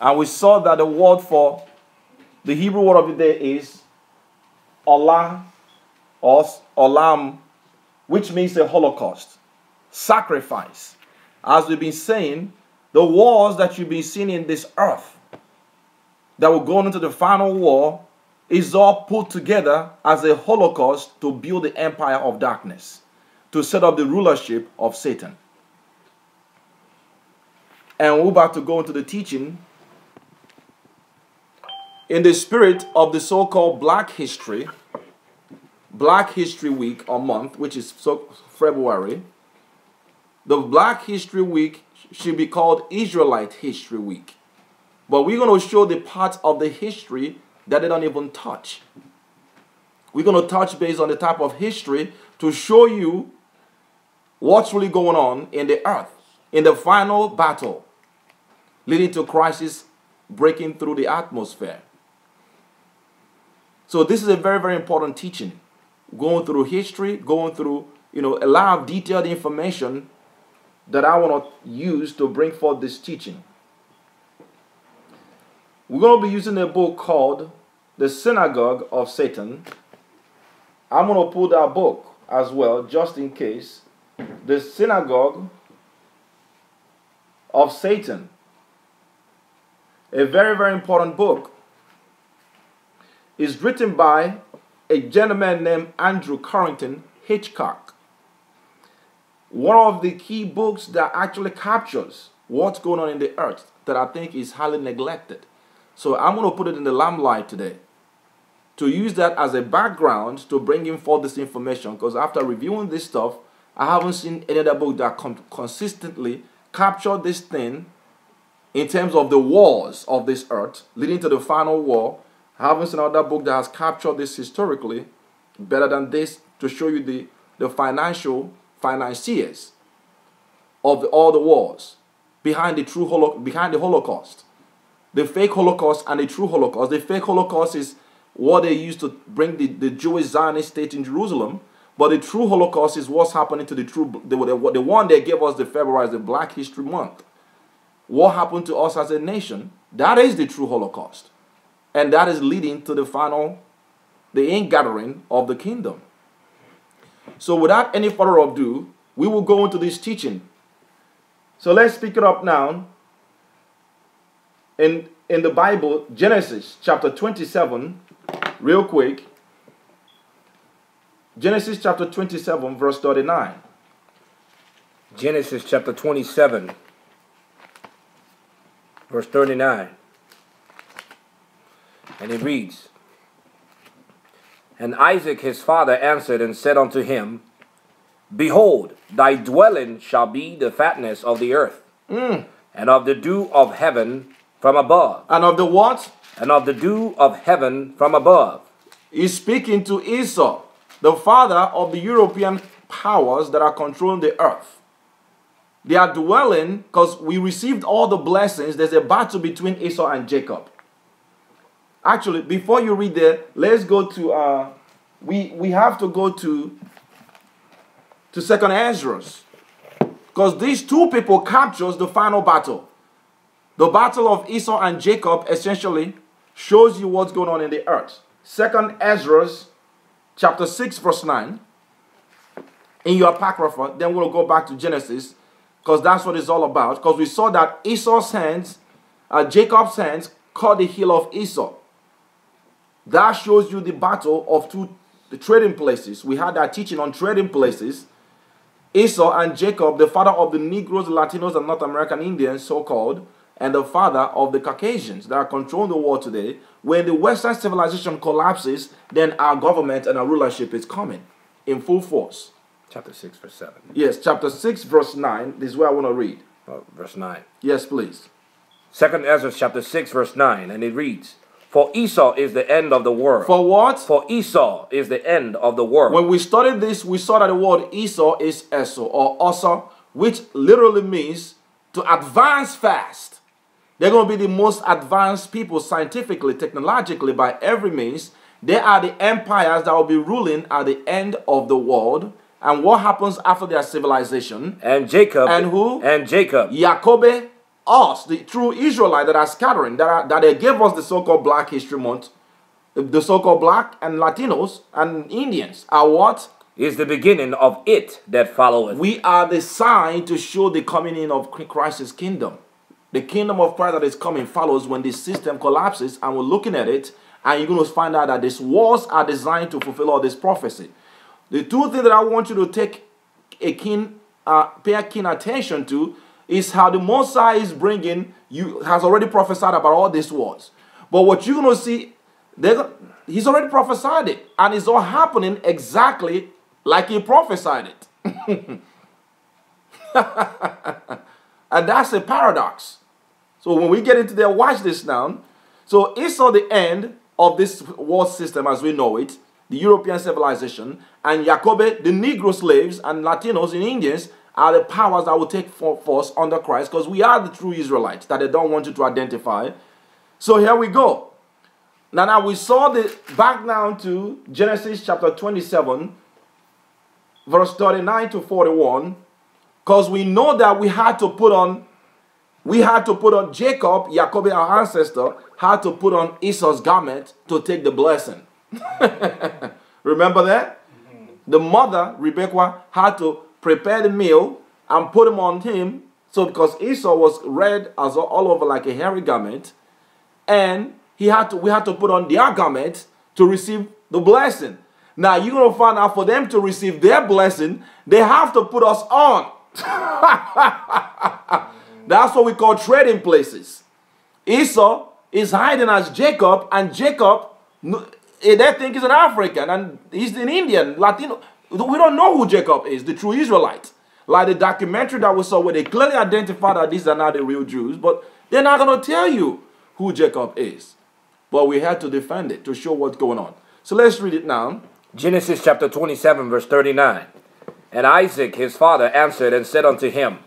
And we saw that the word for the Hebrew word of the day is Olah or Olam, which means a holocaust, sacrifice. As we've been saying, the wars that you've been seeing in this earth that will go into the final war is all put together as a holocaust to build the empire of darkness, to set up the rulership of Satan. And we're about to go into the teaching in the spirit of the so-called Black History Week or month, which is February. The Black History Week should be called Israelite History Week. But we're going to show the parts of the history that they don't even touch. We're going to touch base on the type of history to show you what's really going on in the earth, in the final battle, leading to crisis breaking through the atmosphere. So this is a very, very important teaching. Going through history, going through, a lot of detailed information that I want to use to bring forth this teaching. We're going to be using a book called The Synagogue of Satan. I'm going to pull that book as well, just in case. The Synagogue of Satan. A very, very important book. It's written by a gentleman named Andrew Carrington Hitchcock. One of the key books that actually captures what's going on in the earth that I think is highly neglected. So I'm going to put it in the limelight today to use that as a background to bring in forth this information, because after reviewing this stuff, I haven't seen any other book that consistently captured this thing in terms of the wars of this earth leading to the final war. I haven't seen another book that has captured this historically better than this to show you the financiers of all the wars behind the Holocaust. The fake Holocaust and the true Holocaust. The fake Holocaust is what they used to bring the Jewish Zionist state in Jerusalem. But the true Holocaust is what's happening to the one they gave us the February as the Black History Month. What happened to us as a nation, that is the true Holocaust. And that is leading to the ingathering of the kingdom. So without any further ado, we will go into this teaching. So let's pick it up now. In the Bible, Genesis chapter 27, real quick. Genesis chapter 27, verse 39. Genesis chapter 27, verse 39. And it reads, And Isaac his father answered and said unto him, Behold, thy dwelling shall be the fatness of the earth, and of the dew of heaven from above. And of the what? And of the dew of heaven from above. He's speaking to Esau, the father of the European powers that are controlling the earth. They are dwelling, because we received all the blessings. There's a battle between Esau and Jacob. Actually, before you read there, let's go to, we have to go to 2nd Ezra. Because these two people captures the final battle. The battle of Esau and Jacob essentially shows you what's going on in the earth. 2nd Ezra chapter 6 verse 9. In your apocrypha, then we'll go back to Genesis, because that's what it's all about. Because we saw that Esau's hands, Jacob's hands caught the heel of Esau. That shows you the battle of the trading places. We had that teaching on trading places. Esau and Jacob, the father of the Negroes, the Latinos, and North American Indians, so-called, and the father of the Caucasians that are controlling the world today. When the Western civilization collapses, then our government and our rulership is coming in full force. Chapter 6, verse 7. Yes, chapter 6, verse 9. This is where I want to read. Oh, verse 9. Yes, please. 2nd Ezra chapter 6, verse 9. And it reads, For Esau is the end of the world. For what? For Esau is the end of the world. When we studied this, we saw that the word Esau is Esau or Osa, which literally means to advance fast. They're going to be the most advanced people scientifically, technologically, by every means. They are the empires that will be ruling at the end of the world. And what happens after their civilization? And Jacob. And who? And Jacob. Jacob us, the true Israelite that are scattering, that they gave us the so-called Black History Month, the so-called Black and Latinos and Indians are what? Is the beginning of it that followeth. We are the sign to show the coming in of Christ's kingdom. The kingdom of Christ that is coming follows when this system collapses, and we're looking at it, and you're going to find out that these wars are designed to fulfill all this prophecy. The two things that I want you to take pay keen attention to is how the Messiah is bringing, has already prophesied about all these wars. But what you're going to see, he's already prophesied it, and it's all happening exactly like he prophesied it. And that's a paradox. So when we get into there, watch this now. So Esau, the end of this world system as we know it, the European civilization, and Jacob, the Negro slaves and Latinos and Indians are the powers that will take force under Christ, because we are the true Israelites that they don't want you to identify. So here we go. Now we saw back down to Genesis chapter 27, verse 39 to 41, because we know that we had to put on Jacob, our ancestor, had to put on Esau's garment to take the blessing. Remember that? The mother, Rebekah, had to prepare the meal and put him on him. So because Esau was red as all over like a hairy garment, and we had to put on their garment to receive the blessing. Now you're going to find out for them to receive their blessing, they have to put us on. That's what we call trading places. Esau is hiding as Jacob, and Jacob, they think he's an African, and he's an Indian, Latino. We don't know who Jacob is, the true Israelite. Like the documentary that we saw where they clearly identified that these are not the real Jews, but they're not going to tell you who Jacob is. But we had to defend it to show what's going on. So let's read it now. Genesis chapter 27, verse 39. And Isaac his father answered and said unto him,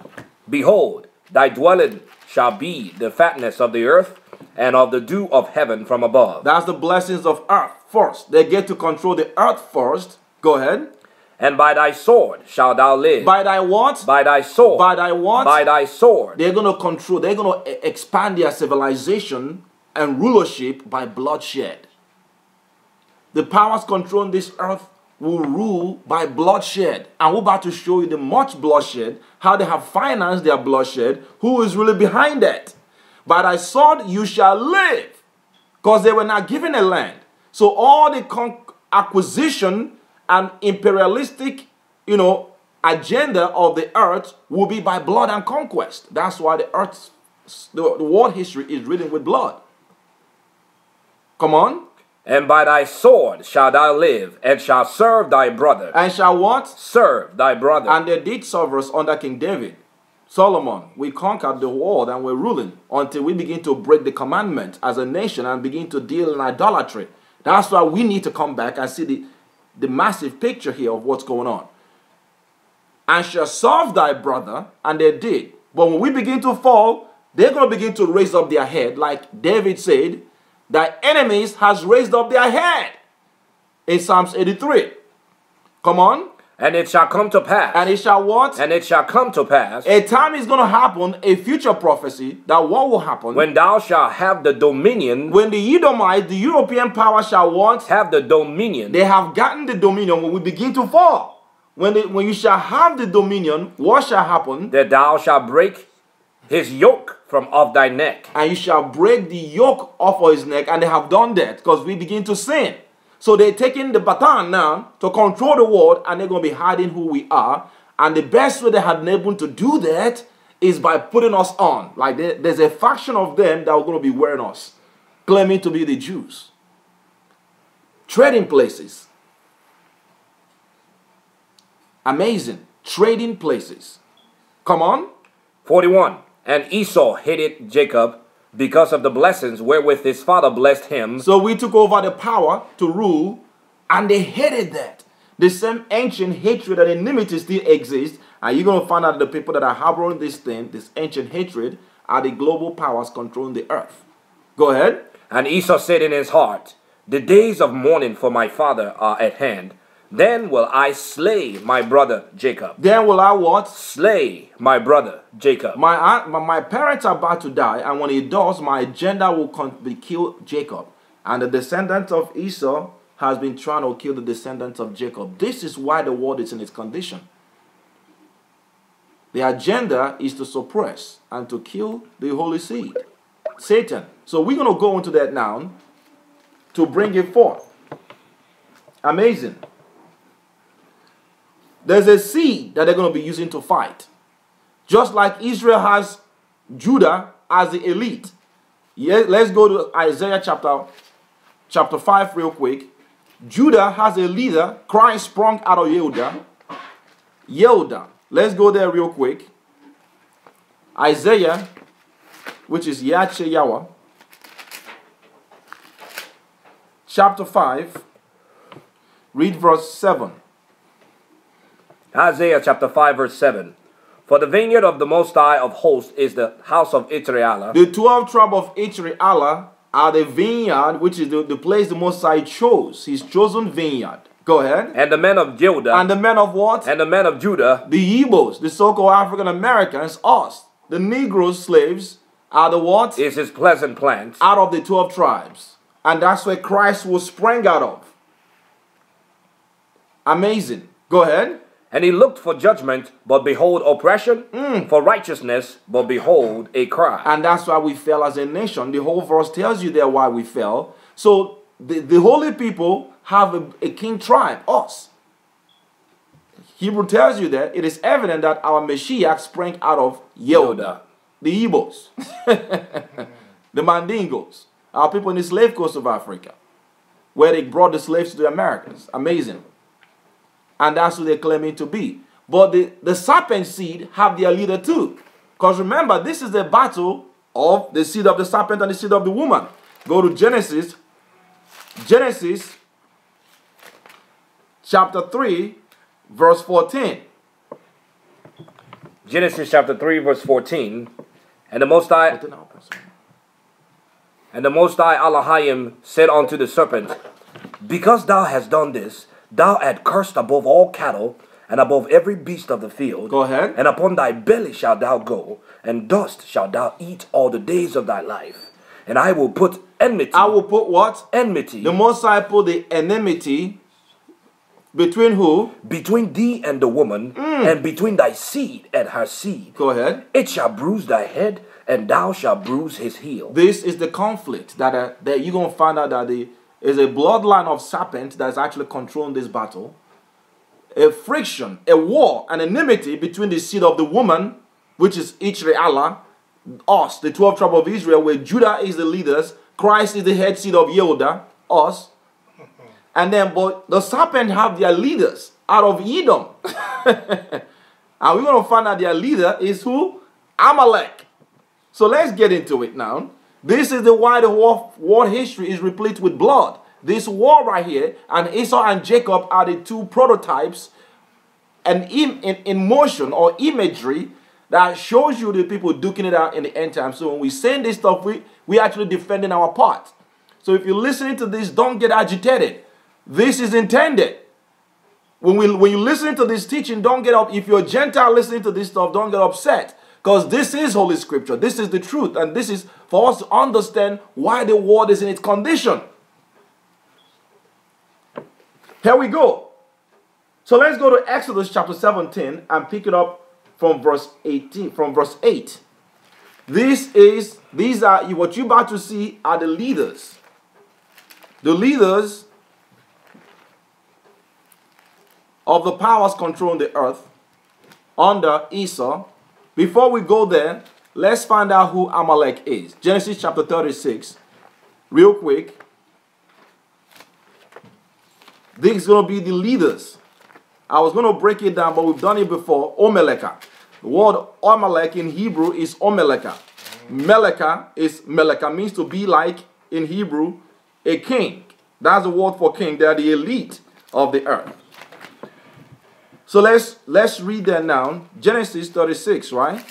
Behold, thy dwelling shall be the fatness of the earth, and of the dew of heaven from above. That's the blessings of earth first. They get to control the earth first. Go ahead. And by thy sword shalt thou live. By thy what? By thy sword. By thy what? By thy sword. They're going to control, they're going to expand their civilization and rulership by bloodshed. The powers controlling this earth will rule by bloodshed. And we're about to show you the much bloodshed, how they have financed their bloodshed, who is really behind that. By thy sword you shall live, because they were not given a land. So all the acquisition and imperialistic, agenda of the earth will be by blood and conquest. That's why the world history is written with blood. Come on. And by thy sword shalt thou live, and shalt serve thy brother. And shall what? Serve thy brother. And they did serve us under King David. Solomon, we conquered the world and we're ruling until we begin to break the commandment as a nation and begin to deal in idolatry. That's why we need to come back and see the massive picture here of what's going on. And shall serve thy brother, and they did. But when we begin to fall, they're going to begin to raise up their head, like David said, thy enemies has raised up their head in Psalms 83. Come on. And it shall come to pass. And it shall what? And it shall come to pass. A time is going to happen, a future prophecy, that what will happen? When thou shalt have the dominion. When the Edomites, the European power shall what? Have the dominion. They have gotten the dominion when we begin to fall. When you shall have the dominion, what shall happen? That thou shalt break his yoke from off thy neck. And you shall break the yoke off of his neck, and they have done that because we begin to sin. So they're taking the baton now to control the world, and they're going to be hiding who we are. And the best way they have been able to do that is by putting us on. Like there's a faction of them that are going to be wearing us, claiming to be the Jews. Trading places. Amazing. Trading places. Come on. 41. And Esau hated Jacob because of the blessings wherewith his father blessed him. So we took over the power to rule, and they hated that. The same ancient hatred and enmity still exists, and you're going to find out the people that are harboring this thing, this ancient hatred, are the global powers controlling the earth. Go ahead. And Esau said in his heart, the days of mourning for my father are at hand. Then will I slay my brother Jacob. Then will I what? Slay my brother Jacob. My parents are about to die, and when he does, my agenda will be kill Jacob. And the descendants of Esau has been trying to kill the descendants of Jacob. This is why the world is in its condition. The agenda is to suppress and to kill the holy seed, Satan. So we're going to go into that now to bring it forth. Amazing. There's a seed that they're going to be using to fight. Just like Israel has Judah as the elite. Yeah, let's go to Isaiah chapter 5 real quick. Judah has a leader. Christ sprung out of Yehuda. Let's go there real quick. Isaiah, which is Yahweh, chapter 5, read verse 7. Isaiah chapter 5 verse 7. For the vineyard of the Most High of hosts is the house of Israel. The 12 tribes of Israel are the vineyard, which is the place the Most High chose. His chosen vineyard. Go ahead. And the men of Judah. And the men of what? And the men of Judah. The Igbos, the so-called African Americans, us. The Negro slaves are the what? Is his pleasant plants. Out of the 12 tribes. And that's where Christ was sprang out of. Amazing. Go ahead. And he looked for judgment, but behold oppression. For righteousness, but behold a cry. And that's why we fell as a nation. The whole verse tells you there why we fell. So the holy people have a king tribe, us. Hebrew tells you that it is evident that our Mashiach sprang out of Yehuda, the Igbos, the Mandingos, our people in the slave coast of Africa, where they brought the slaves to the Americans. Amazing. And that's who they're claiming to be. But the serpent seed have their leader too. Because remember, this is the battle of the seed of the serpent and the seed of the woman. Go to Genesis chapter 3, verse 14. Genesis chapter 3, verse 14. And the Most High Elohim said unto the serpent, because thou hast done this, thou art cursed above all cattle, and above every beast of the field. Go ahead. And upon thy belly shalt thou go, and dust shalt thou eat all the days of thy life. And I will put enmity. I will put what? Enmity. The Most High put the enmity between who? Between thee and the woman, and between thy seed and her seed. Go ahead. It shall bruise thy head, and thou shalt bruise his heel. This is the conflict that you're going to find out that is a bloodline of serpent that's actually controlling this battle. A friction, a war, an enmity between the seed of the woman, which is Israel, us, the 12 tribes of Israel, where Judah is the leaders, Christ is the head seed of Yehuda, us. And then, but the serpent have their leaders out of Edom. And we're going to find out their leader is who? Amalek. So let's get into it now. This is why the war history is replete with blood. This war right here, and Esau and Jacob are the two prototypes and in motion or imagery that shows you the people duking it out in the end time. So when we saying this stuff, we actually defending our part. So if you're listening to this, don't get agitated. This is intended. When you're listening to this teaching, don't get up. If you're a Gentile listening to this stuff, don't get upset. Because this is Holy Scripture. This is the truth. And this is for us to understand why the world is in its condition. Here we go. So let's go to Exodus chapter 17 and pick it up from verse 18. From verse 8. These are what you're about to see are the leaders. The leaders of the powers controlling the earth under Esau. Before we go there, let's find out who Amalek is. Genesis chapter 36, real quick. These is going to be the leaders. I was going to break it down, but we've done it before. Omeleka. The word Amalek in Hebrew is Omeleka. Meleka means to be like, in Hebrew, a king. That's the word for king. They are the elite of the earth. So let's read that now. Genesis 36, right?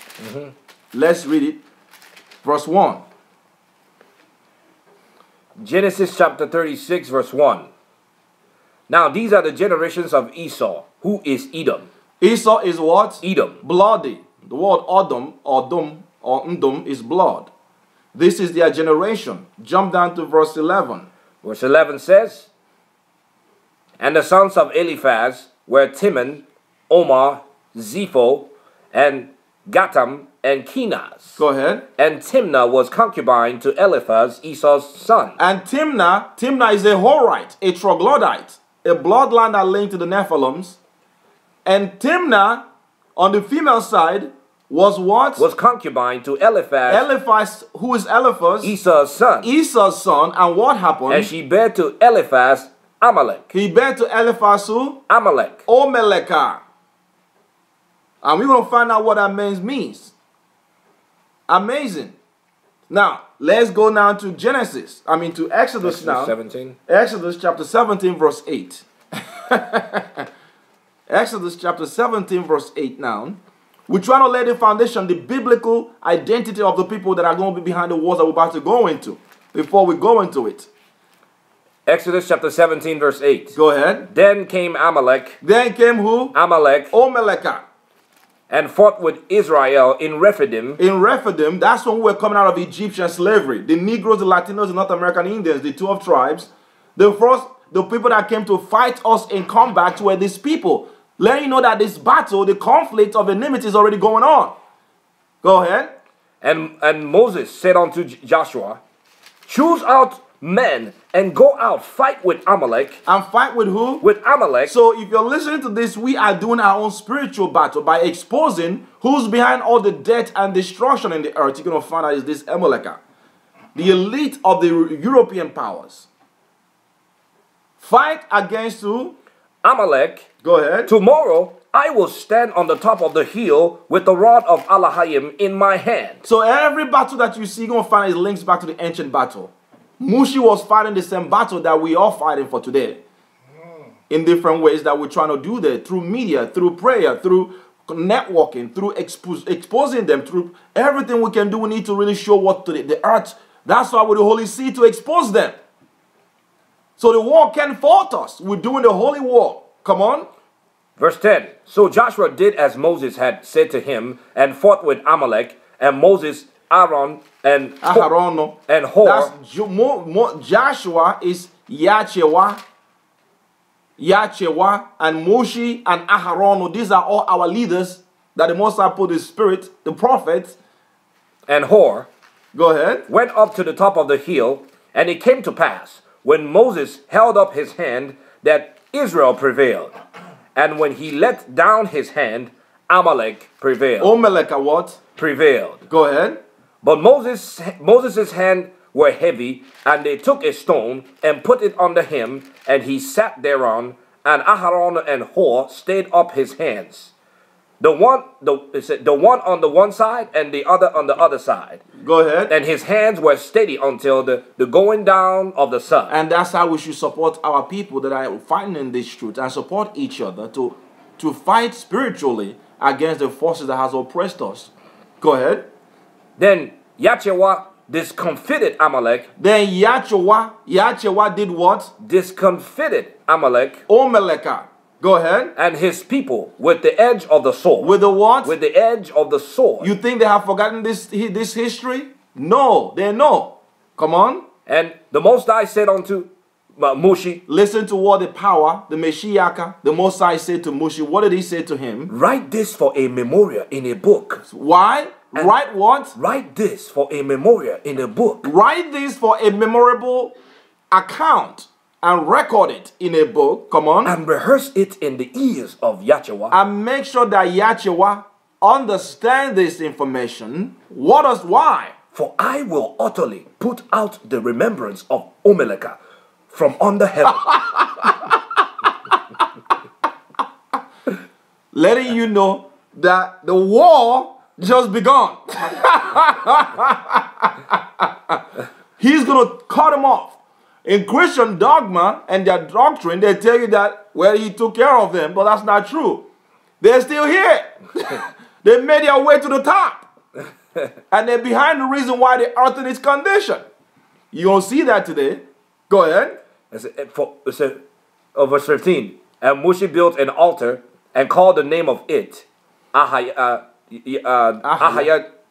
Let's read it. Verse 1. Genesis chapter 36, verse 1. Now these are the generations of Esau, who is Edom. Esau is what? Edom. Bloody. The word Odom or Dum or Ndum is blood. This is their generation. Jump down to verse 11. Verse 11 says, and the sons of Eliphaz were Timon, Omar, Zepho, and Gatam, and Kenaz. Go ahead. And Timnah was concubine to Eliphaz, Esau's son. And Timnah is a Horite, a troglodyte, a bloodline that linked to the Nephilims. And Timnah, on the female side, was what? Was concubine to Eliphaz. Eliphaz, who is Eliphaz? Esau's son. Esau's son. And what happened? And she bare to Eliphaz Amalek. He bare to Eliphaz who? Amalek. Omeleka. And we're going to find out what that means. Amazing. Now, let's go now to Genesis. To Exodus now. 17. Exodus chapter 17 verse 8. Exodus chapter 17 verse 8 now. We're trying to lay the foundation, the biblical identity of the people that are going to be behind the walls that we're about to go into before we go into it. Exodus chapter 17 verse 8. Go ahead. Then came Amalek. Then came who? Amalek. Omeleka. And fought with Israel in Rephidim. In Rephidim, that's when we were coming out of Egyptian slavery. The Negroes, the Latinos, the North American Indians, the 12 tribes. The people that came to fight us in combat were these people. Letting you know that this battle, the conflict of enmity is already going on. Go ahead. And Moses said unto Joshua, choose out men and go out, fight with Amalek. And fight with who? With Amalek. So if you're listening to this, we are doing our own spiritual battle by exposing who's behind all the death and destruction in the earth. You're going to find out is this Amalekah, the elite of the European powers. Fight against who? Amalek. Go ahead. Tomorrow I will stand on the top of the hill with the rod of Alahayim in my hand. So every battle that you see, you're going to find it links back to the ancient battle. Mushi was fighting the same battle that we are fighting for today. In different ways that we're trying to do that. Through media, through prayer, through networking, through exposing them, through everything we can do. We need to really show what to the earth. That's why with the Holy See to expose them. So the war can't fault us. We're doing the holy war. Come on. Verse 10. So Joshua did as Moses had said to him and fought with Amalek, and Moses, Aaron, and Hor. That's Joshua is Yachewa, and Moshe and Aharon. These are all our leaders that the Most High put His Spirit, the prophets. And Hor. Go ahead. Went up to the top of the hill, and it came to pass, when Moses held up his hand, that Israel prevailed. And when he let down his hand, Amalek prevailed. Omeleka what? Prevailed. Go ahead. But Moses' hand were heavy, and they took a stone and put it under him, and he sat thereon, and Aharon and Hor stayed up his hands. The one on the one side and the other on the other side. Go ahead. And his hands were steady until the going down of the sun. And that's how we should support our people that are fighting in this truth and support each other to fight spiritually against the forces that has oppressed us. Go ahead. Then Yachewa discomfited Amalek. Then Yachewa did what? Discomfited Amalek. Omeleka. Go ahead. And his people with the edge of the sword. With the what? With the edge of the sword. You think they have forgotten this history? No, they know. Come on. And the Most High said unto Mushi. Listen to what the power, the Meshiach, the Most High said to Mushi. What did he say to him? Write this for a memorial in a book. Why? And write what? Write this for a memorial in a book. Write this for a memorable account. And record it in a book. Come on. And rehearse it in the ears of Yachewa. And make sure that Yachewa understand this information. Why? For I will utterly put out the remembrance of Omeleka from under heaven. Letting you know that the war just begun. He's going to cut him off. In Christian dogma and their doctrine, they tell you that, well, he took care of them, but that's not true. They're still here. They made their way to the top. And they're behind the reason why the earth in its condition. You don't see that today. Go ahead. verse 15. And Mushi built an altar and called the name of it Ahaya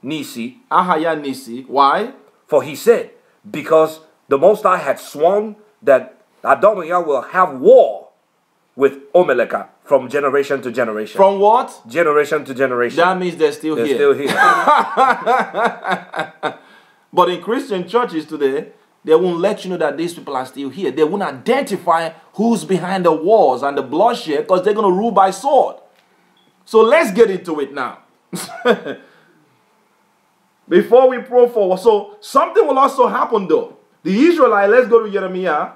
Nisi. Ahaya Nisi. Why? For he said, because the Most High had sworn that Adonijah will have war with Omeleka from generation to generation. From what? Generation to generation. That means they're still They're here. still here. But in Christian churches today, they won't let you know that these people are still here. They won't identify who's behind the wars and the bloodshed because they're going to rule by sword. So let's get into it now. Before we pro forward. So something will also happen though. The Israelites, let's go to Jeremiah.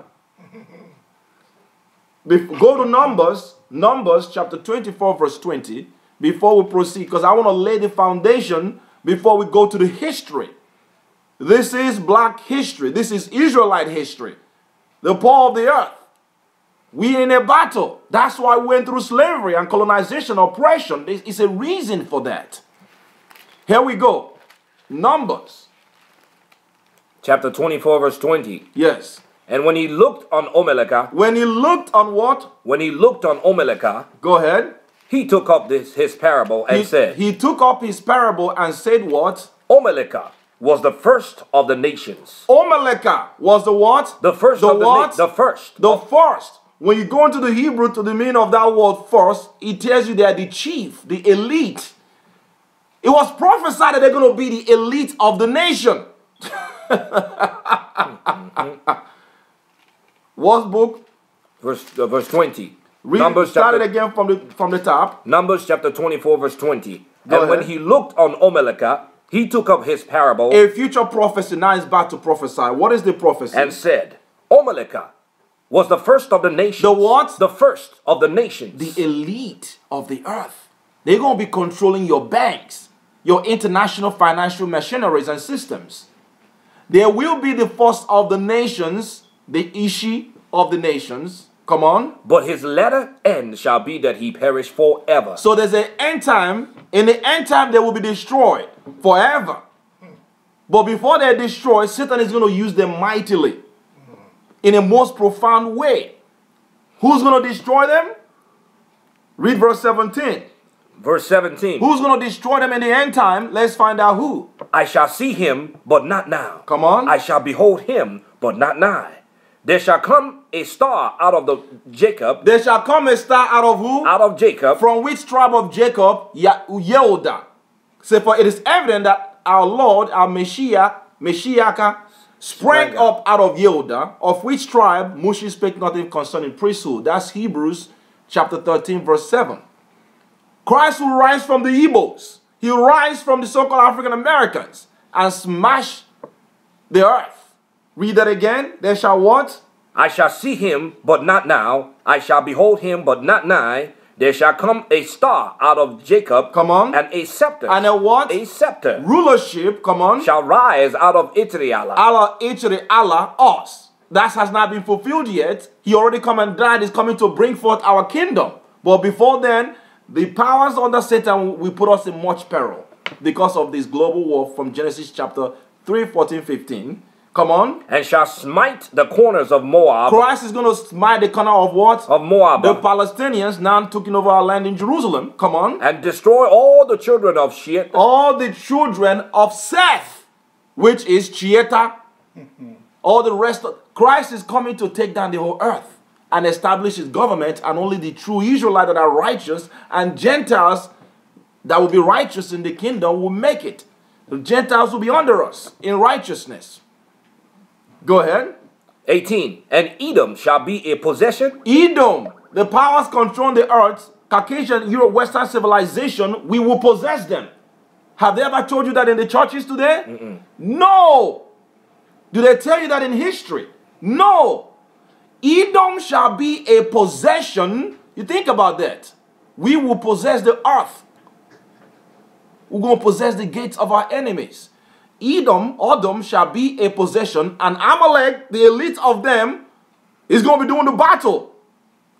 Go to Numbers chapter 24 verse 20 before we proceed, because I want to lay the foundation before we go to the history. This is black history. This is Israelite history. The poor of the earth. We in a battle. That's why we went through slavery and colonization, oppression. It's a reason for that. Here we go. Numbers. Chapter 24 verse 20. Yes. And when he looked on Omeleka. When he looked on what? When he looked on Omeleka. Go ahead. He took up his parable and said. He took up his parable and said what? Omeleka was the first of the nations. Omeleka was the what? The first the of the what? The first. The first. When you go into the Hebrew to the meaning of that word first, it tells you they are the chief, the elite. It was prophesied that they're going to be the elite of the nation. What book? Verse 20. Read, Numbers start it chapter, again from the top. Numbers chapter 24 verse 20. Go and when ahead. he looked on Omeleka, he took up his parable A future prophecy now is about to prophesy. What is the prophecy? and said, Omeleka was the first of the nations. The what? The first of the nations. The elite of the earth. They're going to be controlling your banks, your international financial machineries and systems. There will be the first of the nations, the Ishi of the nations. Come on. But his latter end shall be that he perish forever. So there's an end time. In the end time, they will be destroyed forever. But before they're destroyed, Satan is going to use them mightily in a most profound way. Who's going to destroy them? Read verse 17. Verse 17. Who's going to destroy them in the end time? Let's find out who. I shall see him, but not now. Come on. I shall behold him, but not nigh. There shall come a star out of the Jacob. There shall come a star out of who? Out of Jacob. From which tribe of Jacob? Yehuda. So for it is evident that our Lord, our Meshiach, sprang up out of Yehuda, of which tribe Mushi spake nothing concerning priesthood. That's Hebrews chapter 13 verse 7. Christ will rise from the Igbos. He'll rise from the so-called African Americans and smash the earth. Read that again. There shall what? I shall see him, but not now. I shall behold him, but not nigh. There shall come a star out of Jacob. Come on. And a scepter. And a what? A scepter. Rulership. Come on. Shall rise out of Israel. Allah, us. That has not been fulfilled yet. He already come and died. He's coming to bring forth our kingdom. But before then, the powers under Satan will put us in much peril because of this global war from Genesis chapter 3, 14, 15. Come on. And shall smite the corners of Moab. Christ is going to smite the corner of what? Of Moab. The Palestinians now taking over our land in Jerusalem. Come on. And destroy all the children of Shet. All the children of Seth, which is Chieta. All the rest of Christ is coming to take down the whole earth and establish his government, and only the true Israelites that are righteous and Gentiles that will be righteous in the kingdom will make it. The Gentiles will be under us in righteousness. Go ahead. 18. And Edom shall be a possession. Edom, the powers controlling the earth, Caucasian, Euro-Western civilization, we will possess them. Have they ever told you that in the churches today? No. Do they tell you that in history? No. Edom shall be a possession. You think about that. We will possess the earth. We're going to possess the gates of our enemies. Edom shall be a possession, and Amalek, the elite of them, is going to be doing the battle.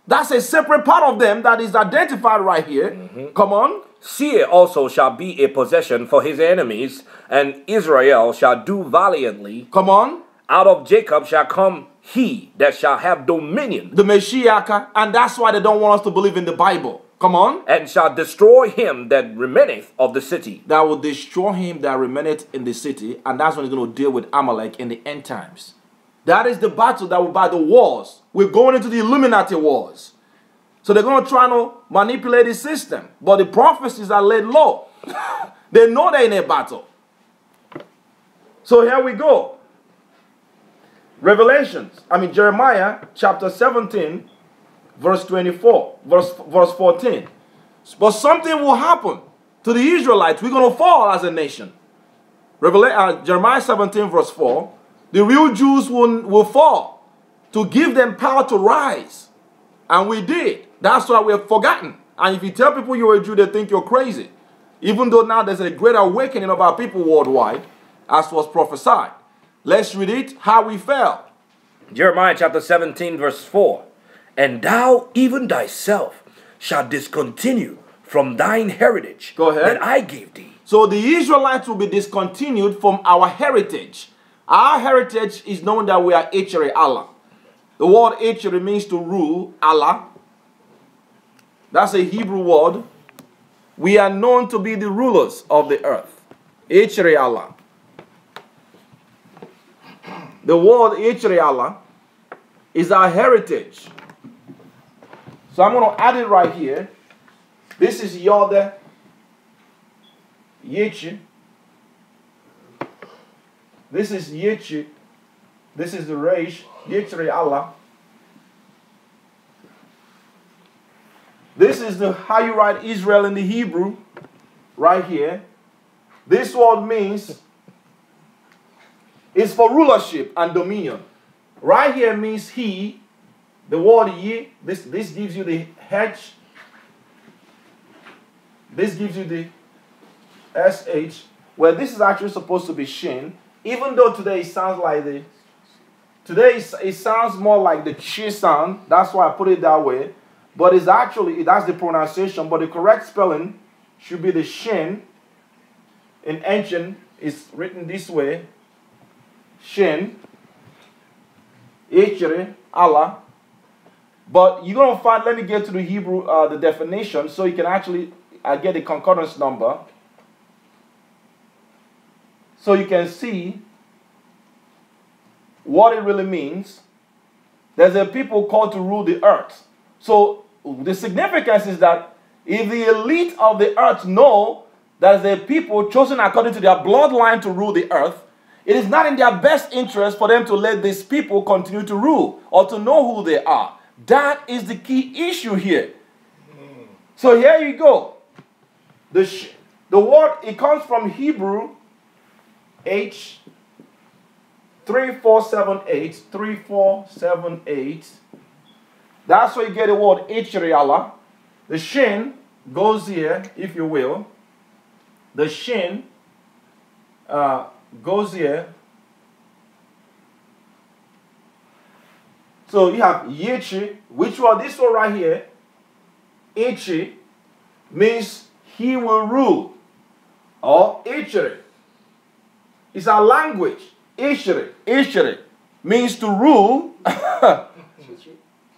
That's a separate part of them that is identified right here. Come on. Seir also shall be a possession for his enemies, and Israel shall do valiantly. Come on. Out of Jacob shall come he that shall have dominion, the Messiah, and that's why they don't want us to believe in the Bible. Come on. and shall destroy him that remaineth of the city. That will destroy him that remaineth in the city, and that's when he's going to deal with Amalek in the end times. That is the battle that will buy the wars. We're going into the Illuminati wars. So they're going to try to manipulate the system. But the prophecies are laid low. They know they're in a battle. So here we go. Jeremiah chapter 17, verse 24, verse 14. But something will happen to the Israelites. We're going to fall as a nation. Jeremiah 17, verse 4. The real Jews will fall to give them power to rise. And we did. That's why we have forgotten. And if you tell people you're a Jew, they think you're crazy. Even though now there's a great awakening of our people worldwide, as was prophesied. Let's read it, how we fell. Jeremiah chapter 17, verse 4. And thou even thyself shalt discontinue from thine heritage Go ahead. that I gave thee. So the Israelites will be discontinued from our heritage. Our heritage is known that we are Ichere Allah. The word Ichere means to rule, Allah. That's a Hebrew word. We are known to be the rulers of the earth. Ichere Allah. The word Ichere Allah is our heritage. So I'm going to add it right here. This is Yod Yichi. This is Yichi. This is the Reish, Ichere Allah. This is how you write Israel in the Hebrew, right here. This word means, is for rulership and dominion. Right here means he. The word ye, this gives you the H. This gives you the SH. Well, this is actually supposed to be shin. Even though today it sounds like it sounds more like the chi sound. That's why I put it that way. But it's actually, that's the pronunciation. But the correct spelling should be the shin. In ancient, it's written this way. Shin. Ichere, Allah. But you're going to find, let me get to the Hebrew, the definition, so you can actually get the concordance number. So you can see what it really means. There's a people called to rule the earth. So the significance is that if the elite of the earth know that there's a people chosen according to their bloodline to rule the earth, it is not in their best interest for them to let these people continue to rule or to know who they are. That is the key issue here. So here you go. The word, it comes from Hebrew H 3478. 3478. That's where you get the word Ichere Allah. The shin goes here, if you will. The shin goes here. So you have Yichi, which one? This one right here. Ichi means he will rule. Or Ichere. It's our language. Ichere. Ichere means to rule.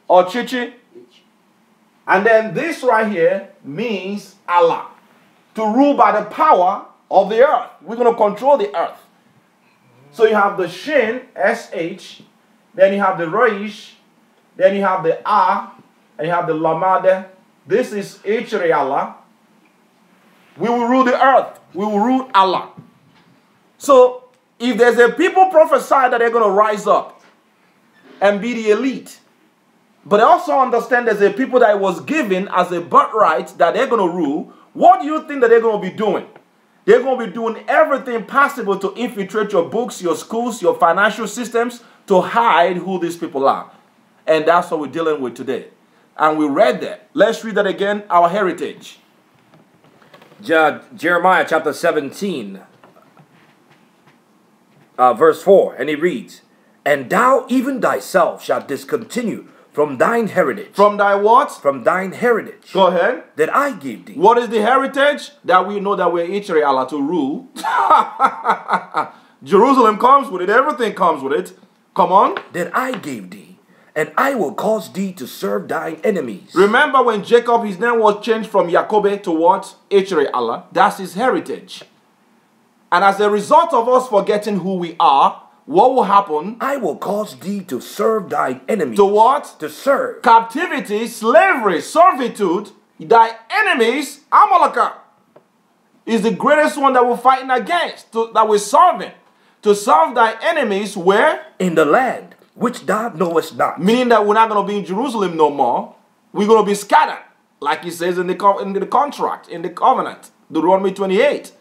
Or Chichi. And then this right here means Allah. To rule by the power of the earth. We're going to control the earth. So you have the Shin, SH. Then you have the Reish. Then you have the A. And you have the Lamade. This is Ichere Allah. We will rule the earth. We will rule Allah. So if there's a people prophesy that they're going to rise up and be the elite, but I also understand there's a people that was given as a birthright that they're going to rule, what do you think that they're going to be doing? They're going to be doing everything possible to infiltrate your books, your schools, your financial systems, to hide who these people are. And that's what we're dealing with today. And we read that. Let's read that again, our heritage. Jeremiah chapter 17, verse 4, and he reads, And thou even thyself shalt discontinue from thine heritage. From thy what? From thine heritage. Go ahead. That I gave thee. What is the heritage? That we know that we're Ichere Allah to rule. Jerusalem comes with it. Everything comes with it. Come on. that I gave thee, and I will cause thee to serve thine enemies. Remember when Jacob, his name was changed from Jacob to what? Allah. That's his heritage. And as a result of us forgetting who we are, what will happen? I will cause thee to serve thine enemies. To what? To serve. Captivity, slavery, servitude, thy enemies, Amalekah, is the greatest one that we're fighting against, that we're serving. To serve thy enemies where? In the land which thou knowest not. Meaning that we're not going to be in Jerusalem no more. We're going to be scattered, like he says in the contract, in the covenant, Deuteronomy 28.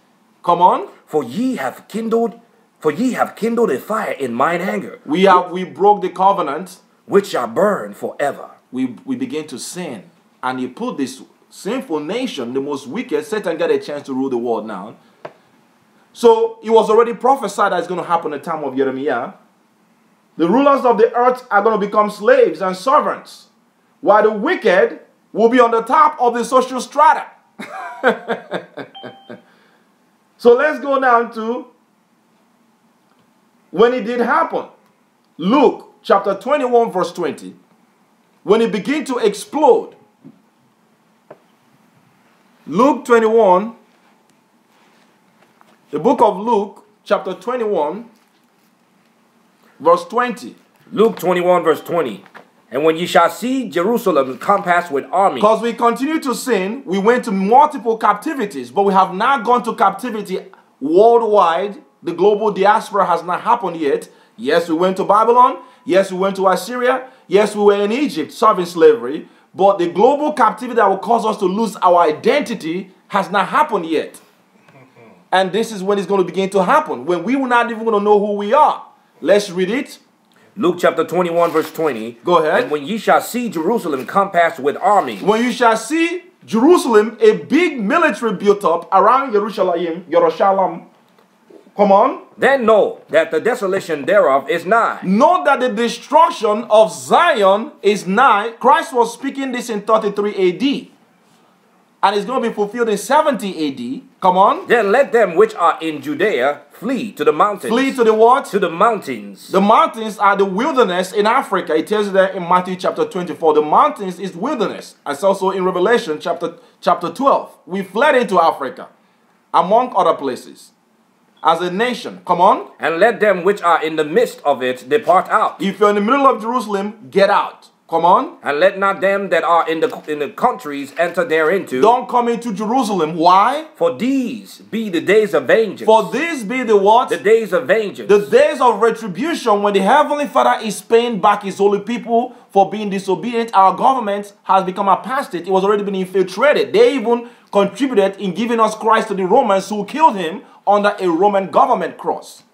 Come on. For ye have kindled a fire in mine anger. We broke the covenant, which shall burn forever. We begin to sin, and he put this sinful nation, the most wicked. Satan got a chance to rule the world now. So it was already prophesied that it's going to happen in the time of Jeremiah. The rulers of the earth are going to become slaves and servants, while the wicked will be on the top of the social strata. So let's go down to when it did happen. Luke chapter 21 verse 20. When it began to explode. Luke 21. The book of Luke chapter 21 verse 20. Luke 21 verse 20. And when ye shall see Jerusalem compassed with armies. Because we continue to sin, we went to multiple captivities, but we have not gone to captivity worldwide. The global diaspora has not happened yet. Yes, we went to Babylon. Yes, we went to Assyria. Yes, we were in Egypt serving slavery. But the global captivity that will cause us to lose our identity has not happened yet. And this is when it's going to begin to happen, when we will not even going to know who we are. Let's read it. Luke chapter 21 verse 20. Go ahead. And when ye shall see Jerusalem compassed with armies. When you shall see Jerusalem, a big military built up around Jerusalem. Come on. Then know that the desolation thereof is nigh. Know that the destruction of Zion is nigh. Christ was speaking this in 33 AD. And it's going to be fulfilled in 70 AD. Come on. Then let them which are in Judea flee to the mountains. Flee to the what? To the mountains. The mountains are the wilderness in Africa. It tells you that in Matthew chapter 24. The mountains is wilderness. It's also in Revelation chapter 12. We fled into Africa, among other places, as a nation. Come on. And let them which are in the midst of it depart out. If you're in the middle of Jerusalem, get out. Come on. And let not them that are in the countries enter thereinto. Don't come into Jerusalem. Why? For these be the days of vengeance. For these be the what? The days of vengeance. The days of retribution, when the Heavenly Father is paying back his holy people for being disobedient. Our government has become apostate. It was already been infiltrated. They even contributed in giving us Christ to the Romans, who killed him under a Roman government cross.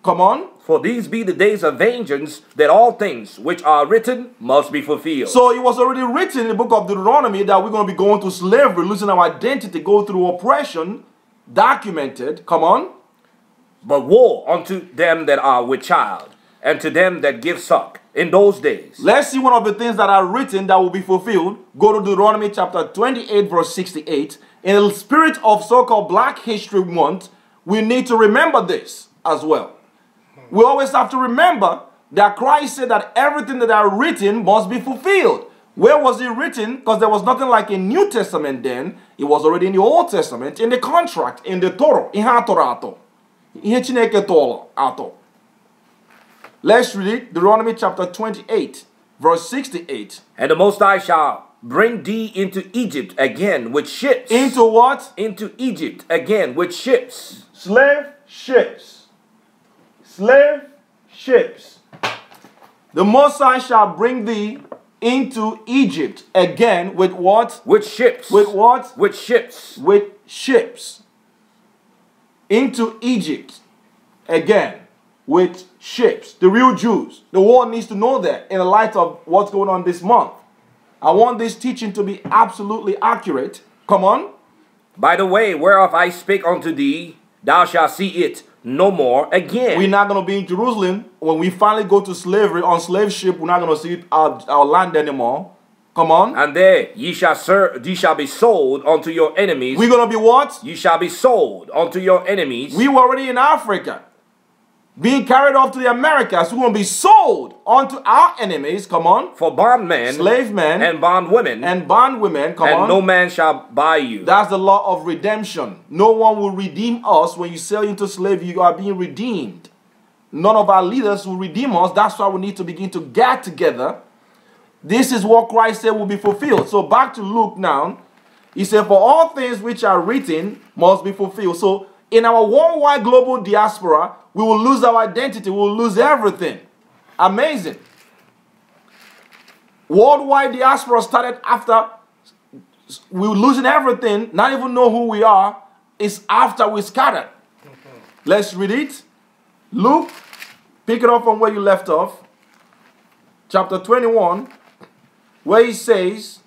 Come on. For these be the days of vengeance, that all things which are written must be fulfilled. So it was already written in the book of Deuteronomy that we're going to be going to slavery, losing our identity, go through oppression, documented. Come on. But woe unto them that are with child, and to them that give suck in those days. Let's see one of the things that are written that will be fulfilled. Go to Deuteronomy chapter 28 verse 68. In the spirit of so-called Black History Month, we need to remember this as well. We always have to remember that Christ said that everything that are written must be fulfilled. Where was it written? Because there was nothing like a New Testament then. It was already in the Old Testament, in the contract, in the Torah. Let's read Deuteronomy chapter 28, verse 68. And the Most High shall bring thee into Egypt again with ships. Into what? Into Egypt again with ships. Slave ships. Slave ships. The Most High shall bring thee into Egypt again with what? With ships. With what? With ships. With ships. Into Egypt again with ships. The real Jews. The world needs to know that in the light of what's going on this month. I want this teaching to be absolutely accurate. Come on. By the way, whereof I spake unto thee, thou shalt see it no more again. We're not going to be in Jerusalem. When we finally go to slavery on slave ship, we're not going to see our land anymore. Come on. And there ye shall be sold unto your enemies. We're going to be what? Ye shall be sold unto your enemies. We were already in Africa. being carried off to the Americas, who will be sold unto our enemies, come on, for bondmen, slave men, and bondwomen, and bondwomen, come on. And no man shall buy you. That's the law of redemption. No one will redeem us. When you sell into slavery, you are being redeemed. None of our leaders will redeem us. That's why we need to begin to get together. This is what Christ said will be fulfilled. So back to Luke now. He said, for all things which are written must be fulfilled. So in our worldwide global diaspora, we will lose our identity. We will lose everything. Amazing. Worldwide diaspora started after we were losing everything, not even know who we are. It's after we scattered. Let's read it. Luke, pick it up from where you left off. Chapter 21, where he says,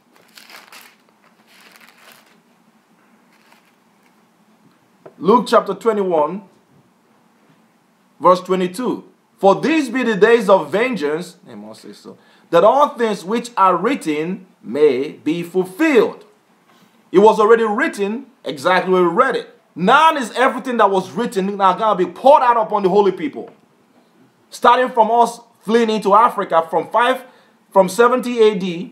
Luke chapter 21, verse 22. For these be the days of vengeance, I must say so, that all things which are written may be fulfilled. It was already written, exactly where we read it. Now is everything that was written now going to be poured out upon the holy people. Starting from us fleeing into Africa from 70 AD,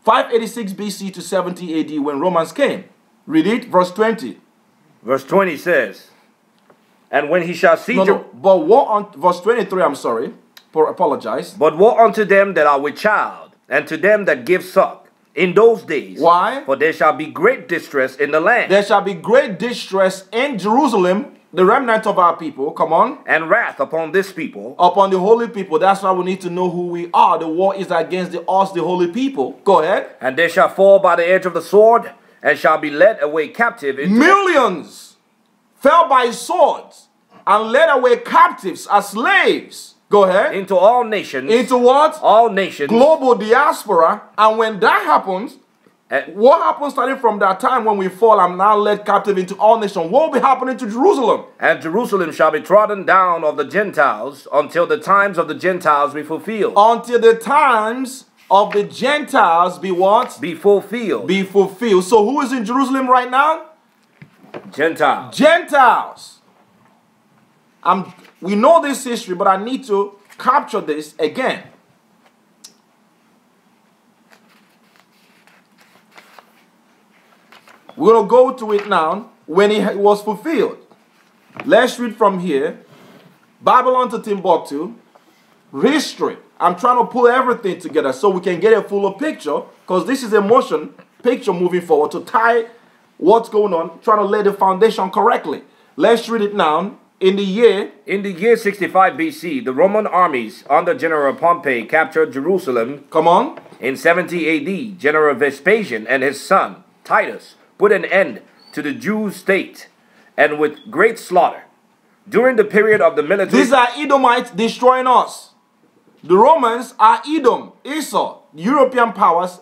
586 BC to 70 AD when Romans came. Read it, verse 20. Verse 20 says, and when he shall see... but woe on... Verse 23, I'm sorry. Apologize. But woe unto them that are with child, and to them that give suck, in those days. Why? For there shall be great distress in the land. There shall be great distress in Jerusalem, the remnant of our people. Come on. And wrath upon this people. Upon the holy people. That's why we need to know who we are. The war is against us, the holy people. Go ahead. And they shall fall by the edge of the sword, and shall be led away captive. Millions fell by swords and led away captives as slaves. Go ahead. Into all nations. Into what? All nations. Global diaspora. And when that happens, what happens starting from that time when we fall and now led captive into all nations? What will be happening to Jerusalem? And Jerusalem shall be trodden down of the Gentiles until the times of the Gentiles be fulfilled. Until the times of the Gentiles be what? Be fulfilled. Be fulfilled. So who is in Jerusalem right now? Gentiles. Gentiles. We know this history, but I need to capture this again. We're going to go to it now when it was fulfilled. Let's read from here. Babylon to Timbuktu. History. I'm trying to pull everything together so we can get a fuller picture, because this is a motion picture moving forward to tie what's going on, trying to lay the foundation correctly. Let's read it now. In the year 65 BC, the Roman armies under General Pompey captured Jerusalem. Come on. In 70 AD, General Vespasian and his son Titus put an end to the Jews' state, and with great slaughter. During the period of the military... These are Edomites destroying us. The Romans are Edom, Esau, European powers,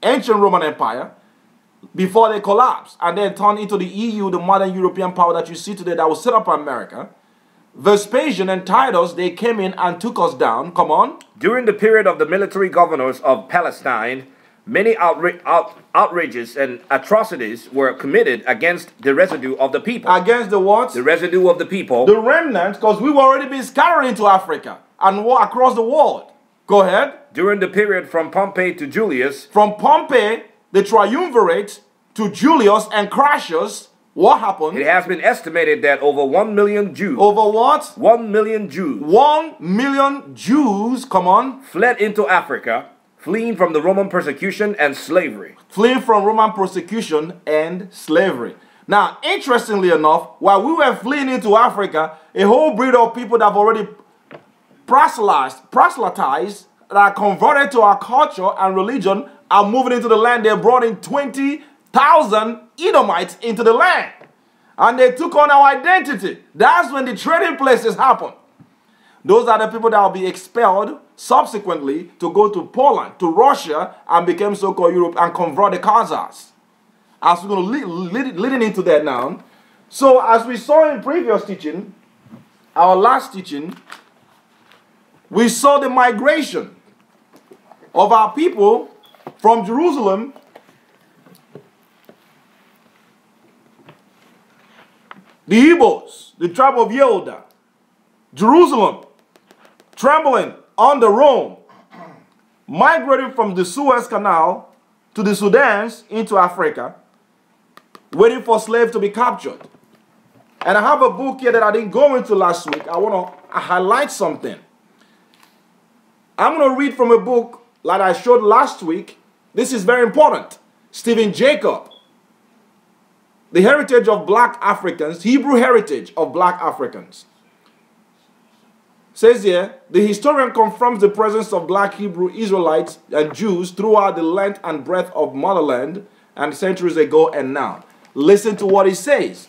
ancient Roman Empire, before they collapsed and then turned into the EU, the modern European power that you see today that was set up in America. Vespasian and Titus, they came in and took us down. Come on. During the period of the military governors of Palestine, many outrages and atrocities were committed against the residue of the people. Against the what? The residue of the people. The remnant, because we were already being scattered into Africa and across the world. Go ahead. During the period from Pompey to Julius. From Pompey, the triumvirate, to Julius and Crassus, what happened? It has been estimated that over 1 million Jews. Over what? 1 million Jews. 1 million Jews, come on. Fled into Africa, fleeing from the Roman persecution and slavery. Fleeing from Roman persecution and slavery. Now, interestingly enough, while we were fleeing into Africa, a whole breed of people that have already proselytized, that are converted to our culture and religion, are moving into the land. They brought in 20,000 Edomites into the land. And they took on our identity. That's when the trading places happen. Those are the people that will be expelled subsequently to go to Poland, to Russia, and become so-called Europe and convert the Khazars. As we're going to leading into that now. So as we saw in previous teaching, our last teaching, we saw the migration of our people from Jerusalem the Igbos, the tribe of Yehuda, Jerusalem, trembling under Rome, migrating from the Suez Canal to the Sudans into Africa, waiting for slaves to be captured. And I have a book here that I didn't go into last week. I want to highlight something. I'm going to read from a book like I showed last week. This is very important. Stephen Jacob, The Heritage of Black Africans, Hebrew Heritage of Black Africans. Says here, the historian confirms the presence of black Hebrew Israelites and Jews throughout the length and breadth of motherland and centuries ago and now. Listen to what he says.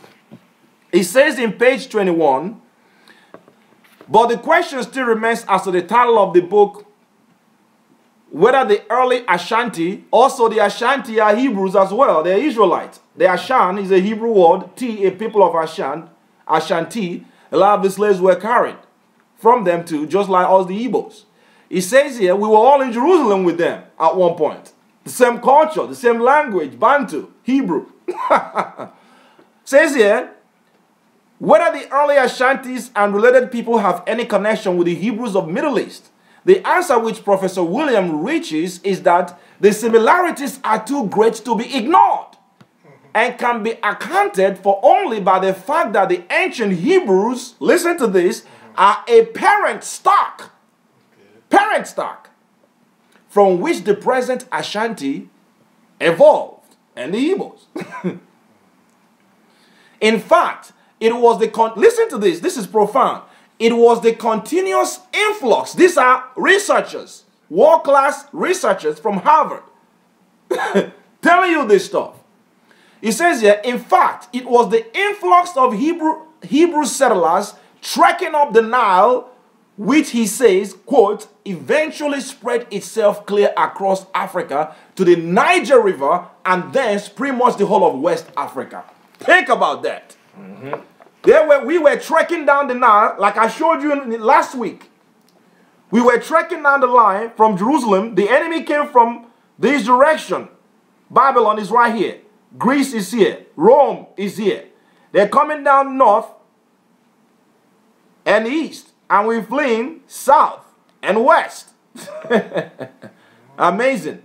He says in page 21, but the question still remains as to the title of the book, whether the early Ashanti, also the Ashanti are Hebrews as well, they're Israelites. The Ashan is a Hebrew word, T, a people of Ashanti. A lot of the slaves were carried from them too, just like us, the Igbos. He says here, we were all in Jerusalem with them at one point. The same culture, the same language, Bantu, Hebrew. Says here, whether the early Ashantis and related people have any connection with the Hebrews of Middle East, the answer which Professor William reaches is that the similarities are too great to be ignored and can be accounted for only by the fact that the ancient Hebrews, listen to this, are a parent stock from which the present Ashanti evolved, and the Igbos. In fact, it was listen to this, this is profound. It was the continuous influx. These are researchers, world-class researchers from Harvard, telling you this stuff. It says here, in fact, it was the influx of Hebrew settlers trekking up the Nile, which he says, quote, eventually spread itself clear across Africa to the Niger River and thence pretty much the whole of West Africa. Think about that. We were trekking down the Nile, like I showed you last week. We were trekking down the line from Jerusalem. The enemy came from this direction. Babylon is right here. Greece is here. Rome is here. They're coming down north and east, and we're fleeing south and west. Amazing.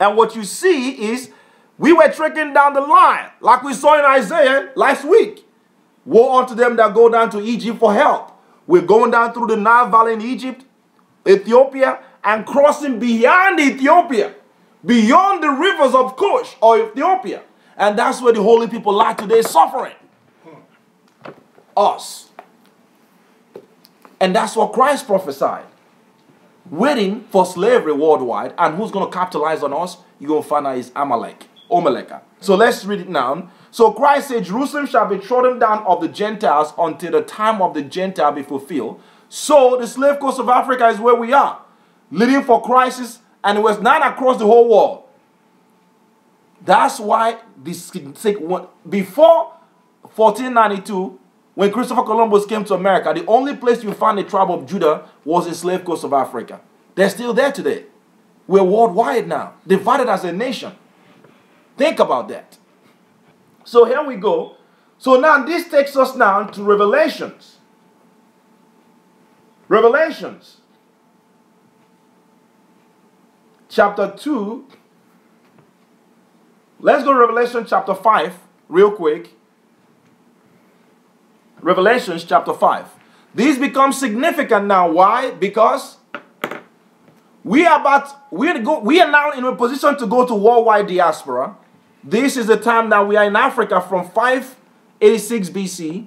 And what you see is we were trekking down the line, like we saw in Isaiah last week. Woe unto them that go down to Egypt for help. We're going down through the Nile Valley in Egypt, Ethiopia, and crossing beyond Ethiopia, beyond the rivers of Cush or Ethiopia. And that's where the holy people are today suffering. Us. And that's what Christ prophesied. Waiting for slavery worldwide. And who's going to capitalize on us? You're going to find out is Amalek. Omeleka. So let's read it now. So Christ said, Jerusalem shall be trodden down of the Gentiles until the time of the Gentile be fulfilled. So the slave coast of Africa is where we are. Leading for crisis, and it was not across the whole world. That's why before 1492, when Christopher Columbus came to America, the only place you found the tribe of Judah was the slave coast of Africa. They're still there today. We're worldwide now, divided as a nation. Think about that. So here we go. So now this takes us now to Revelations. Revelations. Chapter 2. Let's go to Revelation chapter 5 real quick. Revelations chapter 5. These become significant now. Why? Because we are now in a position to go to worldwide diaspora. This is the time that we are in Africa from 586 BC,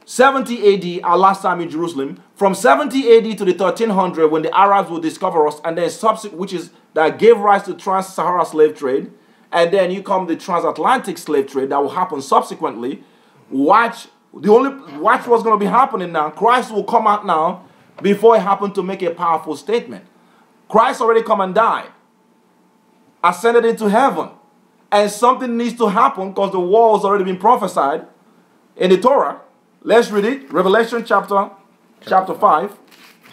70 AD, our last time in Jerusalem, from 70 AD to the 1300 when the Arabs will discover us, and then which is that gave rise to trans-Sahara slave trade, and then you come the transatlantic slave trade that will happen subsequently. Watch what's going to be happening now. Christ will come out now before it happened to make a powerful statement. Christ already come and died, ascended into heaven. And something needs to happen because the war has already been prophesied in the Torah. Let's read it. Revelation chapter 5,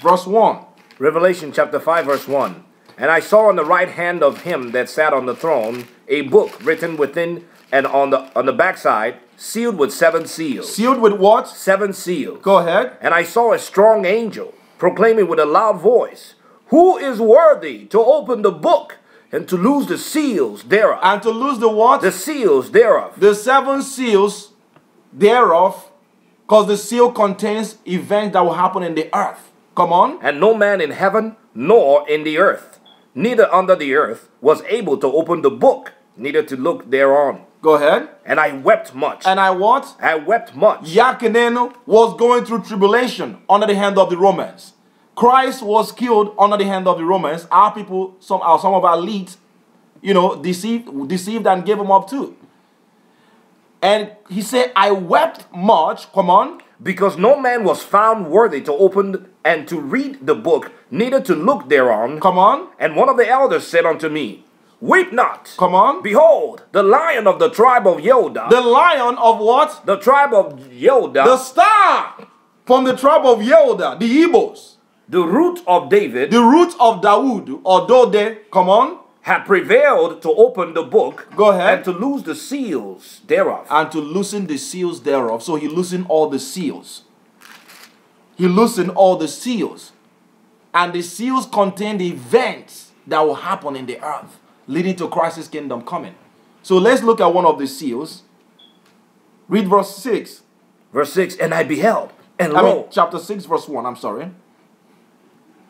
verse 1. Revelation chapter 5, verse 1. And I saw on the right hand of him that sat on the throne a book written within and on the backside, sealed with 7 seals. Sealed with what? 7 seals. Go ahead. And I saw a strong angel proclaiming with a loud voice, "Who is worthy to open the book and to loose the seals thereof?" And to loose the what? The seals thereof. The 7 seals thereof, because the seal contains events that will happen in the earth. Come on. And no man in heaven nor in the earth, neither under the earth, was able to open the book, neither to look thereon. Go ahead. And I wept much. And I what? I wept much. Yakinenu was going through tribulation under the hand of the Romans. Christ was killed under the hand of the Romans. Our people, some of our elites, deceived and gave him up too. And he said, I wept much. Come on. Because no man was found worthy to open and to read the book, neither to look thereon. Come on. And one of the elders said unto me, "Weep not. Come on. Behold, the lion of the tribe of Yehudah." The lion of what? The tribe of Yehudah. The star from the tribe of Yehudah, the Igbos. The root of David. The root of Dawood, or Dode. Come on. Had prevailed to open the book. Go ahead. And to loose the seals thereof. And to loosen the seals thereof. So he loosened all the seals. He loosened all the seals. And the seals contain the events that will happen in the earth, leading to Christ's kingdom coming. So let's look at one of the seals. Read verse 6. Verse 6, and I beheld, and lo. Chapter 6, verse 1, I'm sorry.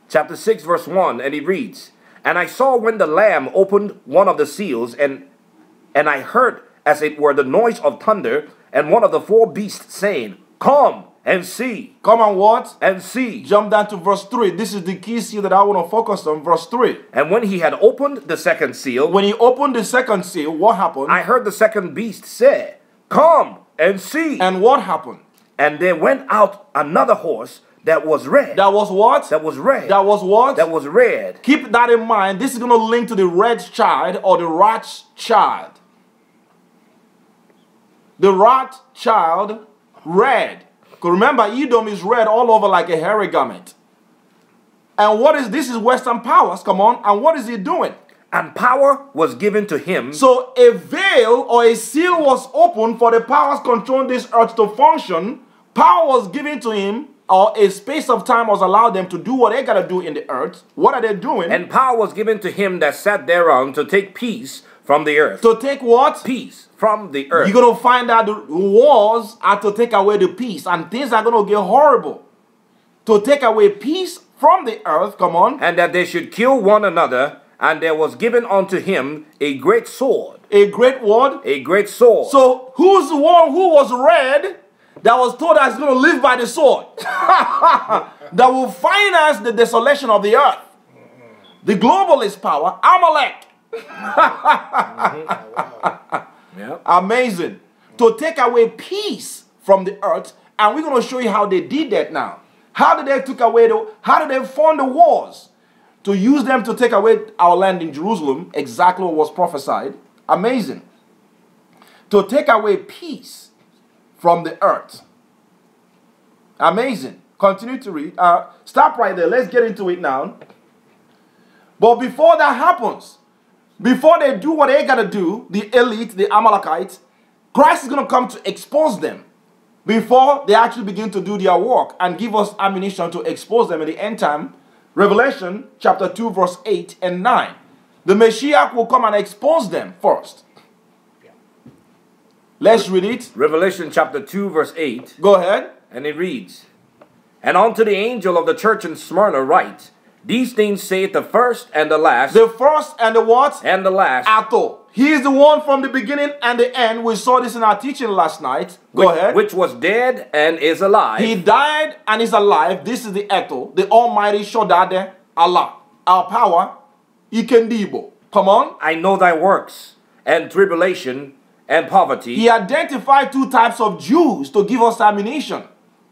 Chapter 6, verse 1, and he reads, "And I saw when the Lamb opened one of the seals, and I heard as it were the noise of thunder, and one of the 4 beasts saying, Come and see." Come and what? And see. Jump down to verse 3. This is the key seal that I want to focus on. Verse 3. And when he had opened the second seal, when he opened the second seal, what happened? I heard the second beast say, "Come and see." And what happened? And there went out another horse that was red. That was what? That was red. That was what? That was red. Keep that in mind. This is going to link to the red child or the rat child. The rat child, red. Because remember, Edom is red all over like a hairy garment. And what is this? Is Western powers. Come on. And what is he doing? And power was given to him. So a veil or a seal was opened for the powers controlling this earth to function. Power was given to him, or a space of time was allowed them to do what they got to do in the earth. What are they doing? And power was given to him that sat thereon to take peace from the earth. To take what? Peace from the earth. You're going to find that the wars are to take away the peace, and things are going to get horrible. To take away peace from the earth, come on. And that they should kill one another, and there was given unto him a great sword. A great what? A great sword. So who's the one who was red that was told that he's going to live by the sword? That will finance the desolation of the earth. The globalist power, Amalek. Yep. Amazing. To take away peace from the earth. And we're going to show you how they did that now. How did they fund the wars? To use them to take away our land in Jerusalem. Exactly what was prophesied. Amazing. To take away peace from the earth. Amazing. Continue to read. Stop right there. Let's get into it now. But before that happens, before they do what they got to do, the elite, the Amalekites, Christ is going to come to expose them before they actually begin to do their work and give us ammunition to expose them in the end time. Revelation chapter 2 verse 8 and 9. The Messiah will come and expose them first. Let's read it. Revelation chapter 2 verse 8. Go ahead. And it reads, "And unto the angel of the church in Smyrna write, These things saith the first and the last." The first and the what? And the last. Atho. He is the one from the beginning and the end. We saw this in our teaching last night. Go ahead. Which was dead and is alive. He died and is alive. This is the Atho, the Almighty Shodade, Allah. Our power, Ikendibo. Come on. "I know thy works, and tribulation, and poverty." He identified 2 types of Jews to give us ammunition,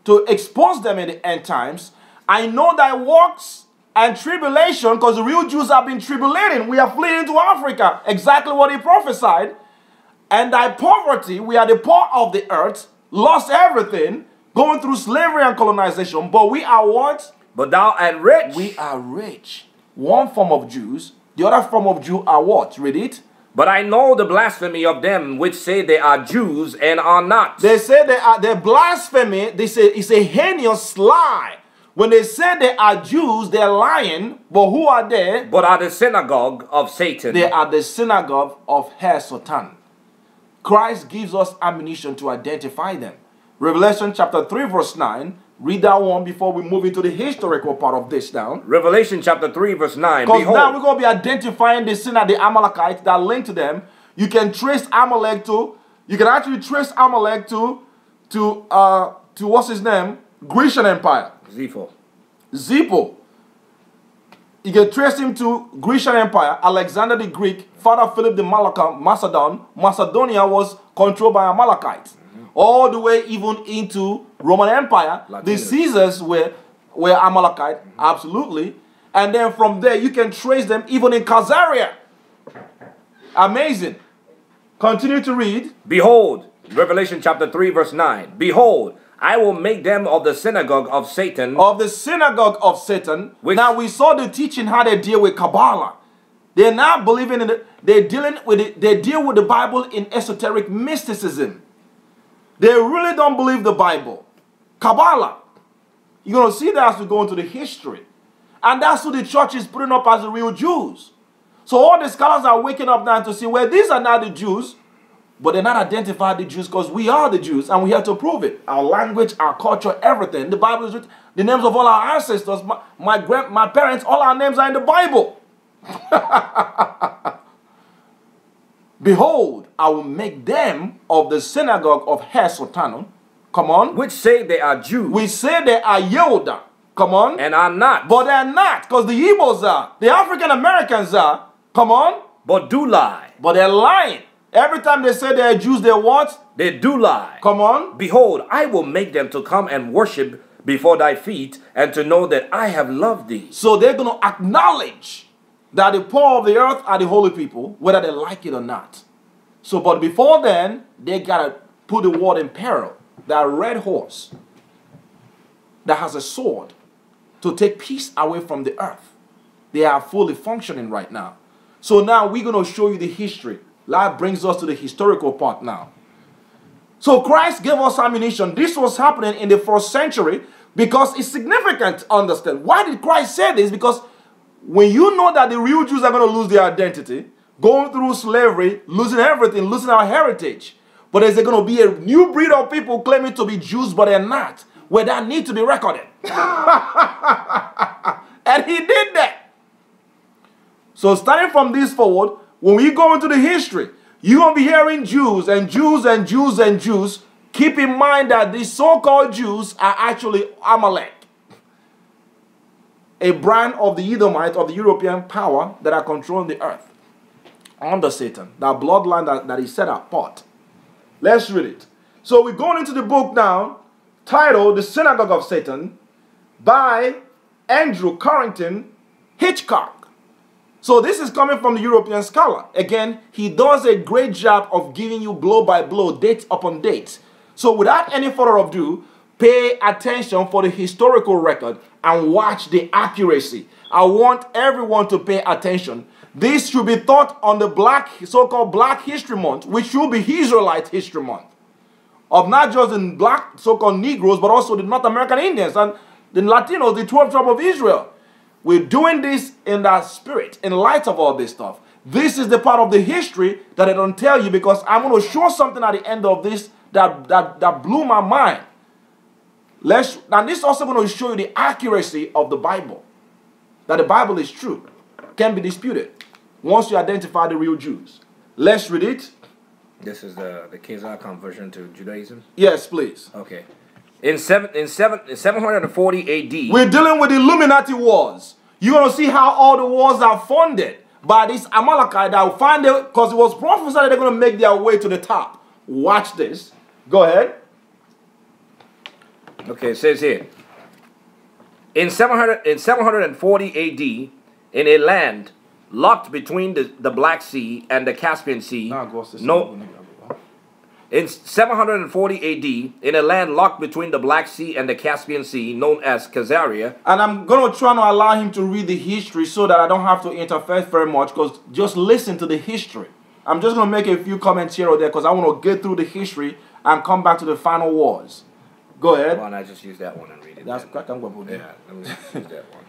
to expose them in the end times. I know thy works and tribulation, because the real Jews have been tribulating. We are fleeing to Africa. Exactly what he prophesied. And thy poverty, we are the poor of the earth, lost everything, going through slavery and colonization. But we are what? But thou art rich. We are rich. One form of Jews. The other form of Jew are what? Read it. But I know the blasphemy of them which say they are Jews and are not. They say they're blasphemy. They say it's a heinous lie. When they say they are Jews, they're lying. But who are they? But are the synagogue of Satan. They are the synagogue of Satan. Christ gives us ammunition to identify them. Revelation chapter 3 verse 9. Read that one before we move into the historical part of this now. Revelation chapter 3 verse 9. Because now we're going to be identifying the sin of the Amalekites that link to them. You can trace Amalek to, you can actually trace Amalek to what's his name? Grecian Empire. Zippo. You can trace him to Grecian Empire, Alexander the Greek, Father Philip the Macedon. Macedonia was controlled by Amalekites. All the way even into Roman Empire. The Caesars were Amalekite, absolutely. And then from there, you can trace them even in Khazaria. Amazing. Continue to read. Behold, Revelation chapter 3 verse 9. Behold, I will make them of the synagogue of Satan. Of the synagogue of Satan. Now we saw the teaching how they deal with Kabbalah. They're not believing in it. They're dealing with it. They deal with the Bible in esoteric mysticism. They really don't believe the Bible. Kabbalah. You're going to see that as we go into the history. And that's who the church is putting up as the real Jews. So all the scholars are waking up now to see, well, these are not the Jews. But they're not identified the Jews because we are the Jews. And we have to prove it. Our language, our culture, everything. The Bible is written. The names of all our ancestors, my parents, all our names are in the Bible. Behold, I will make them of the synagogue of Satan. Come on. Which say they are Jews. We say they are Yehuda. Come on. And are not. But they're not. Because the Igbos are. The African Americans are. Come on. But do lie. But they're lying. Every time they say they're Jews, they what? They do lie. Come on. Behold, I will make them to come and worship before thy feet and to know that I have loved thee. So they're going to acknowledge that the poor of the earth are the holy people, whether they like it or not. So, but before then, they got to put the world in peril. That red horse that has a sword to take peace away from the earth. They are fully functioning right now. So now we're going to show you the history. That brings us to the historical part now. So Christ gave us ammunition. This was happening in the first century because it's significant to understand. Why did Christ say this? Because when you know that the real Jews are going to lose their identity, going through slavery, losing everything, losing our heritage, but there's going to be a new breed of people claiming to be Jews, but they're not, where that need to be recorded. And he did that. So starting from this forward, when we go into the history, you're going to be hearing Jews and Jews and Jews and Jews. Keep in mind that these so-called Jews are actually Amalek, a brand of the Edomite, of the European power that are controlling the earth under Satan, that bloodline that is set apart. Let's read it. So we're going into the book now, titled The Synagogue of Satan, by Andrew Carrington Hitchcock. So this is coming from the European scholar. Again, he does a great job of giving you blow by blow, date upon date. So without any further ado, pay attention for the historical record and watch the accuracy. I want everyone to pay attention. This should be taught on the so-called Black History Month, which should be Israelite History Month. Of not just the black so-called Negroes, but also the North American Indians and the Latinos, the 12 tribes of Israel. We're doing this in that spirit, in light of all this stuff. This is the part of the history that I don't tell you because I'm going to show something at the end of this that blew my mind. And this is also going to show you the accuracy of the Bible. That the Bible is true. Can be disputed once you identify the real Jews. Let's read it. This is the Khazar conversion to Judaism? Yes, please. Okay. In 740 AD... We're dealing with the Illuminati wars. You're going to see how all the wars are funded by this Amalekite that will find it, because it was prophesied that they're going to make their way to the top. Watch this. Go ahead. Okay, it says here. In 740 AD, in a land locked between the Black Sea and the Caspian Sea... In 740 AD, in a land locked between the Black Sea and the Caspian Sea, known as Khazaria. And I'm going to try to allow him to read the history so that I don't have to interfere very much, because just listen to the history. I'm just going to make a few comments here or there because I want to get through the history and come back to the final wars. Go ahead. Why not just use that one and read it? That's correct. Yeah, let me just use that one.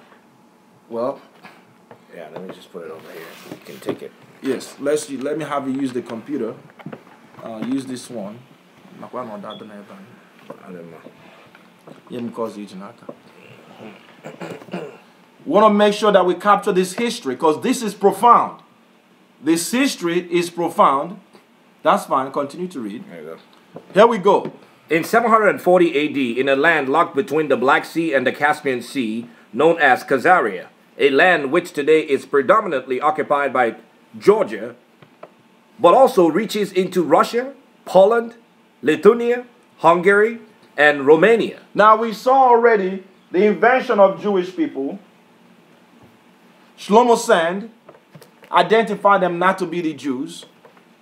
Well, yeah, let me just put it over here. You can take it. Yes, let me have you use the computer. Use this one. Want to make sure that we capture this history because this is profound. This history is profound. That's fine. Continue to read. There you go. Here we go. In 740 AD, in a land locked between the Black Sea and the Caspian Sea, known as Khazaria, a land which today is predominantly occupied by Georgia, but also reaches into Russia, Poland, Lithuania, Hungary, and Romania. Now we saw already the invention of Jewish people. Shlomo Sand identified them not to be the Jews.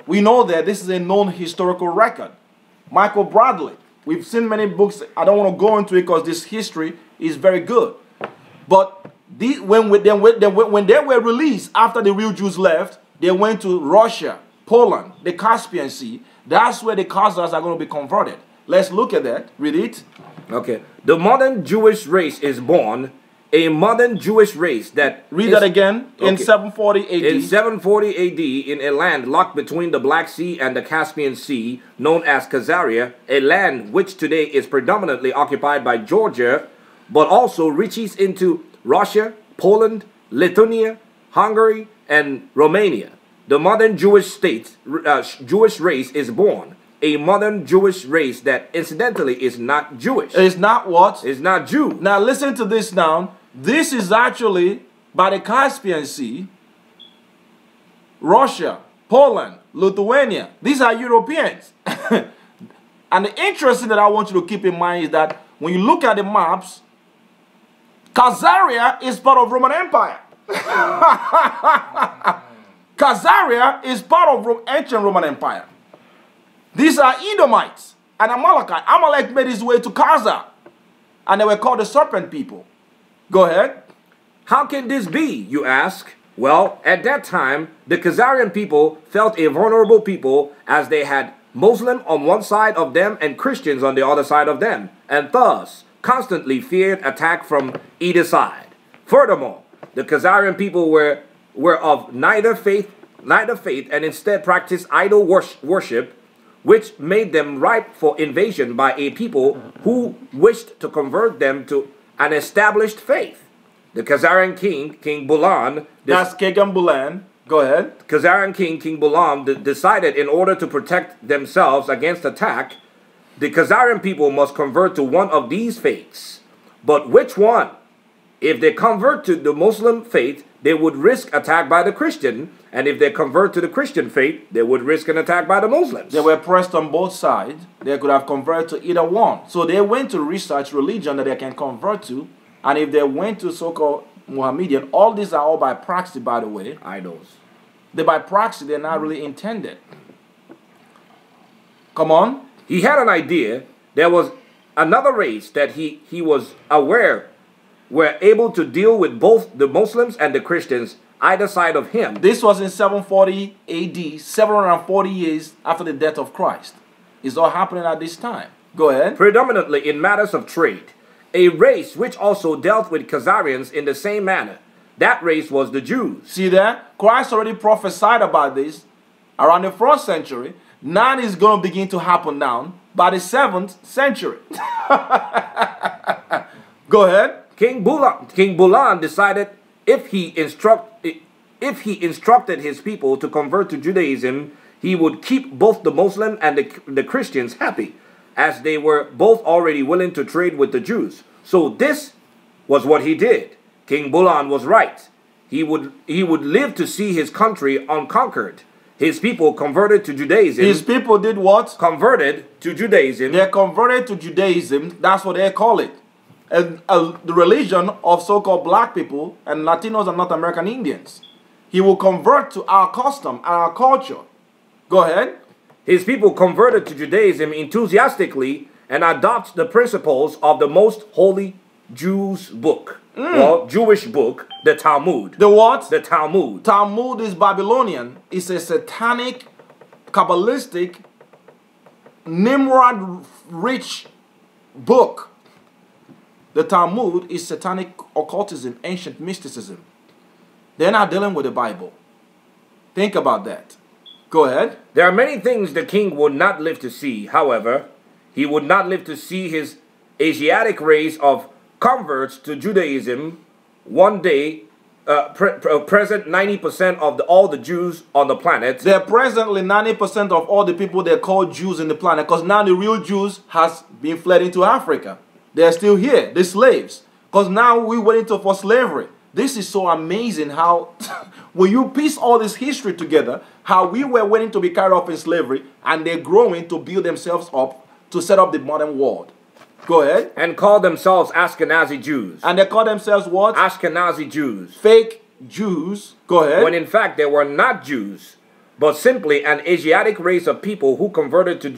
We know that this is a known historical record. Michael Bradley, we've seen many books. I don't want to go into it because this history is very good. But when they were released after the real Jews left, they went to Russia, Poland, the Caspian Sea. That's where the Khazars are going to be converted. Let's look at that. Read it. Okay. The modern Jewish race is born. A modern Jewish race that... Read that again. In 740 AD. In 740 AD, in a land locked between the Black Sea and the Caspian Sea, known as Khazaria, a land which today is predominantly occupied by Georgia, but also reaches into Russia, Poland, Lithuania, Hungary, and Romania. The modern Jewish Jewish race is born. A modern Jewish race that incidentally is not Jewish. It's not what? It's not Jew. Now listen to this now. This is actually by the Caspian Sea, Russia, Poland, Lithuania. These are Europeans. And the interesting that I want you to keep in mind is that when you look at the maps, Khazaria is part of Roman Empire. Khazaria is part of ancient Roman Empire. These are Edomites and Amalekite. Amalek made his way to Khazar, and they were called the serpent people. Go ahead. How can this be, you ask? Well, at that time, the Khazarian people felt a vulnerable people as they had Muslim on one side of them and Christians on the other side of them, and thus constantly feared attack from either side. Furthermore, the Khazarian people were of neither faith and instead practiced idol worship, which made them ripe for invasion by a people who wished to convert them to an established faith. The Khazarian king, King Bulan... That's King Bulan. Go ahead. Khazarian king, King Bulan, decided in order to protect themselves against attack, the Khazarian people must convert to one of these faiths. But which one? If they convert to the Muslim faith, they would risk attack by the Christian, and if they convert to the Christian faith, they would risk an attack by the Muslims. They were pressed on both sides. They could have converted to either one. So they went to research religion that they can convert to, and if they went to so-called Mohammedan, all these are all by proxy, by the way. Idols. They're by proxy, they're not really intended. Come on. He had an idea. There was another race that he was aware were able to deal with both the Muslims and the Christians either side of him. This was in 740 AD, 740 years after the death of Christ. It's all happening at this time. Go ahead. Predominantly in matters of trade. A race which also dealt with Khazarians in the same manner. That race was the Jews. See that? Christ already prophesied about this around the 1st century. Now it's going to begin to happen now by the 7th century. Go ahead. King Bulan decided if he instructed his people to convert to Judaism, he would keep both the Muslim and the Christians happy, as they were both already willing to trade with the Jews. So this was what he did. King Bulan was right. He would live to see his country unconquered. His people converted to Judaism. His people did what? Converted to Judaism. They converted to Judaism. That's what they call it. The religion of so-called black people and Latinos and North American Indians. He will convert to our custom and our culture. Go ahead. His people converted to Judaism enthusiastically and adopt the principles of the most holy Jews book, well, Jewish book, the Talmud. The what? The Talmud. Talmud is Babylonian. It's a satanic, Kabbalistic, Nimrod-rich book. The Talmud is satanic occultism, ancient mysticism. They're not dealing with the Bible. Think about that. Go ahead. There are many things the king would not live to see. However, he would not live to see his Asiatic race of converts to Judaism one day present 90% of all the Jews on the planet. They're presently 90% of all the people they call Jews in the planet, because now the real Jews has been fled into Africa. They're still here, the slaves, because now we went into for slavery. This is so amazing how, when you piece all this history together, how we were waiting to be carried off in slavery, and they're growing to build themselves up to set up the modern world. Go ahead. And call themselves Ashkenazi Jews. And they call themselves what? Ashkenazi Jews. Fake Jews. Go ahead. When in fact they were not Jews, but simply an Asiatic race of people who converted to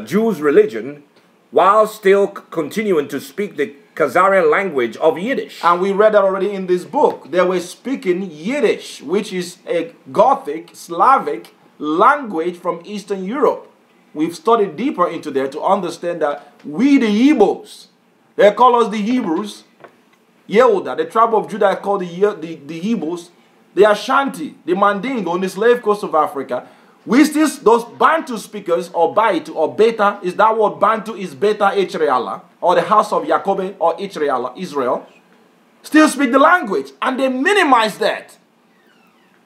Jews' religion while still continuing to speak the Khazarian language of Yiddish. And we read that already in this book. They were speaking Yiddish, which is a Gothic, Slavic language from Eastern Europe. We've studied deeper into there to understand that we, the Hebrews, they call us the Hebrews. Yehuda, the tribe of Judah, is called the Hebrews. The Ashanti, the Mandingo on the slave coast of Africa. We still, those Bantu speakers, or Bait, or Beta, is that word Bantu is Beta Israel, or the house of Jacob, or Israel, still speak the language. And they minimize that.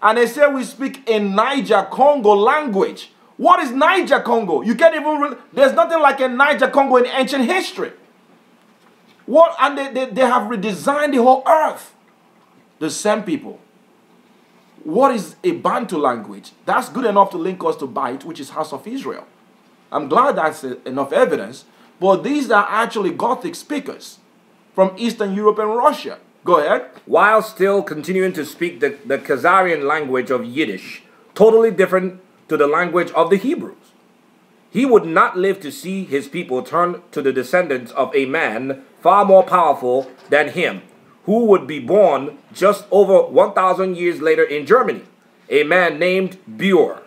And they say we speak a Niger Congo language. What is Niger Congo? You can't even, there's nothing like a Niger Congo in ancient history. What? And they have redesigned the whole earth. The same people. What is a Bantu language? That's good enough to link us to Bait, which is House of Israel. I'm glad that's enough evidence. But these are actually Gothic speakers from Eastern Europe and Russia. Go ahead. While still continuing to speak the Khazarian language of Yiddish, totally different to the language of the Hebrews. He would not live to see his people turn to the descendants of a man far more powerful than him, who would be born just over 1,000 years later in Germany, a man named Bure,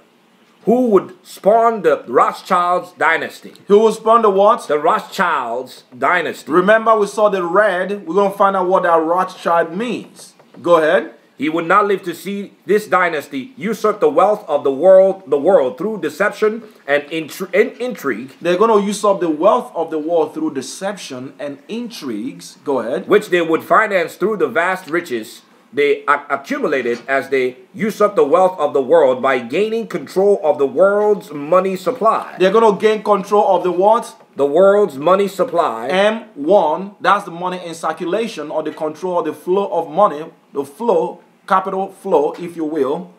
who would spawn the Rothschilds dynasty. Who will spawn the what? The Rothschilds dynasty. Remember, we saw the red. We're going to find out what that Rothschild means. Go ahead. He would not live to see this dynasty usurp the wealth of the world through deception and intrigue. They're going to usurp the wealth of the world through deception and intrigues. Go ahead. Which they would finance through the vast riches they accumulated as they usurp the wealth of the world by gaining control of the world's money supply. They're going to gain control of the what? The world's money supply. M1, that's the money in circulation, or the control of the flow of money, the flow, capital flow, if you will.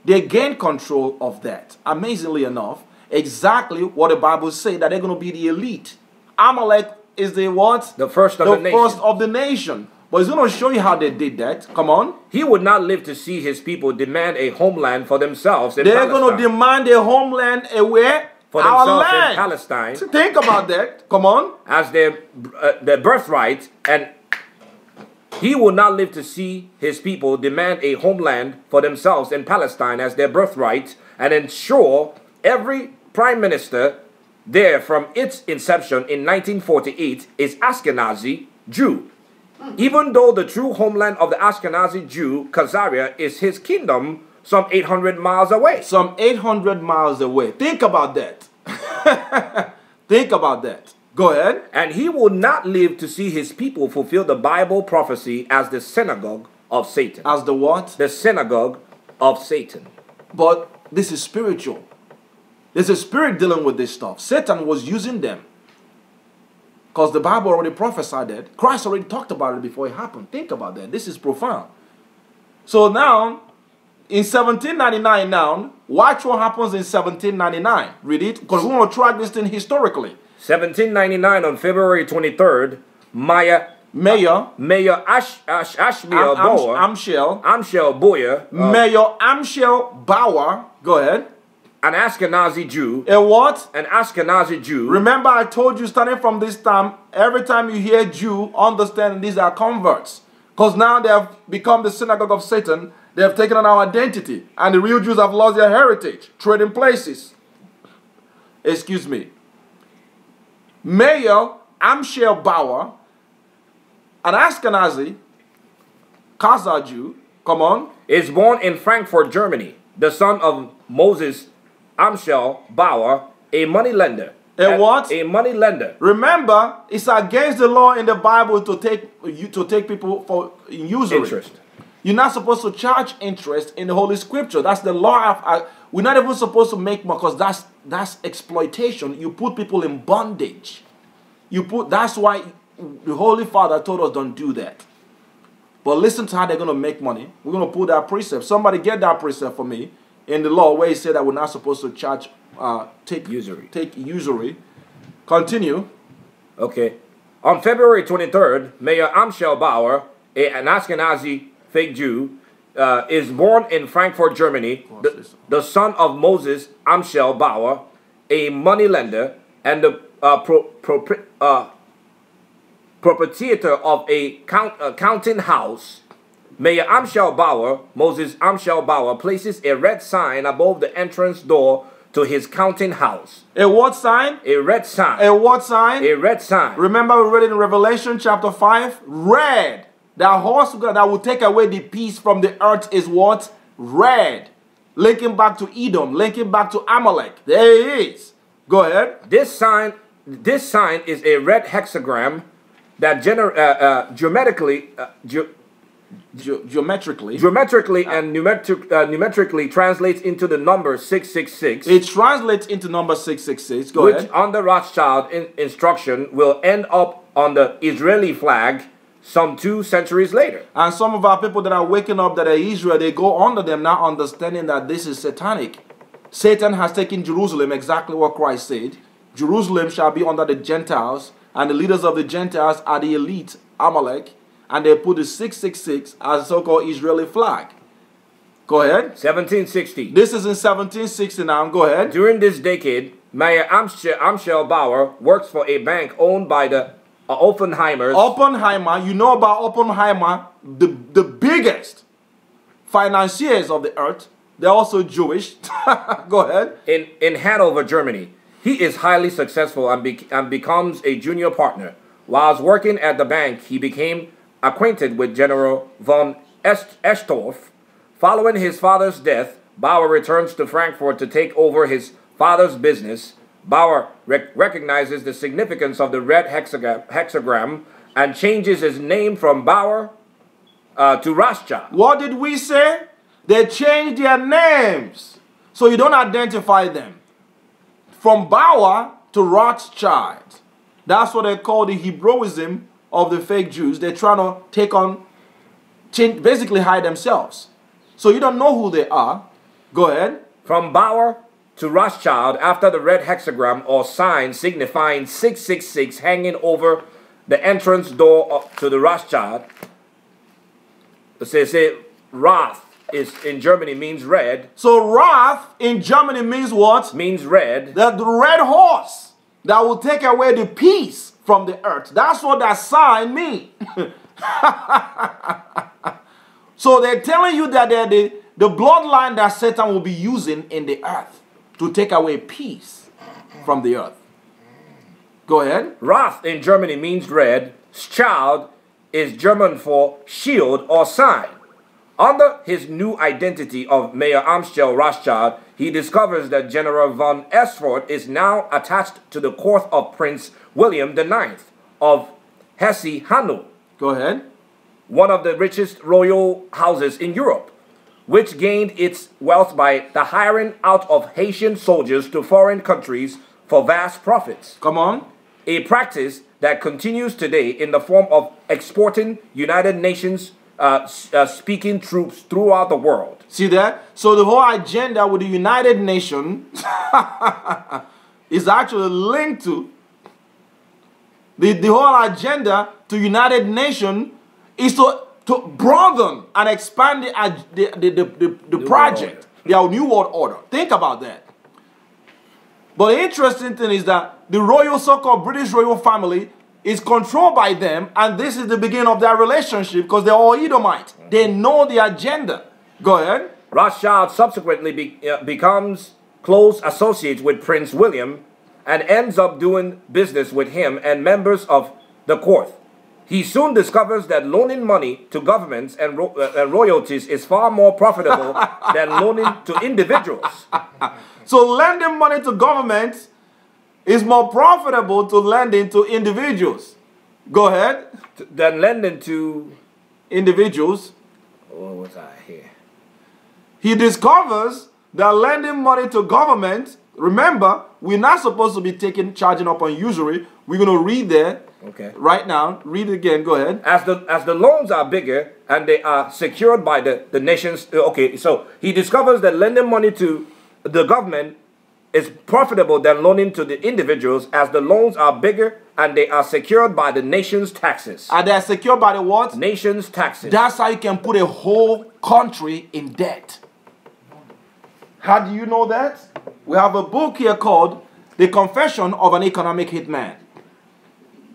They gain control of that. Amazingly enough, exactly what the Bible says, that they're going to be the elite. Amalek is the what? The first of the nation. The first of the nation. But it's going to show you how they did that. Come on. He would not live to see his people demand a homeland for themselves in They're going to demand a homeland where? For themselves in Palestine. Think about that. Come on. As their birthright. And he will not live to see his people demand a homeland for themselves in Palestine as their birthright, and ensure every prime minister there from its inception in 1948 is Ashkenazi Jew. Even though the true homeland of the Ashkenazi Jew, Khazaria, is his kingdom some 800 miles away. Some 800 miles away. Think about that. Think about that. Go ahead. And he will not live to see his people fulfill the Bible prophecy as the synagogue of Satan. As the what? The synagogue of Satan. But this is spiritual. There's a spirit dealing with this stuff. Satan was using them. Because the Bible already prophesied that. Christ already talked about it before it happened. Think about that. This is profound. So now, in 1799 now, watch what happens in 1799. Read it. Because we want to track this thing historically. 1799 on February 23rd, Mayor Ashmiel Bauer. Amschel Bauer. Mayor Amschel Bauer. Go ahead. an Ashkenazi Jew. A what? An Ashkenazi Jew. Remember, I told you starting from this time, every time you hear Jew, understand these are converts. Because now they have become the synagogue of Satan. They have taken on our identity. And the real Jews have lost their heritage, trading places. Excuse me. Mayor Amschel Bauer, an Ashkenazi, Khazar Jew, come on, is born in Frankfurt, Germany, the son of Moses Amschel Bauer, a moneylender. A what? A moneylender. Remember, it's against the law in the Bible to take people for usury. Interest. You're not supposed to charge interest in the Holy Scripture. That's the law. We're not even supposed to make money because that's exploitation. You put people in bondage. That's why the Holy Father told us don't do that. But listen to how they're going to make money. We're going to put that precept. Somebody get that precept for me in the law where he said that we're not supposed to charge, take usury. Continue. Okay. On February 23rd, Mayor Amschel Bauer, an Ashkenazi fake Jew, is born in Frankfurt, Germany, the son of Moses Amschel Bauer, a moneylender and the proprietor of a counting house. Mayor Amschel Bauer, Moses Amschel Bauer, places a red sign above the entrance door to his counting house. A what sign? A red sign. A what sign? A red sign. Remember we read in Revelation chapter 5? Red. That horse that will take away the peace from the earth is what? Red. Linking back to Edom. Linking back to Amalek. There it is. Go ahead. This sign is a red hexagram that geometrically and numerically translates into the number 666. It translates into number 666. Go ahead. Which under Rothschild instruction will end up on the Israeli flag some 2 centuries later. And some of our people that are waking up that are Israel, they go under them now understanding that this is satanic. Satan has taken Jerusalem, exactly what Christ said. Jerusalem shall be under the Gentiles, and the leaders of the Gentiles are the elite, Amalek, and they put the 666 as a so-called Israeli flag. Go ahead. 1760. This is in 1760 now. Go ahead. During this decade, Mayor Amschel Bauer works for a bank owned by the Oppenheimers. Oppenheimer, you know about Oppenheimer, the biggest financiers of the earth. They're also Jewish. Go ahead. In Hanover, Germany. He is highly successful and becomes a junior partner. Whilst working at the bank, he became acquainted with General von Estorff. Following his father's death, Bauer returns to Frankfurt to take over his father's business. Bauer recognizes the significance of the red hexagram and changes his name from Bauer to Rothschild. What did we say? They changed their names, so you don't identify them. From Bauer to Rothschild. That's what they call the Hebrewism of the fake Jews. They're trying to basically hide themselves. So you don't know who they are. Go ahead. From Bauer to Rothschild, after the red hexagram or sign signifying 666 hanging over the entrance door to the Rothschild. Say Roth is in Germany means red. So Roth in Germany means what? Means red. The red horse that will take away the peace from the earth. That's what that sign means. So they're telling you that they're the bloodline that Satan will be using in the earth to take away peace from the earth. Go ahead. Roth in Germany means red. Schild is German for shield or sign. Under his new identity of Mayor Amschel Rothschild, he discovers that General von Esfort is now attached to the court of Prince William IX of Hesse-Hanau. Go ahead. One of the richest royal houses in Europe, which gained its wealth by the hiring out of Haitian soldiers to foreign countries for vast profits. Come on. A practice that continues today in the form of exporting United Nations speaking troops throughout the world. See that? So the whole agenda with the United Nations is actually linked to the whole agenda to United Nations is to broaden and expand the project, their new world order. Think about that. But the interesting thing is that the royal, so-called British royal family is controlled by them, and this is the beginning of their relationship because they're all Edomite. They know the agenda. Go ahead. Rothschild subsequently becomes close associates with Prince William and ends up doing business with him and members of the court. He soon discovers that loaning money to governments and royalties is far more profitable than loaning to individuals. So lending money to governments is more profitable to lending to individuals. Go ahead. Than lending to individuals. What was I here? He discovers that lending money to government, remember, we're not supposed to be charging up on usury. We're going to read there. Okay. Right now, read it again. Go ahead. As the loans are bigger and they are secured by the nation's. Okay, so he discovers that lending money to the government is profitable than loaning to the individuals, as the loans are bigger and they are secured by the nation's taxes. And they are secured by the what? Nation's taxes. That's how you can put a whole country in debt. How do you know that? We have a book here called The Confession of an Economic Hitman.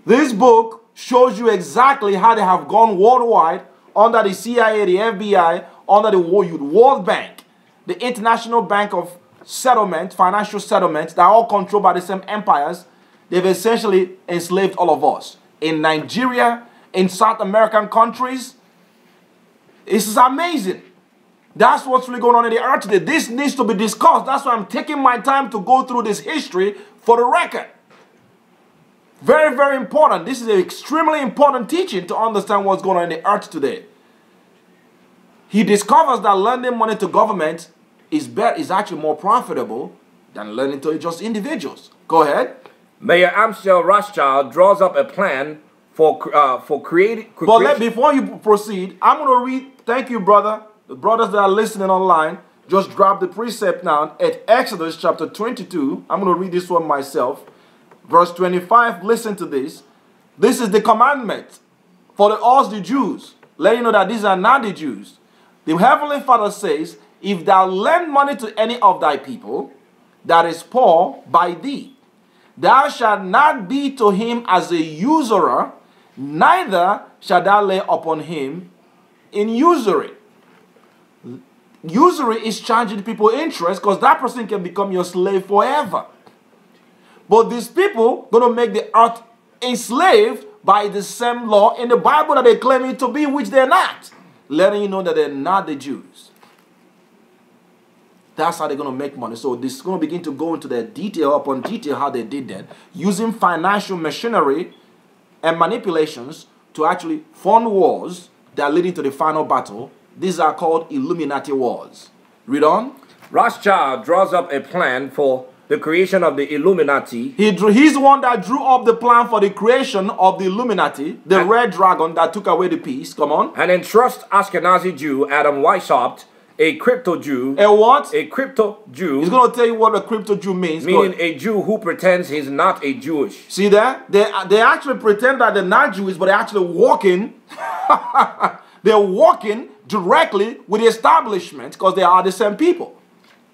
This book shows you exactly how they have gone worldwide under the CIA, the FBI, under the World Bank, the International Bank of Settlement, financial settlements that are all controlled by the same empires. They've essentially enslaved all of us. In Nigeria, in South American countries, this is amazing. That's what's really going on in the earth today. This needs to be discussed. That's why I'm taking my time to go through this history for the record. Very, very important. This is an extremely important teaching to understand what's going on in the earth today. He discovers that lending money to government is actually more profitable than lending to just individuals. Go ahead. Mayor Amschel Rothschild draws up a plan for creating. But before you proceed, I'm going to read. Thank you, brother. The brothers that are listening online, just drop the precept now at Exodus chapter 22. I'm going to read this one myself. Verse 25, listen to this. This is the commandment for us, the Jews. Let you know that these are not the Jews. The Heavenly Father says, if thou lend money to any of thy people that is poor by thee, thou shalt not be to him as a usurer, neither shalt thou lay upon him in usury. Usury is charging people interest because that person can become your slave forever. But these people going to make the earth enslaved by the same law in the Bible that they claim it to be, which they're not. Letting you know that they're not the Jews. That's how they're going to make money. So this is going to begin to go into the detail upon detail how they did that. Using financial machinery and manipulations to actually fund wars that are leading to the final battle. These are called Illuminati wars. Read on. Rothschild draws up a plan for the creation of the Illuminati. He's the one that drew up the plan for the creation of the Illuminati, the red dragon that took away the peace. Come on. And entrusts Ashkenazi Jew Adam Weishaupt, a crypto Jew. A what? A crypto Jew. He's going to tell you what a crypto Jew means. Meaning a Jew who pretends he's not a Jewish. See that? They actually pretend that they're not Jewish, but they're actually walking. They're walking directly with the establishment because they are the same people.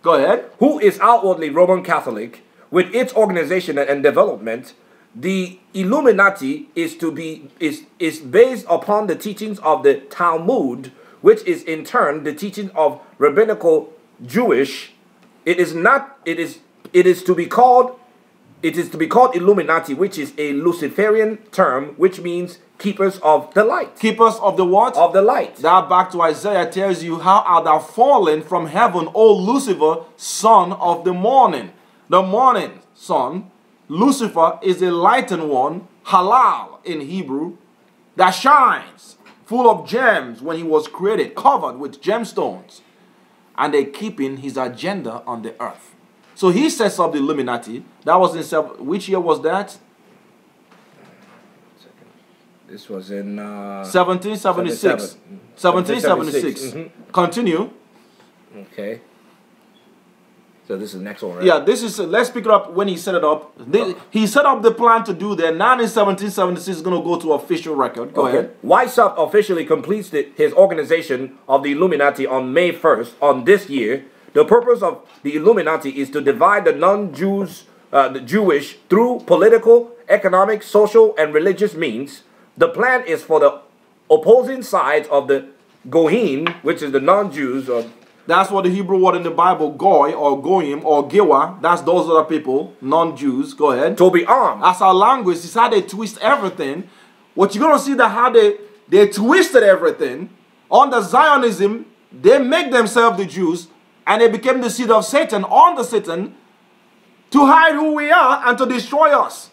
Go ahead. Who is outwardly Roman Catholic. With its organization and development, the Illuminati is based upon the teachings of the Talmud, which is in turn the teaching of rabbinical Jewish. It is to be called Illuminati, which is a Luciferian term, which means keepers of the light. Keepers of the what? Of the light. That back to Isaiah tells you, how art thou fallen from heaven, O Lucifer, son of the morning. The morning son, Lucifer, is the lightened one, halal in Hebrew, that shines, full of gems when he was created, covered with gemstones. And they're keeping his agenda on the earth. So he sets up the Illuminati. That was in, which year was that? This was in 1776. 1776. Mm-hmm. Continue. Okay. So this is the next one, right? Yeah, this is, let's pick it up when he set it up. He set up the plan to do that. Now in 1776 is going to go to official record. Go ahead. Weishaupt officially completes his organization of the Illuminati on May 1st on this year. The purpose of the Illuminati is to divide the non-Jews the Jewish through political, economic, social, and religious means. The plan is for the opposing sides of the Goyim, which is the non-Jews. That's what the Hebrew word in the Bible, goy or goyim or gewa, that's those other people, non-Jews. Go ahead. To be armed. That's our language. It's how they twist everything. What you're going to see that how they twisted everything. Under Zionism, they make themselves the Jews and they became the seed of Satan, under Satan, to hide who we are and to destroy us.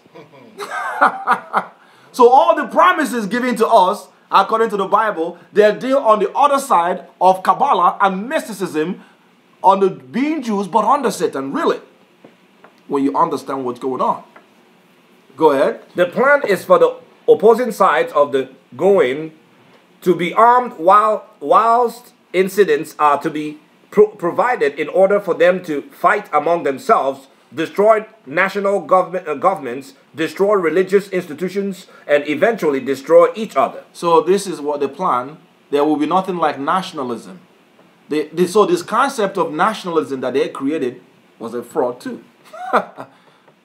So all the promises given to us, according to the Bible, they deal on the other side of Kabbalah and mysticism, on the being Jews, but under Satan, really, when you understand what's going on. Go ahead. The plan is for the opposing sides of the Goyim to be armed whilst incidents are to be provided in order for them to fight among themselves, destroy national governments, destroy religious institutions, and eventually destroy each other. So this is what they plan. There will be nothing like nationalism. So this concept of nationalism that they created was a fraud too.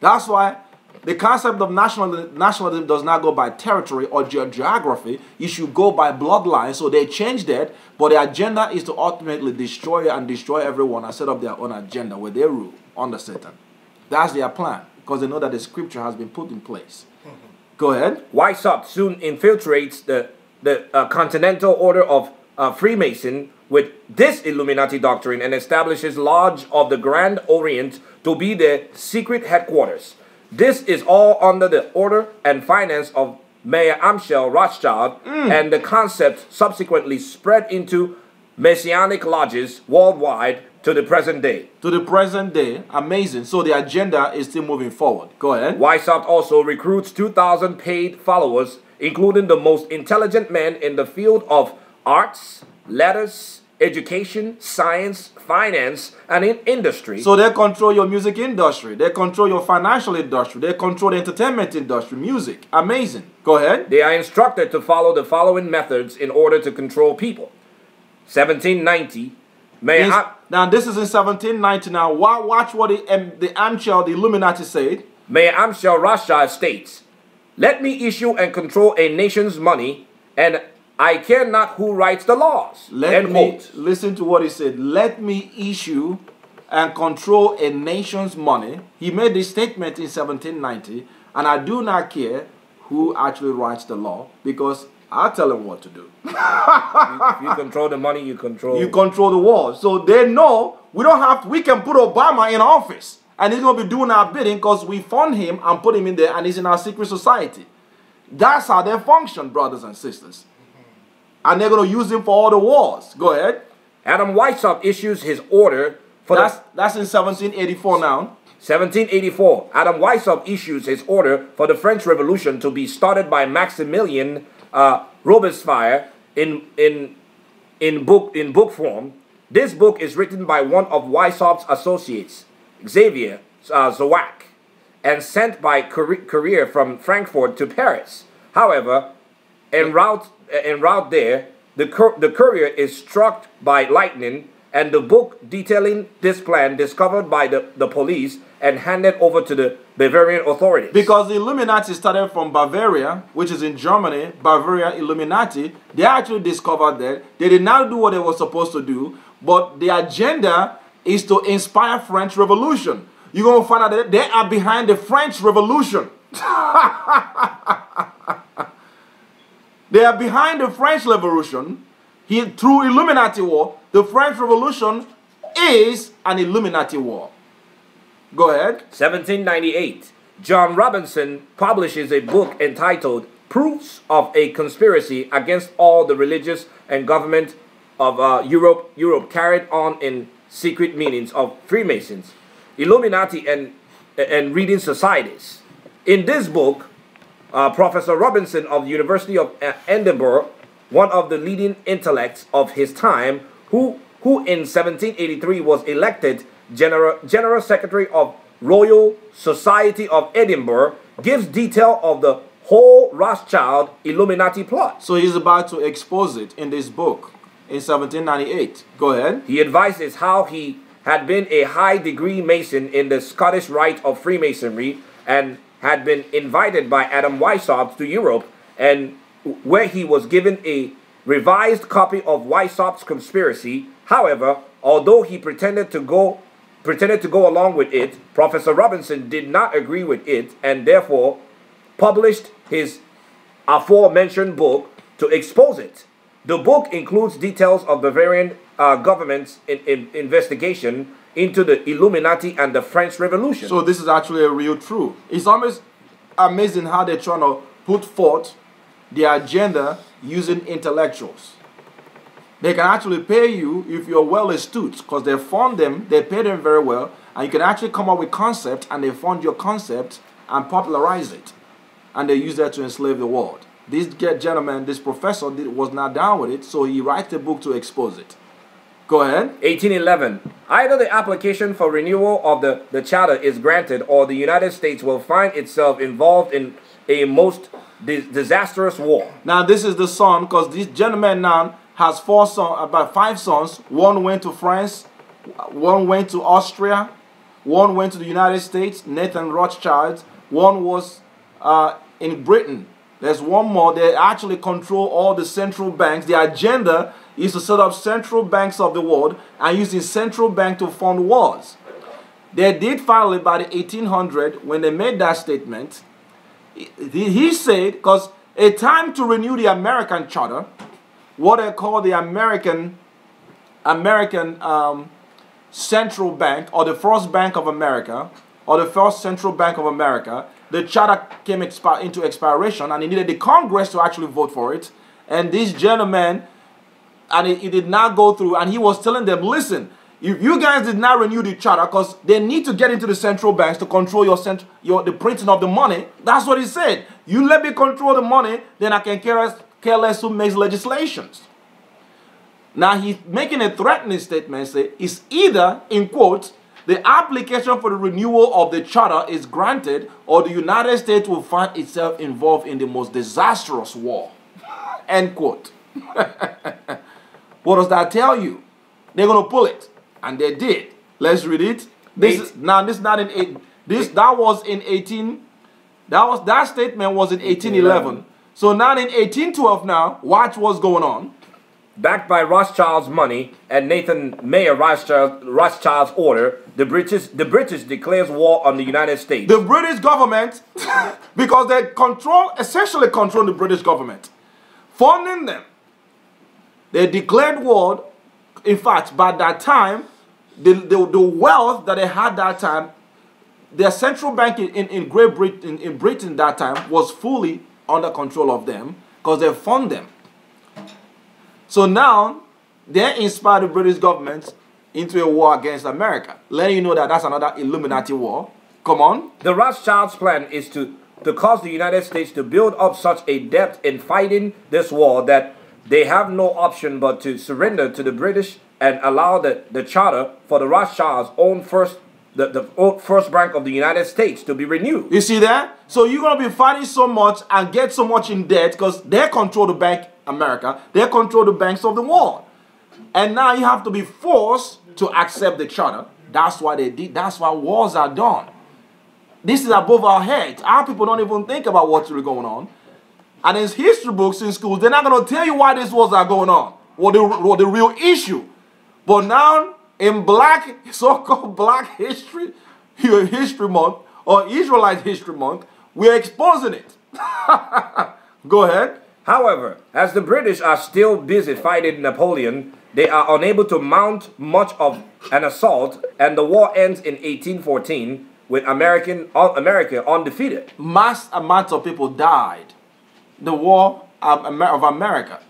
That's why the concept of nationalism does not go by territory or geography. It should go by bloodline. So they changed that, but the agenda is to ultimately destroy everyone and set up their own agenda where they rule under Satan. That's their plan, because they know that the scripture has been put in place. Go ahead. Weishaupt soon infiltrates the continental order of Freemason with this Illuminati doctrine and establishes Lodge of the Grand Orient to be their secret headquarters. This is all under the order and finance of Mayor Amschel Rothschild, and the concept subsequently spread into Messianic lodges worldwide to the present day. To the present day. Amazing. So the agenda is still moving forward. Go ahead. Weishaupt also recruits 2,000 paid followers, including the most intelligent men in the field of arts, letters, education, science, finance, and in industry. So they control your music industry. They control your financial industry. They control the entertainment industry, music. Amazing. Go ahead. They are instructed to follow the following methods in order to control people. 1790. Now this is in 1790. Now watch what the Amschel, the Illuminati said. Mayor Amschel Rothschild states, "Let me issue and control a nation's money, and I care not who writes the laws." Listen to what he said. Let me issue and control a nation's money. He made this statement in 1790, and I do not care who actually writes the law, because I'll tell him what to do. If you control the money, you control the war. So they know we can put Obama in office and he's going to be doing our bidding because we fund him and put him in there and he's in our secret society. That's how they function, brothers and sisters. And they're going to use him for all the wars. Go ahead. Adam Weishaupt issues his order for that's in 1784 now. 1784. Adam Weishaupt issues his order for the French Revolution to be started by Maximilien Robespierre in book form. This book is written by one of Weishaupt's associates, Xavier Zawak, and sent by courier from Frankfurt to Paris. However, en route there, the courier is struck by lightning, and the book detailing this plan discovered by the police and handed over to the Bavarian authorities. Because the Illuminati started from Bavaria, which is in Germany, Bavaria Illuminati. They actually discovered that. They did not do what they were supposed to do, but the agenda is to inspire French Revolution. You're going to find out that they are behind the French Revolution. They are behind the French Revolution. Through Illuminati war, the French Revolution is an Illuminati war. Go ahead. 1798. John Robinson publishes a book entitled Proofs of a Conspiracy Against All the Religious and Government of Europe carried on in secret meetings of Freemasons, Illuminati, and reading societies. In this book, Professor Robinson of the University of Edinburgh, one of the leading intellects of his time, who in 1783 was elected General Secretary of Royal Society of Edinburgh, gives detail of the whole Rothschild Illuminati plot. So he's about to expose it in this book in 1798. Go ahead. He advises how he had been a high degree Mason in the Scottish Rite of Freemasonry and had been invited by Adam Weishaupt to Europe, and where he was given a revised copy of Weishaupt's conspiracy. However, although he pretended to go along with it, Professor Robinson did not agree with it and therefore published his aforementioned book to expose it. The book includes details of Bavarian government's investigation into the Illuminati and the French Revolution. So this is actually a real truth. It's almost amazing how they're trying to put forth their agenda using intellectuals. They can actually pay you if you're well astute, because they fund them, they pay them very well, and you can actually come up with concepts, and they fund your concept and popularize it, and they use that to enslave the world. This gentleman, this professor, was not down with it, so he writes a book to expose it. Go ahead. 1811. Either the application for renewal of the charter is granted, or the United States will find itself involved in a most disastrous war. Now this is the son, because this gentleman now has about 5 sons. One went to France, one went to Austria, one went to the United States, Nathan Rothschild. One was in Britain. There's one more. They actually control all the central banks. The agenda is to set up central banks of the world and using central bank to fund wars. They did finally by the 1800, when they made that statement, he said, because a time to renew the American charter, what they call the American Central Bank, or the First Bank of America, or the First Central Bank of America, the charter came into expiration, and he needed the Congress to actually vote for it. And this gentleman, and it did not go through, and he was telling them, listen, if you guys did not renew the charter, because they need to get into the central banks to control the printing of the money. That's what he said. You let me control the money, then I can care less who makes legislations. Now he's making a threatening statement, say it's either, in quotes, the application for the renewal of the charter is granted, or the United States will find itself involved in the most disastrous war. End quote. What does that tell you? They're going to pull it. And they did. Let's read it. That statement was in 1811. So now in 1812 now, watch what's going on. Backed by Rothschild's money and Nathan Mayer Rothschild's order, the British declares war on the United States. The British government, because they essentially control the British government, funding them. They declared war. In fact, by that time, the wealth that they had that time, their central bank in Great Britain, in Britain that time, was fully under control of them, because they fund them. So now, they inspired the British government into a war against America, letting you know that that's another Illuminati war. Come on. The Rothschilds' plan is to cause the United States to build up such a depth in fighting this war that they have no option but to surrender to the British and allow the charter for the Rothschilds' own the first bank of the United States to be renewed. You see that? So you're going to be fighting so much and get so much in debt because they control the bank, America. They control the banks of the world. And now you have to be forced to accept the charter. That's why they did. That's why wars are done. This is above our heads. Our people don't even think about what's really going on. And in history books in schools, they're not going to tell you why these wars are going on, or the real issue. But now, in so-called Black History Month, or Israelite History Month, we're exposing it. Go ahead. However, as the British are still busy fighting Napoleon, they are unable to mount much of an assault, and the war ends in 1814 with America undefeated. Mass amounts of people died. The war of America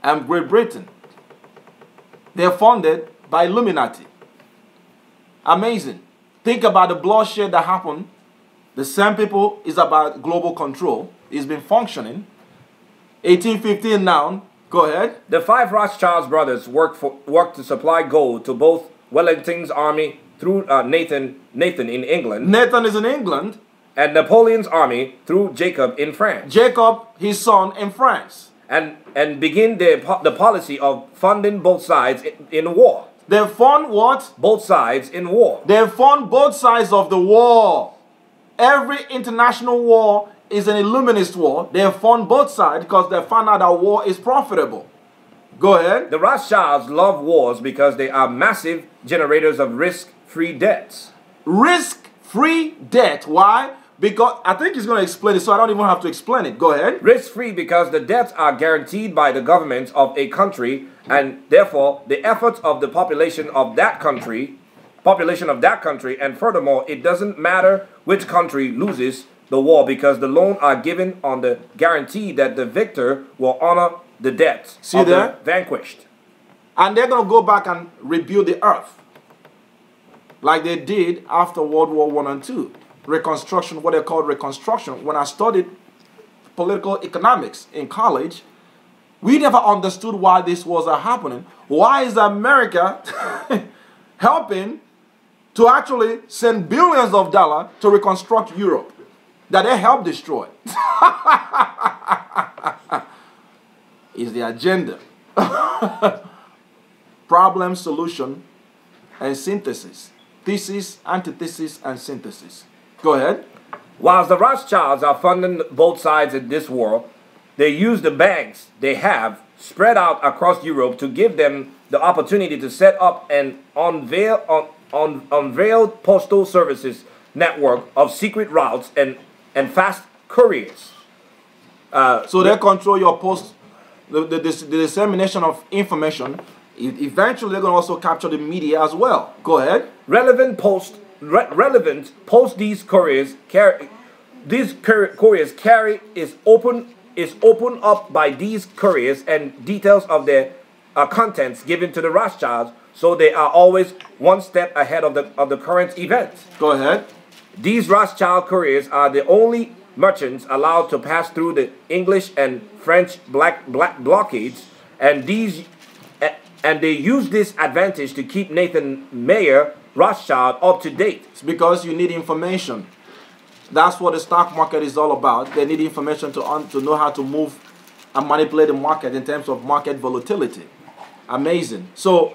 and Great Britain. They're funded by Illuminati. Amazing. Think about the bloodshed that happened. The same people is about global control. It's been functioning. 1815 now. Go ahead. The 5 Rothschild brothers worked to supply gold to both Wellington's army through Nathan in England. Nathan is in England. And Napoleon's army through Jacob in France. Jacob, his son, in France. And begin the policy of funding both sides in war. They fund what? Both sides in war. They fund both sides of the war. Every international war is an Illuminist war. They fund both sides because they find out that war is profitable. Go ahead. The Rothschilds love wars because they are massive generators of risk-free debts. Risk-free debt. Why? Because I think he's going to explain it, so I don't even have to explain it. Go ahead. Risk-free because the debts are guaranteed by the government of a country, and therefore the efforts of the population of that country, and furthermore, it doesn't matter which country loses the war because the loan are given on the guarantee that the victor will honor the debts of the vanquished. And they're going to go back and rebuild the earth like they did after World War I and II. Reconstruction, what they call reconstruction. When I studied political economics in college, we never understood why this was happening. Why is America helping to actually send billions of dollars to reconstruct Europe that they helped destroy? Is the agenda. Problem, solution, and synthesis. Thesis, antithesis, and synthesis. Go ahead. Whilst the Rothschilds are funding both sides in this war, they use the banks they have spread out across Europe to give them the opportunity to set up an unveiled postal services network of secret routes and fast couriers. So they control your post, the dissemination of information. Eventually, they're going to also capture the media as well. Go ahead. Relevant post these couriers carry. These couriers carry is open up by these couriers and details of their contents given to the Rothschilds, so they are always one step ahead of the current events. Go ahead. These Rothschild couriers are the only merchants allowed to pass through the English and French black blockades, and they use this advantage to keep Nathan Mayer Rothschild up to date. It's because you need information. That's what the stock market is all about. They need information to know how to move and manipulate the market in terms of market volatility. Amazing. So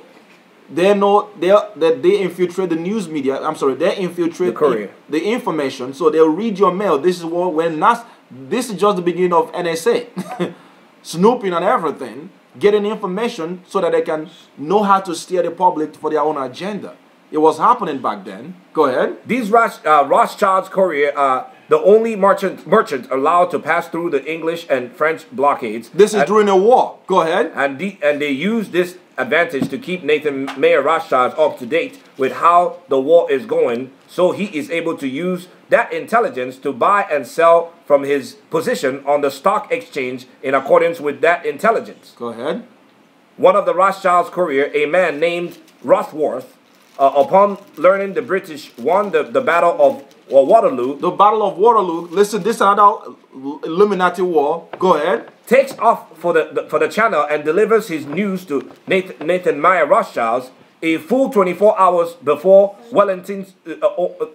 they know that they infiltrate the news media. They infiltrate the information. So they'll read your mail. This is just the beginning of NSA. Snooping and everything, getting information so that they can know how to steer the public for their own agenda. It was happening back then. Go ahead. These Rothschild's courier are the only merchant allowed to pass through the English and French blockades. This is during a war. Go ahead. And they use this advantage to keep Nathan Mayer Rothschild up to date with how the war is going, so he is able to use that intelligence to buy and sell from his position on the stock exchange in accordance with that intelligence. Go ahead. One of the Rothschild's courier, a man named Rothworth, upon learning the British won the Battle of Waterloo. The Battle of Waterloo. Listen, this is another Illuminati war. Go ahead. Takes off for the channel and delivers his news to Nathan Mayer Rothschild a full 24 hours before Wellington's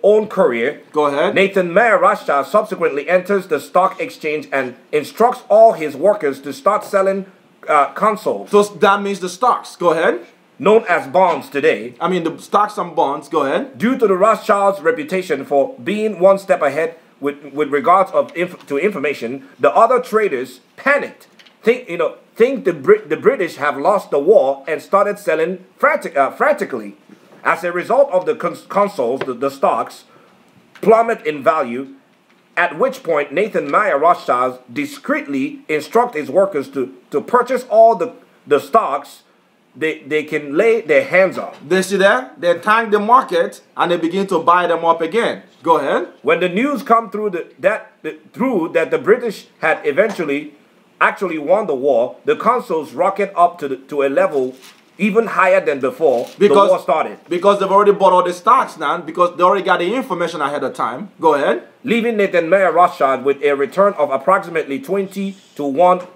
own courier. Go ahead. Nathan Mayer Rothschild subsequently enters the stock exchange and instructs all his workers to start selling consoles. So that means the stocks. Go ahead. Known as bonds today. I mean the stocks and bonds. Go ahead. Due to the Rothschilds' reputation for being one step ahead with regards to information, the other traders panicked. Think the British have lost the war and started selling frantically. As a result of the consoles, the stocks plummet in value. At which point Nathan Mayer Rothschild discreetly instruct his workers to purchase all the stocks they can lay their hands on. They see that? They tank the market and they begin to buy them up again. Go ahead. When the news come through that the British had actually won the war, the consoles rocket up to a level even higher than before the war started. Because they've already bought all the stocks now, because they already got the information ahead of time. Go ahead. Leaving Nathan Mayer Rothschild with a return of approximately 20 to 1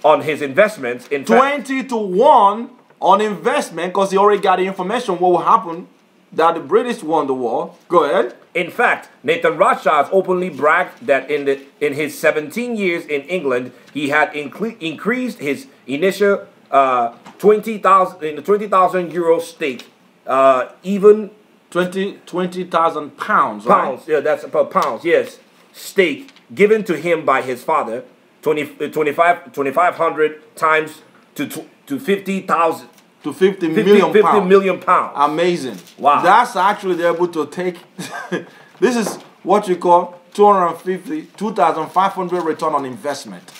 on his investments. In 20 to 1 on investment, because he already got the information what will happen that the British won the war. Go ahead. In fact, Nathan Rothschild openly bragged that in his 17 years in England, he had increased his initial 20,000 euro stake, even 20,000 pounds, pounds. right? Yeah, that's about pounds. Yes, stake given to him by his father, 2,500 times to 50,000. To 50 million pounds. 50 million pounds. Amazing. Wow. That's actually they're able to take. This is what you call 2,500 return on investment.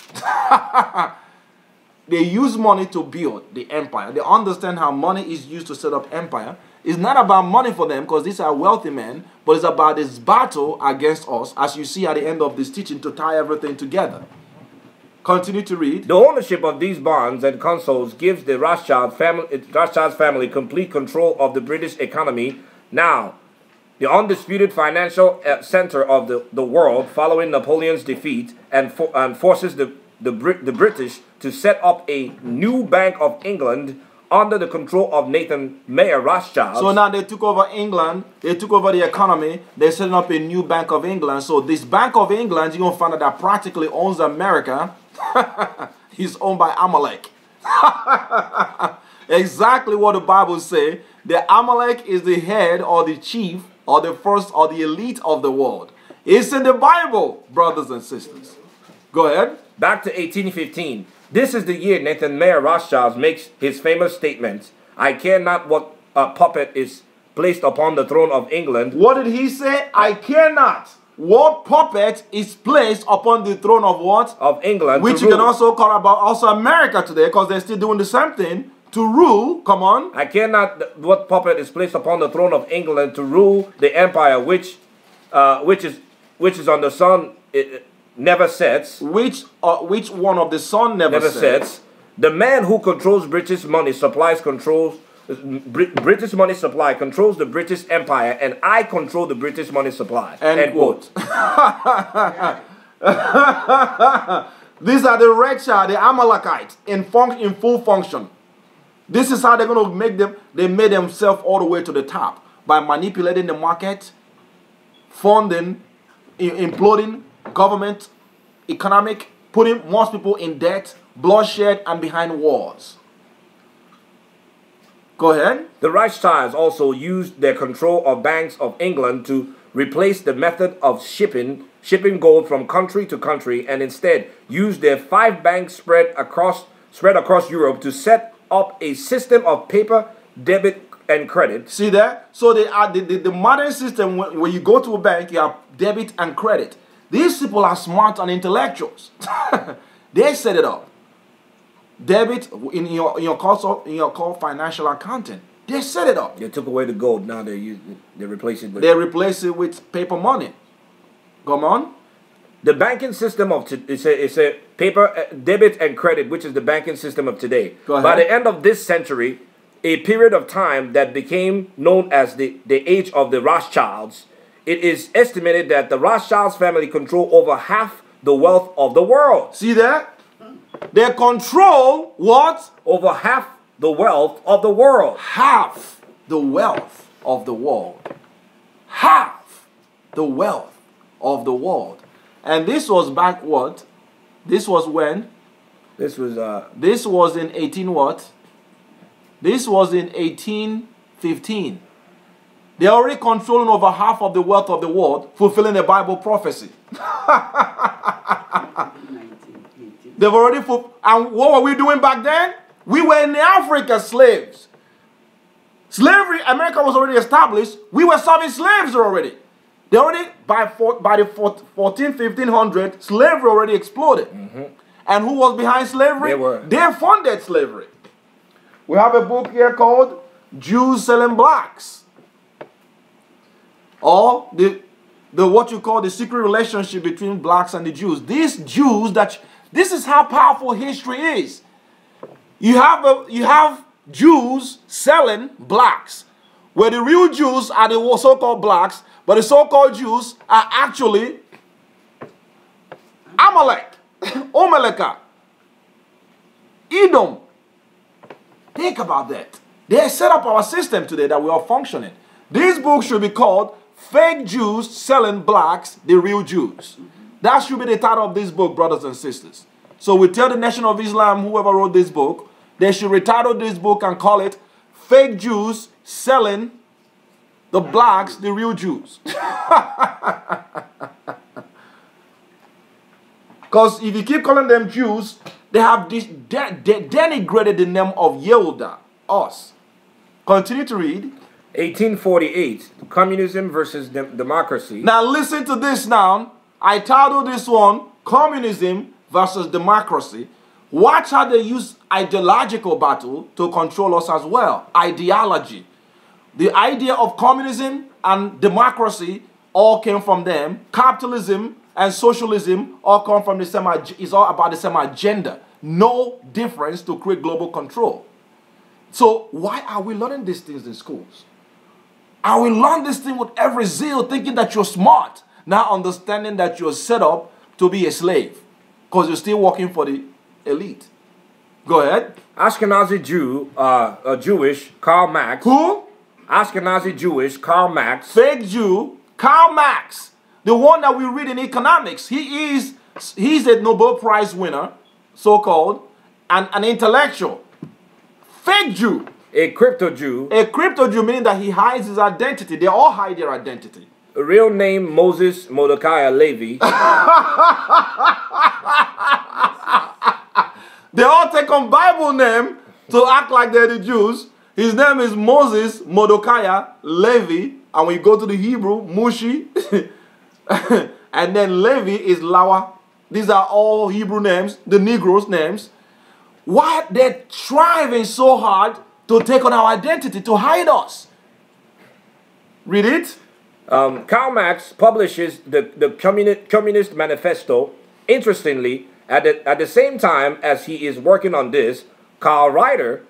They use money to build the empire. They understand how money is used to set up empire. It's not about money for them because these are wealthy men, but it's about this battle against us, as you see at the end of this teaching, to tie everything together. Continue to read. The ownership of these bonds and consols gives the Rothschild's family complete control of the British economy. Now, the undisputed financial center of the world following Napoleon's defeat and forces the British to set up a new Bank of England under the control of Nathan Mayer Rothschild. So now they took over England, they took over the economy, they're setting up a new Bank of England. So this Bank of England, you're going to find out that practically owns America. He's owned by Amalek. Exactly what the Bible says. The Amalek is the head or the chief or the first or the elite of the world. It's in the Bible, brothers and sisters. Go ahead. Back to 1815. This is the year Nathan Mayer Rothschild makes his famous statement, "I care not what puppet is placed upon the throne of England." What did he say? I care not what puppet is placed upon the throne of what? Of England. Which you can also call about also America today, because they're still doing the same thing. To rule, come on. I care not what puppet is placed upon the throne of England to rule the empire which is on the sun. It never sets. Which one of the sun never sets? The man who controls British money supplies British money supply controls the British Empire, and I control the British money supply. End quote. These are the Rechah, the Amalekites, in full function. This is how they're going to make them. They made themselves all the way to the top by manipulating the market, funding, imploding government, economic, putting most people in debt, bloodshed, and behind wars. Go ahead. The Rothschilds also used their control of banks of England to replace the method of shipping gold from country to country, and instead used their 5 banks spread across Europe to set up a system of paper, debit, and credit. See that? So they are the modern system. When you go to a bank, you have debit and credit. These people are smart and intellectuals. They set it up. Debit in your call financial accounting. They set it up. They took away the gold. Now they replace it with. They replace it with paper money. Come on. The banking system of it's a paper, debit, and credit, which is the banking system of today. Go ahead. By the end of this century, a period of time that became known as the age of the Rothschilds, it is estimated that the Rothschilds family control over half the wealth of the world. See that? They control what? Over half the wealth of the world. Half the wealth of the world. Half the wealth of the world. And this was back what? This was when? This was in 18 what? This was in 1815. They're already controlling over half of the wealth of the world, fulfilling the Bible prophecy. They've already and what were we doing back then? We were in Africa slaves. Slavery, America was already established. We were serving slaves already. They already, by the 1500, slavery already exploded. Mm-hmm. And who was behind slavery? They funded slavery. We have a book here called Jews Selling Blacks. Or the what you call the secret relationship between blacks and the Jews. These Jews, this is how powerful history is. You have Jews selling blacks, where the real Jews are the so-called blacks, but the so-called Jews are actually Amalek, Omeleka, Edom. Think about that. They set up our system today that we are functioning. This book should be called Fake Jews Selling Blacks, the Real Jews. That should be the title of this book, brothers and sisters. So we tell the Nation of Islam, whoever wrote this book, They should retitle this book and call it Fake Jews Selling the Blacks the Real Jews. Because if you keep calling them Jews, they have this denigrated the name of Yehuda, us. Continue to read. 1848, communism versus democracy. Now listen to this now. I titled this one, Communism versus Democracy. Watch how they use ideological battle to control us as well. Ideology. The idea of communism and democracy all came from them. Capitalism and socialism all come from the same, is all about the same agenda. No difference to create global control. So why are we learning these things in schools? And we learn this thing with every zeal, thinking that you're smart, now understanding that you're set up to be a slave because you're still working for the elite. Go ahead. Ashkenazi Jew, Jewish, Karl Marx. Who? Ashkenazi Jewish, Karl Marx. Fake Jew, Karl Marx. The one that we read in economics. He's a Nobel Prize winner, so-called, and an intellectual. Fake Jew. A crypto Jew. A crypto Jew meaning that he hides his identity. They all hide their identity. A real name, Moses Mordecai Levi. They all take on Bible name to act like they're the Jews. His name is Moses Mordecai Levi. And when you go to the Hebrew, Mushi. And then Levi is Lawa. These are all Hebrew names, the Negroes' names. Why they're striving so hard to take on our identity, to hide us. Read it. Karl Marx publishes the Communist Manifesto. Interestingly, at the same time as he is working on this, Carl Ritter,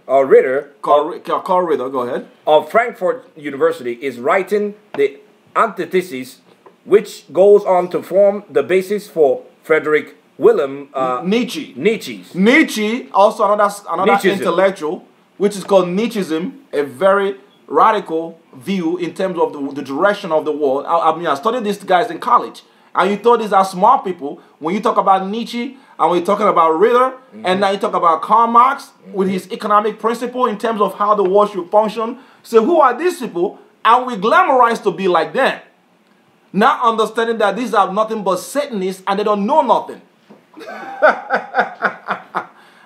go ahead, of Frankfurt University is writing the antithesis, which goes on to form the basis for Frederick Wilhelm Nietzsche. Nietzsche, also another intellectual, which is called Nietzscheism, a very radical view in terms of the direction of the world. I mean, I studied these guys in college, and you thought these are smart people. When you talk about Nietzsche, and when you're talking about Ritter, and now you talk about Karl Marx with his economic principle in terms of how the world should function. So who are these people? And we glamorize to be like them. Not understanding that these are nothing but Satanists and they don't know nothing.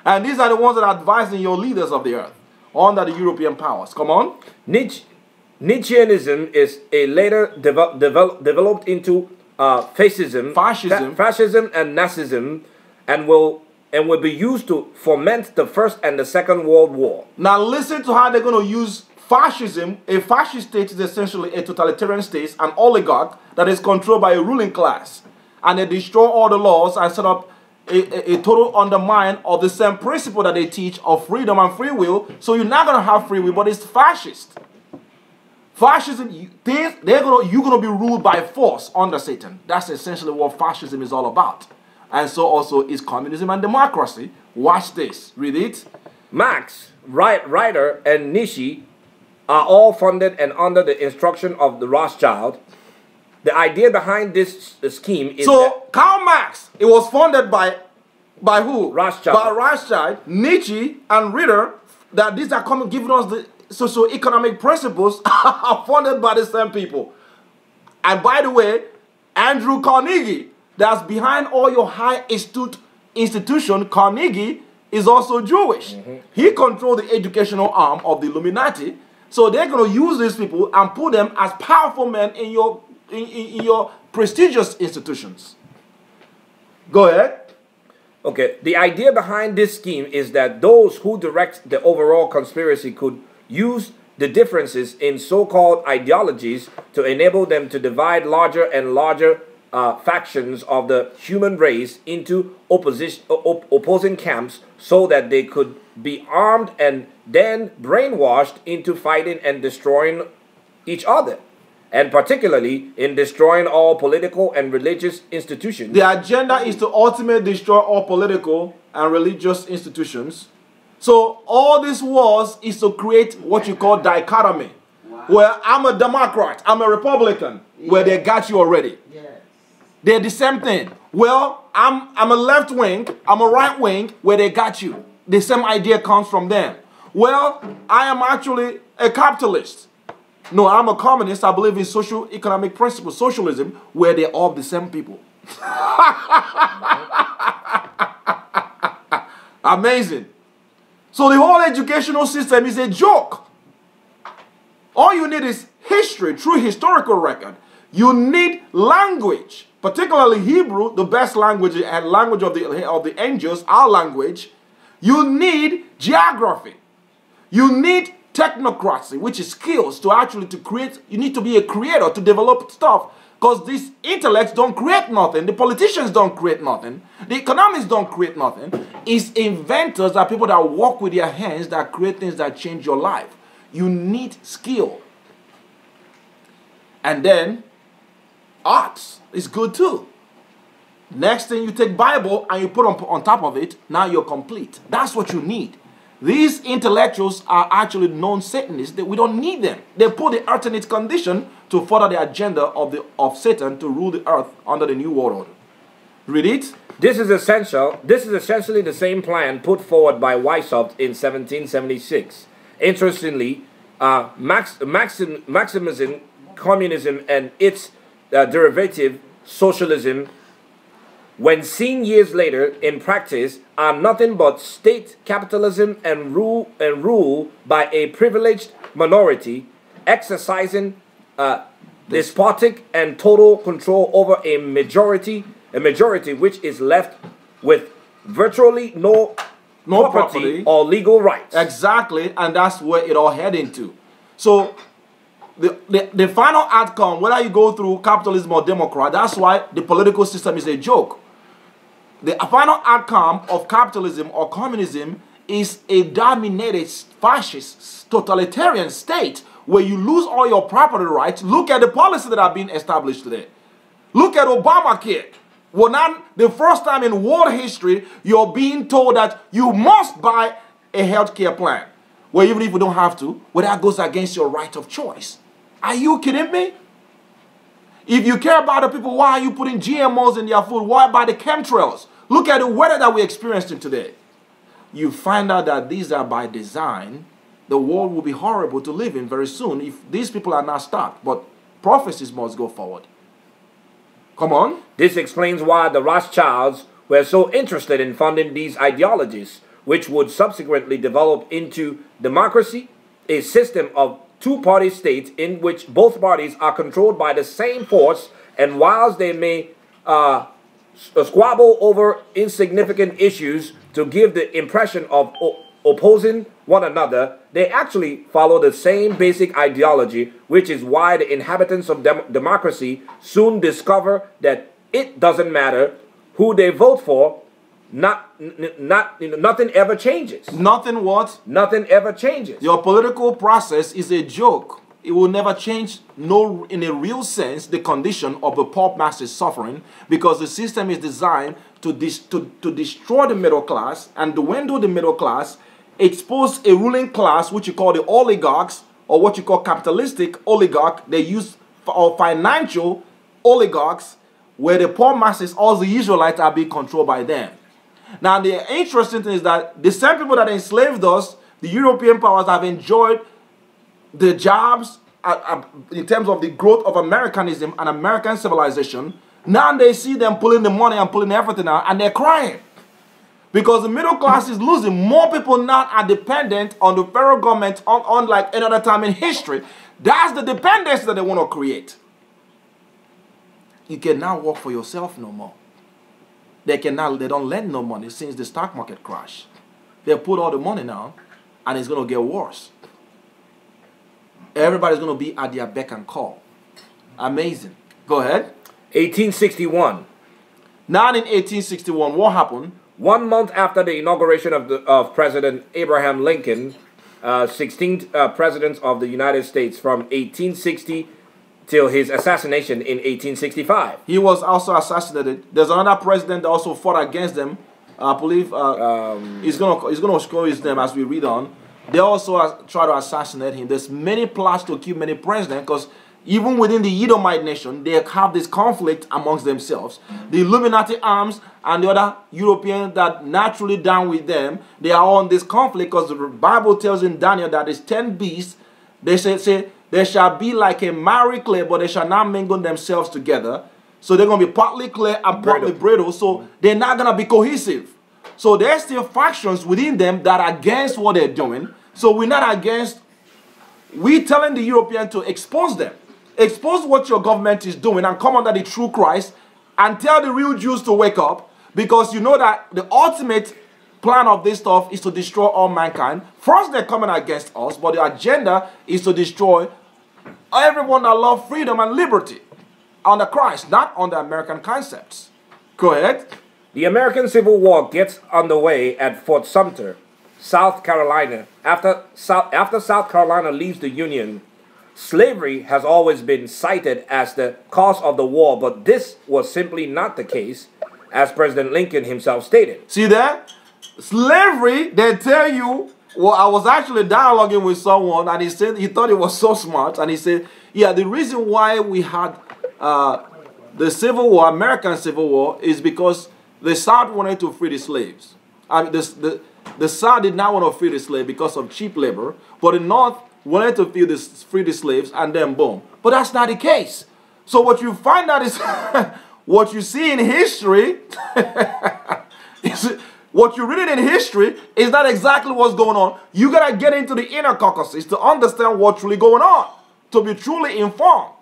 And these are the ones that are advising your leaders of the earth under the European powers. Come on. Nietzscheanism is a later developed into fascism and Nazism, and will be used to foment the First and the Second World War. Now listen to how they're going to use fascism. A fascist state is essentially a totalitarian state, an oligarch that is controlled by a ruling class. And they destroy all the laws and set up a total undermine of the same principle that they teach of freedom and free will. So you're not going to have free will, but it's fascist. Fascism, you're going to be ruled by force under Satan. That's essentially what fascism is all about. And so also is communism and democracy. Watch this. Read it. Marx, Ritter, and Nietzsche are all funded and under the instruction of the Rothschild. The idea behind this scheme is Karl Marx, it was funded by who? Rothschild. By Rothschild, Nietzsche, and Ritter. That these are coming, giving us the socio-economic principles are funded by the same people. And by the way, Andrew Carnegie, that's behind all your high institution, Carnegie is also Jewish. He controlled the educational arm of the Illuminati. So they're going to use these people and put them as powerful men in your prestigious institutions. Go ahead. Okay, the idea behind this scheme is that those who direct the overall conspiracy could use the differences in so-called ideologies to enable them to divide larger and larger factions of the human race into opposing camps so that they could be armed and then brainwashed into fighting and destroying each other, and particularly in destroying all political and religious institutions. The agenda is to ultimately destroy all political and religious institutions. So all this was is to create what you call dichotomy. Wow. Where I'm a Democrat, I'm a Republican, where they got you already. Yes. They're the same thing. Well, I'm a left wing, I'm a right wing, where they got you. the same idea comes from them. Well, I am actually a capitalist. No, I'm a communist. I believe in social economic principles, socialism, where they're all the same people. Amazing. So the whole educational system is a joke. All you need is history, true historical record. You need language, particularly Hebrew, the best language and language of the angels, our language. You need geography. You need technocracy, which is skills to actually to create. You need to be a creator to develop stuff. Because these intellects don't create nothing. The politicians don't create nothing. The economists don't create nothing. It's inventors are people that work with their hands that create things that change your life. You need skill. And then arts is good too. Next thing, you take Bible and you put on top of it. Now you're complete. That's what you need. These intellectuals are actually known Satanists. We don't need them. They put the earth in its condition to further the agenda of Satan to rule the earth under the New World Order. Read it. This is essentially the same plan put forward by Weishaupt in 1776. Interestingly, Marxism, communism, and its derivative, socialism, when seen years later in practice, are nothing but state capitalism and rule by a privileged minority, exercising despotic and total control over a majority which is left with virtually no property or legal rights. Exactly, and that's where it all heading to. So the final outcome, whether you go through capitalism or democrat, that's why the political system is a joke. The final outcome of capitalism or communism is a dominated fascist totalitarian state where you lose all your property rights. Look at the policies that are being established today. Look at Obamacare. Well, now, the first time in world history, you're being told that you must buy a healthcare plan. Well, even if you don't have to, well, that goes against your right of choice. Are you kidding me? If you care about the people, why are you putting GMOs in their food? Why about the chemtrails? Look at the weather that we're experiencing today. You find out that these are by design. The world will be horrible to live in very soon if these people are not stopped. But prophecies must go forward. Come on. This explains why the Rothschilds were so interested in funding these ideologies, which would subsequently develop into democracy, a system of two-party states in which both parties are controlled by the same force, and whilst they may squabble over insignificant issues to give the impression of opposing one another, they actually follow the same basic ideology, which is why the inhabitants of democracy soon discover that it doesn't matter who they vote for. Nothing ever changes. Nothing what? Nothing ever changes. Your political process is a joke. It will never change, no, in a real sense, the condition of the poor masses suffering, because the system is designed to destroy the middle class and dwindle the middle class, expose a ruling class, which you call the oligarchs, or what you call capitalistic oligarch. They use or financial oligarchs, where the poor masses, all the Israelites, are being controlled by them. Now, the interesting thing is that the same people that enslaved us, the European powers, have enjoyed the jobs in terms of the growth of Americanism and American civilization. Now they see them pulling the money and pulling everything out, and they're crying. Because the middle class is losing. More people now are dependent on the federal government unlike any other time in history. That's the dependence that they want to create. You can now work for yourself no more. They don't lend no money since the stock market crash. They put all the money now, and it's going to get worse. Everybody's going to be at their beck and call. Amazing. Go ahead. 1861. Now in 1861, what happened? 1 month after the inauguration of President Abraham Lincoln, 16th President of the United States from 1860 till his assassination in 1865. He was also assassinated. There's another president that also fought against them. I believe he's gonna scroll his name as we read on. They also try to assassinate him. There's many plots to kill many presidents because Even within the Edomite nation, they have this conflict amongst themselves. The Illuminati arms and the other Europeans that naturally down with them, they are on this conflict because the Bible tells in Daniel that there's 10 beasts. They say they shall be like a marry clay, but they shall not mingle themselves together. So they're going to be partly clay and partly brittle. So they're not going to be cohesive. So there's still factions within them that are against what they're doing. So we're not against. We're telling the European to expose them. Expose what your government is doing and come under the true Christ and tell the real Jews to wake up, because you know that the ultimate plan of this stuff is to destroy all mankind. First, they're coming against us, but the agenda is to destroy everyone that loves freedom and liberty under Christ, not under American concepts. Go ahead. The American Civil War gets underway at Fort Sumter, South Carolina. After South Carolina leaves the Union, slavery has always been cited as the cause of the war, but this was simply not the case, as President Lincoln himself stated. See that? Slavery, they tell you, well, I was actually dialoguing with someone, and he said he thought it was so smart, and he said, yeah, the reason why we had the Civil War, American Civil War, is because the South wanted to free the slaves. I mean, the South did not want to free the slave because of cheap labor, but the North wanted to free the slaves, and then boom. But that's not the case. So what you find out is what you see in history, what you read in history is not exactly what's going on. You got to get into the inner caucuses to understand what's really going on, to be truly informed.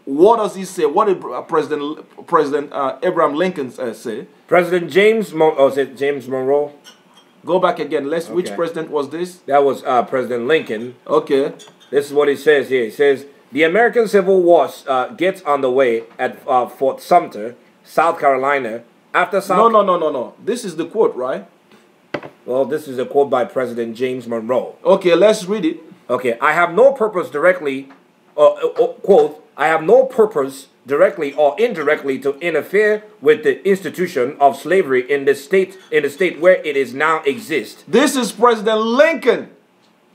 What does he say? What did President Abraham Lincoln say? President James Monroe? Go back again. Okay. Which president was this? That was President Lincoln. Okay. This is what he says here. He says, the American Civil War gets underway at Fort Sumter, South Carolina. After South... No. This is the quote, right? Well, this is a quote by President James Monroe. Okay, let's read it. Okay. I have no purpose directly, quote, I have no purpose directly or indirectly to interfere with the institution of slavery in the state where it is now exists. This is President Lincoln,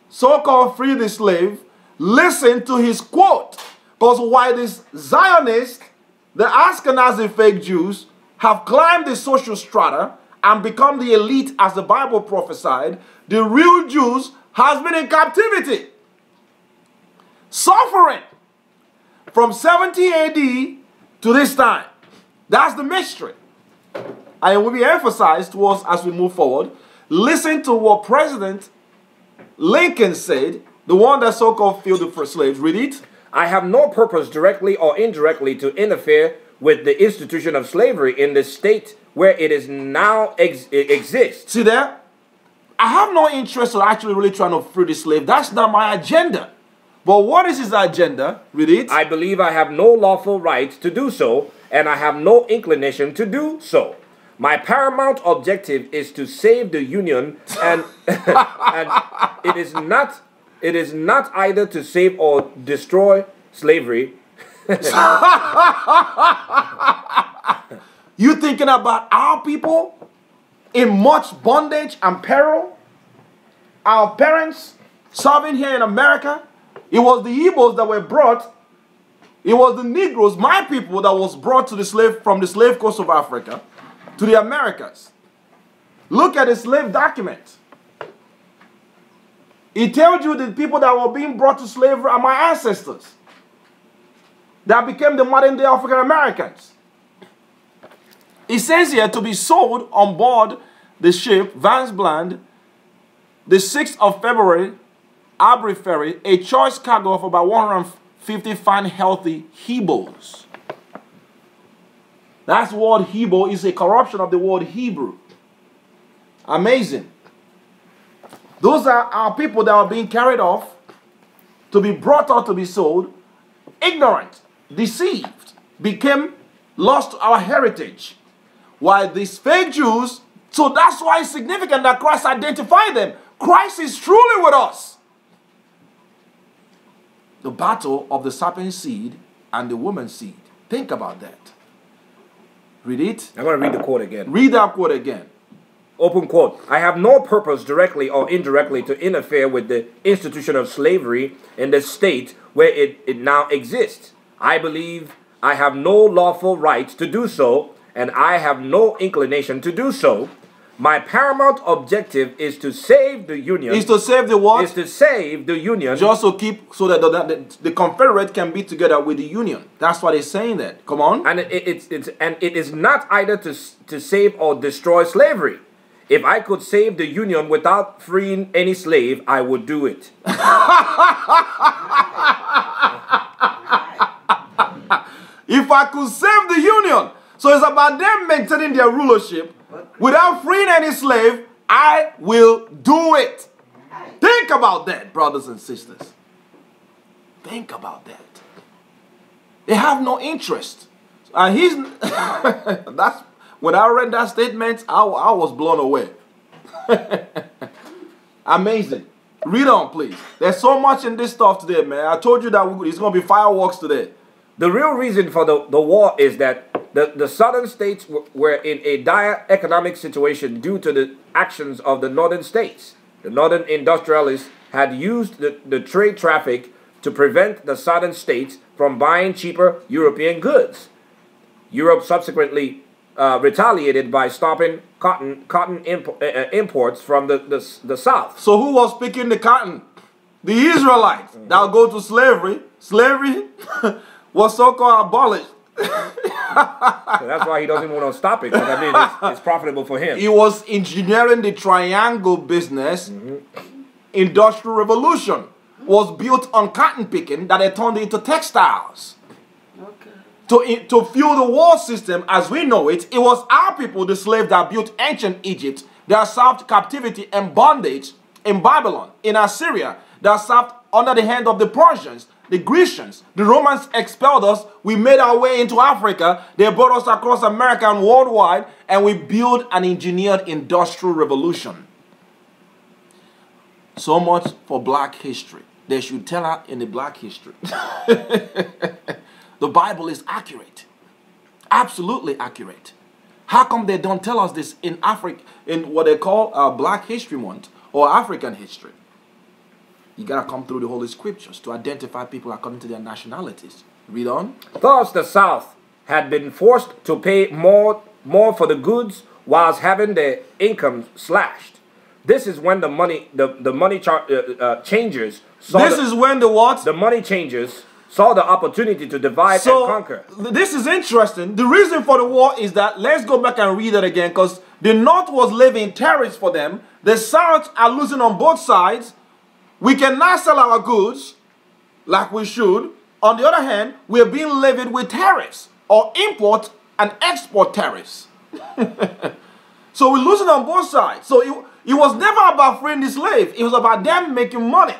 so-called free the slave. Listen to his quote. Because while these Zionists, the Ashkenazi fake Jews, have climbed the social strata and become the elite as the Bible prophesied, the real Jews has been in captivity, suffering from 70 AD to this time. That's the mystery. And it will be emphasized to us as we move forward. Listen to what President Lincoln said, the one that so-called freed the first slaves. Read it. I have no purpose directly or indirectly to interfere with the institution of slavery in the state where it is now exists. See there? I have no interest in actually really trying to free the slave. That's not my agenda. But what is his agenda? Read it. I believe I have no lawful right to do so, and I have no inclination to do so. My paramount objective is to save the Union, and and it is not either to save or destroy slavery. You thinking about our people in much bondage and peril? Our parents serving here in America? It was the Igbos that were brought. It was the Negroes, my people, that was brought to from the slave coast of Africa to the Americas. Look at the slave document. It tells you the people that were being brought to slavery are my ancestors that became the modern day African Americans. It says here to be sold on board the ship Vance Bland, the 6th of February, Aubrey Ferry, a choice cargo of about 150 fine, healthy Hebrews. That's the word Hebrew is a corruption of the word Hebrew. Amazing. Those are our people that are being carried off to be brought out to be sold, ignorant, deceived, became lost to our heritage. While these fake Jews, so that's why it's significant that Christ identified them. Christ is truly with us. The battle of the serpent seed and the woman's seed. Think about that. Read it. I'm going to read the quote again. Read that quote again. open quote, I have no purpose directly or indirectly to interfere with the institution of slavery in the state where it now exists. I believe I have no lawful right to do so, and I have no inclination to do so. My paramount objective is to save the Union. Is to save the what? Is to save the Union. Just to keep, so that the Confederate can be together with the Union. That's what he's saying there. Come on. And it is not either to save or destroy slavery. If I could save the Union without freeing any slave, I would do it. If I could save the Union. So it's about them maintaining their rulership. Without freeing any slave, I will do it. Think about that, brothers and sisters. Think about that. They have no interest. And he's that's when I read that statement, I was blown away. Amazing. Read on, please. There's so much in this stuff today, man. I told you that it's going to be fireworks today. The real reason for the war is that the southern states were in a dire economic situation due to the actions of the northern states. The northern industrialists had used the trade traffic to prevent the southern states from buying cheaper European goods. Europe subsequently retaliated by stopping cotton imports from the south. So who was picking the cotton? The Israelites. That go to slavery. Slavery was so-called abolished. So that's why he doesn't want to stop it, because I mean it's profitable for him. He was engineering the triangle business. Industrial revolution was built on cotton picking that they turned into textiles. Okay. To fuel the war system as we know it, it was our people, the slaves, that built ancient Egypt, that served captivity and bondage in Babylon, in Assyria, that served under the hand of the Persians, the Grecians. The Romans expelled us. We made our way into Africa. They brought us across America and worldwide, and we built an engineered industrial revolution. So much for black history. They should tell her in the black history. The Bible is accurate. Absolutely accurate. How come they don't tell us this in Africa, in what they call Black History Month or African history? You gotta come through the Holy Scriptures to identify people according to their nationalities. Read on. Thus the South had been forced to pay more for the goods whilst having their income slashed. This is when the money changers saw the money changers saw the opportunity to divide and conquer. This is interesting. The reason for the war is that, let's go back and read it again, because the North was levying tariffs for them. The South are losing on both sides. We cannot sell our goods like we should. On the other hand, we are being levied with tariffs, or import and export tariffs. So we're losing on both sides. So it was never about freeing the slave. It was about them making money.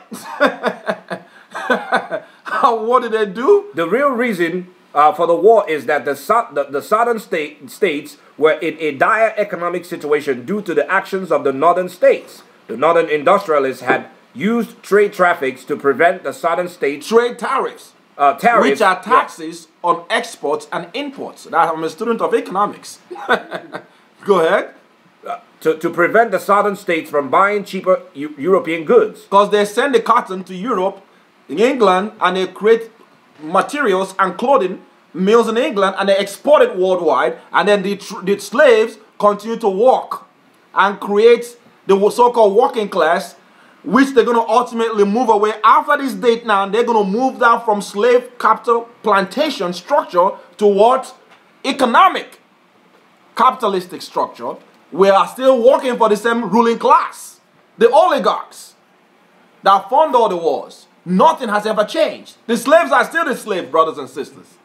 What did they do? The real reason for the war is that the southern states were in a dire economic situation due to the actions of the northern states. The northern industrialists had used trade traffics to prevent the southern states... Trade tariffs. Which are taxes on exports and imports. I'm a student of economics. Go ahead. To prevent the southern states from buying cheaper European goods. Because they send the cotton to Europe, in England, and they create materials and clothing mills in England, and they export it worldwide, and then the slaves continue to work and create the so-called working class, which they're going to ultimately move away. After this date now, they're going to move down from slave capital plantation structure to what? Economic capitalistic structure. We are still working for the same ruling class, the oligarchs that fund all the wars. Nothing has ever changed. The slaves are still the slaves, brothers and sisters.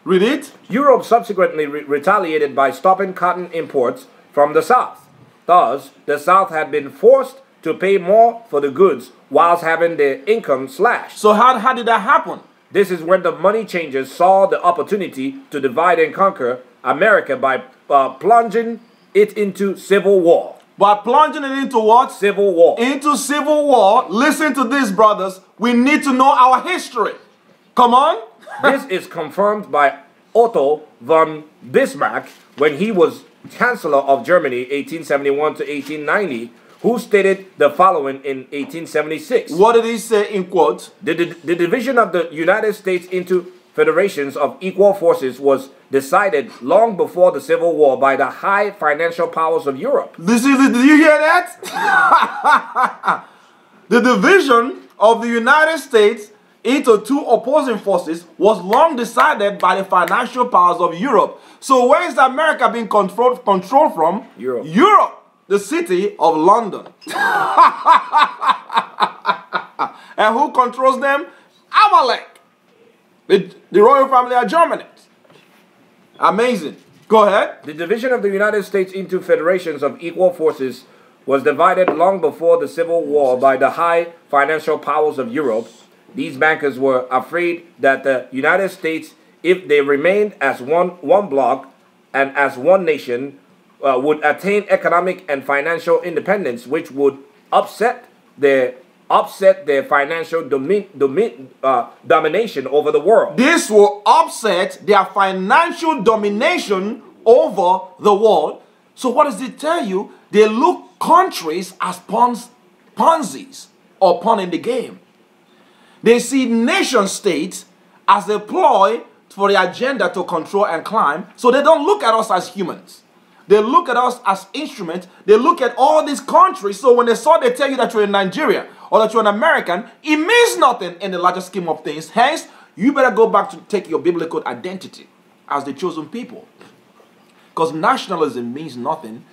Read it. Europe subsequently retaliated by stopping cotton imports from the South. Thus, the South had been forced to pay more for the goods whilst having their income slashed. So how did that happen? This is when the money changers saw the opportunity to divide and conquer America by plunging it into civil war. By plunging it into what? Civil war. Into civil war. Listen to this, brothers. We need to know our history. Come on. This is confirmed by Otto von Bismarck when he was Chancellor of Germany, 1871 to 1890, who stated the following in 1876. What did he say in quote? The division of the United States into federations of equal forces was decided long before the Civil War by the high financial powers of Europe. Did you hear that? The division of the United States into two opposing forces was long decided by the financial powers of Europe. So where is America being controlled from? Europe. Europe, the city of London. And who controls them? Amalek. The royal family are Germans. Amazing. Go ahead. The division of the United States into federations of equal forces was divided long before the Civil War by the high financial powers of Europe. These bankers were afraid that the United States, if they remained as one bloc and as one nation, would attain economic and financial independence, which would upset their financial domination over the world. This will upset their financial domination over the world. So what does it tell you? They look countries as Ponzi's or pawn in the game. They see nation states as a ploy for the agenda to control and climb. So they don't look at us as humans. They look at us as instruments. They look at all these countries. So when they tell you that you're in Nigeria or that you're an American, it means nothing in the larger scheme of things. Hence, you better go back to take your biblical identity as the chosen people. Because nationalism means nothing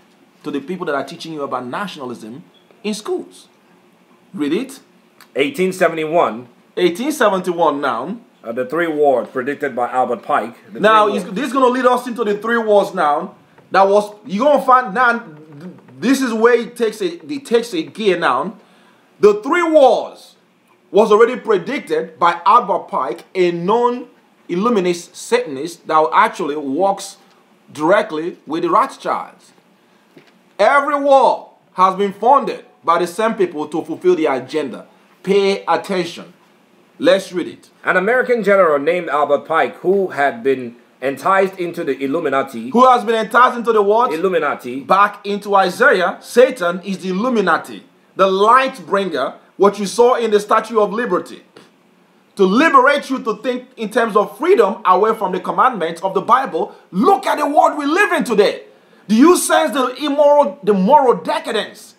to the people that are teaching you about nationalism in schools. Read it. 1871. 1871 now. The three wars predicted by Albert Pike. Now, this is going to lead us into the three wars now. That was, you're going to find now, this is where it takes a gear now. The three wars was already predicted by Albert Pike, a known Illuminist Satanist that actually works directly with the Rothschilds. Every war has been funded by the same people to fulfill the agenda. Pay attention. Let's read it. An American general named Albert Pike, who had been enticed into the Illuminati. Who has been enticed into the what? Illuminati. Back into Isaiah, Satan is the Illuminati, the light bringer, what you saw in the Statue of Liberty. To liberate you to think in terms of freedom away from the commandments of the Bible. Look at the world we live in today. Do you sense the moral decadence,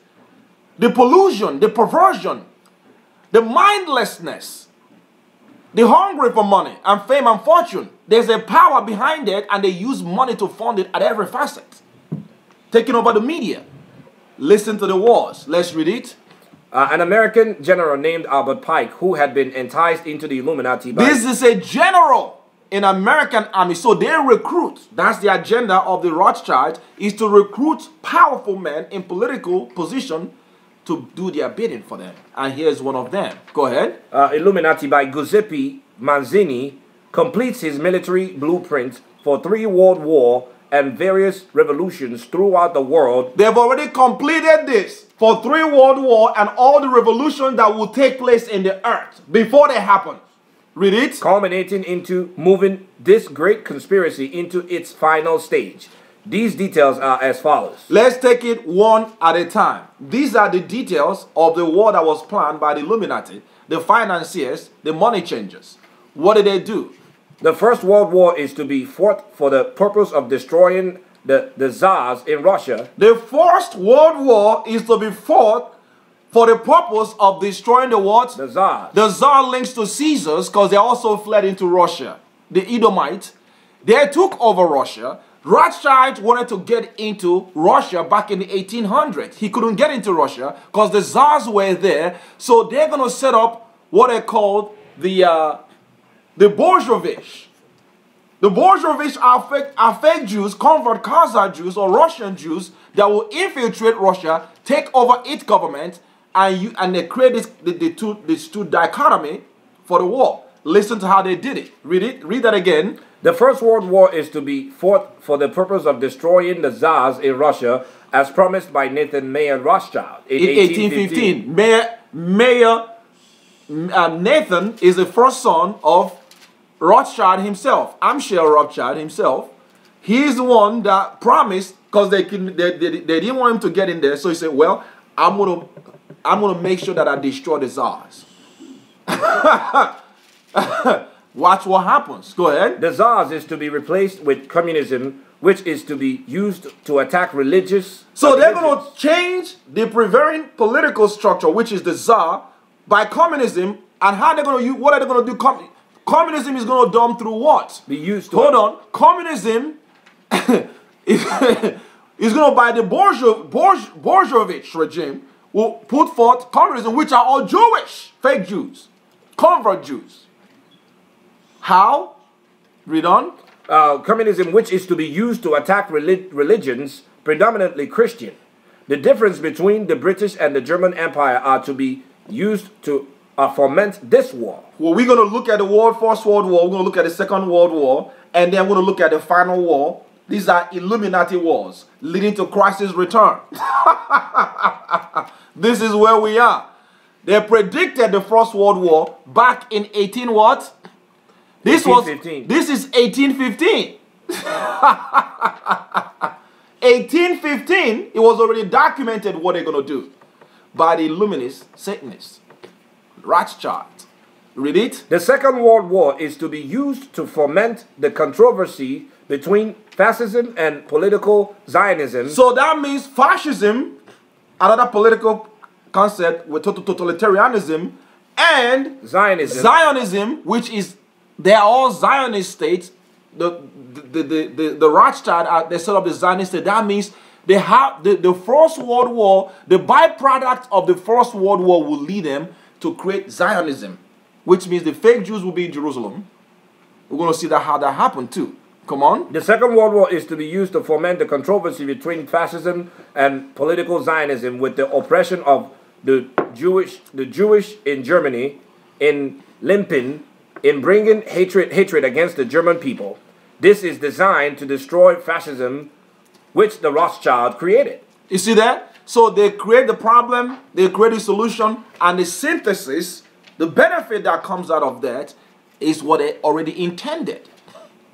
the pollution, the perversion, the mindlessness, the hungry for money and fame and fortune? There's a power behind it, and they use money to fund it at every facet. Taking over the media. Listen to the wars. Let's read it. An American general named Albert Pike, who had been enticed into the Illuminati by... This is a general in American army. So they recruit. That's the agenda of the Rothschild, is to recruit powerful men in political position to do their bidding for them. And here's one of them. Go ahead. Illuminati by Giuseppe Mazzini completes his military blueprint for 3 world war and various revolutions throughout the world. They've already completed this for 3 world war and all the revolutions that will take place in the earth before they happen. Read it. Culminating into moving this great conspiracy into its final stage. These details are as follows. Let's take it one at a time. These are the details of the war that was planned by the Illuminati, the financiers, the money changers. What did they do? The First World War is to be fought for the purpose of destroying the Tsars in Russia. The First World War is to be fought for the purpose of destroying the what? The Tsars. The Tsar links to Caesars because they also fled into Russia. The Edomites, they took over Russia. Rothschild wanted to get into Russia back in the 1800s. He couldn't get into Russia because the Tsars were there. So they're going to set up what they called the Bolsheviks. The Bolsheviks are fake Jews, convert Kazakh Jews or Russian Jews that will infiltrate Russia, take over its government, and they create this two dichotomy for the war. Listen to how they did it. Read it. Read that again. The First World War is to be fought for the purpose of destroying the Tsars in Russia, as promised by Nathan Mayer Rothschild in 1815. Mayer Nathan is the first son of Rothschild himself. Amschel Rothschild himself. He's the one that promised, because they didn't want him to get in there. So he said, well, I'm gonna make sure that I destroy the czars. Watch what happens. Go ahead. The czars is to be replaced with communism, which is to be used to attack religious. So they're going to change the prevailing political structure, which is the czar, by communism. And how they're going to use, what are they going to do? Communism is going to dumb through what? Be used to. Hold on. Communism is going to, by the Bolshevik regime, will put forth communism, which are all Jewish, fake Jews, convert Jews. How? Read on. Communism, which is to be used to attack religions, predominantly Christian. The difference between the British and the German Empire are to be used to foment this war. Well, we're going to look at the First World War, we're going to look at the Second World War, and then we're going to look at the final war. These are Illuminati wars, leading to Christ's return. This is where we are. They predicted the First World War back in 18 what? This 1815. This is 1815. 1815, it was already documented what they're going to do by the Illuminists, Satanists, Rothschild. Read it. The Second World War is to be used to foment the controversy between fascism and political Zionism. So that means fascism, another political concept with totalitarianism, and Zionism, which is, they are all Zionist states. The Rothschild, they set up the Zionist state. That means they have the First World War, the byproduct of the First World War will lead them to create Zionism, which means the fake Jews will be in Jerusalem. We're going to see how that happened too. Come on. The Second World War is to be used to foment the controversy between fascism and political Zionism, with the oppression of the Jewish in Germany, in Limpin, in bringing hatred against the German people. This is designed to destroy fascism, which the Rothschild created. You see that? So they create the problem, they create the solution, and the synthesis, the benefit that comes out of that is what they already intended.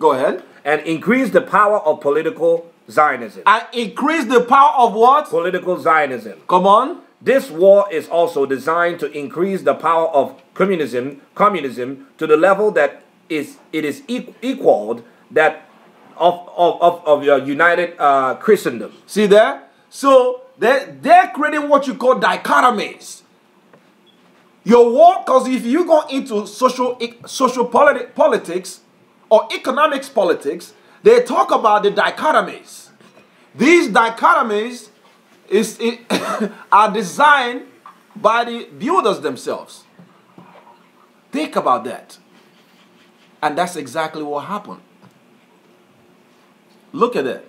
Go ahead. And increase the power of political Zionism. And increase the power of what? Political Zionism. Come on. This war is also designed to increase the power of communism to the level that it is equaled that of your united Christendom. See that? So they're creating what you call dichotomies. Your war, because if you go into social politics or economics politics, they talk about the dichotomies. These dichotomies are designed by the builders themselves. Think about that. And that's exactly what happened. Look at that.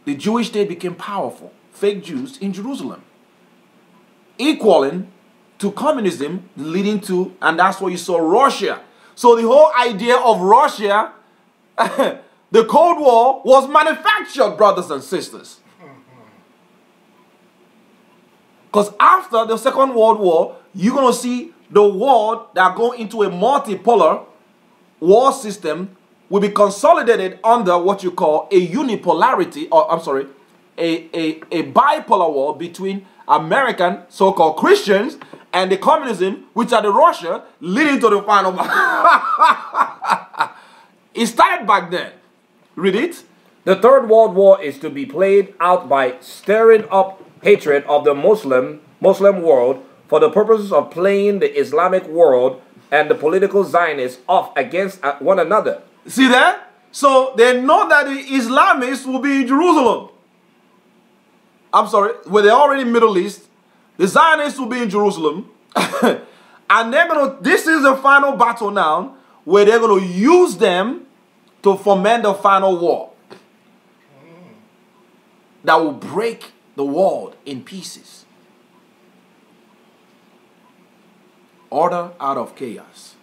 The Jewish state became powerful. Fake Jews in Jerusalem. Equaling to communism, leading to, and that's what you saw, Russia. So the whole idea of Russia, the Cold War, was manufactured, brothers and sisters. Because after the Second World War, you're going to see the world that go into a multipolar war system will be consolidated under what you call a unipolarity, or I'm sorry, a bipolar war between American so-called Christians and the communism, which are the Russia, leading to the final. It started back then. Read it. The Third World War is to be played out by stirring up hatred of the Muslim world for the purposes of playing the Islamic world and the political Zionists off against one another. See that? So they know that the Islamists will be in Jerusalem. I'm sorry, well, they're already in Middle East. The Zionists will be in Jerusalem. And they're going to, this is the final battle now, where they're going to use them to foment the final war that will break the world in pieces. Order out of chaos.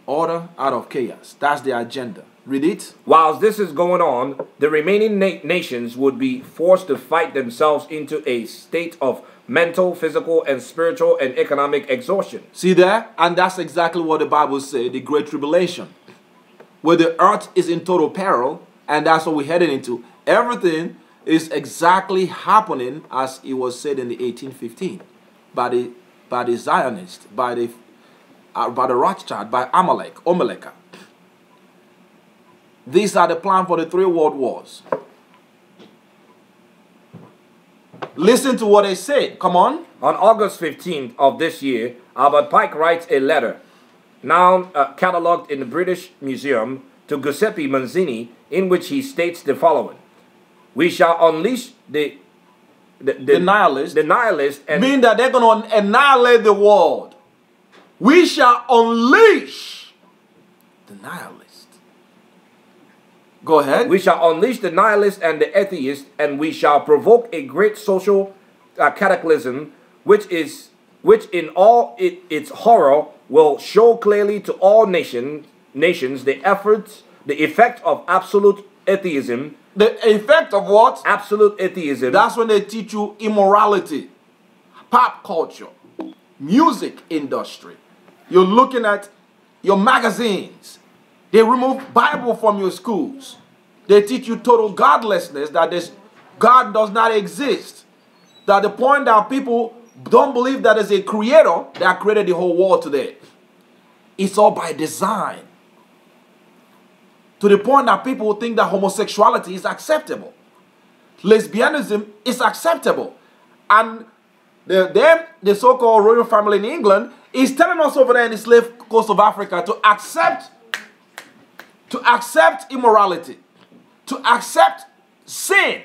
Order out of chaos. That's the agenda. Read it. Whilst this is going on, the remaining nations would be forced to fight themselves into a state of mental, physical, and spiritual and economic exhaustion. See that? And that's exactly what the Bible says, the Great Tribulation. where the earth is in total peril, and that's what we're heading into. Everything is exactly happening as it was said in the 1815 by the Zionists, by the Rothschild, by Amalek. These are the plan for the 3 world wars. Listen to what they said. Come on. On August 15th of this year, Albert Pike writes a letter, now catalogued in the British Museum, to Giuseppe Mazzini, in which he states the following: "We shall unleash the nihilists. The nihilists, and mean that they're going to annihilate the world. We shall unleash the nihilists." Go ahead. "We shall unleash the nihilists and the atheists, and we shall provoke a great social cataclysm, which in all its horror will show clearly to all nations the effect of absolute atheism." The effect of what? Absolute atheism. That's when they teach you immorality, pop culture, music industry. You're looking at your magazines. They remove Bible from your schools. They teach you total godlessness, that God does not exist. That the point that people don't believe that there's a creator that created the whole world today. It's all by design. To the point that people think that homosexuality is acceptable. Lesbianism is acceptable. And the so-called royal family in England is telling us over there in the slave coast of Africa to accept immorality, to accept sin.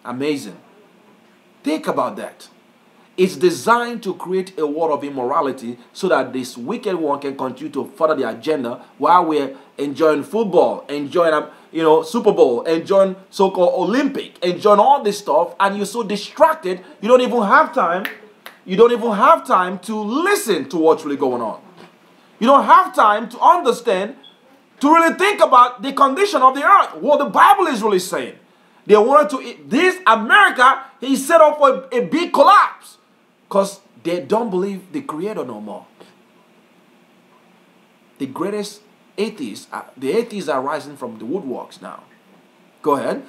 Amazing. Think about that. It's designed to create a world of immorality so that this wicked one can continue to further the agenda while we're enjoying football, enjoying Super Bowl, enjoying so-called Olympic, enjoying all this stuff, and you're so distracted you don't even have time. You don't even have time to listen to what's really going on. You don't have time to understand, to really think about the condition of the earth, what the Bible is really saying. They wanted to, this America is set up for a big collapse because they don't believe the Creator no more. The greatest atheists, the atheists are rising from the woodworks now. Go ahead.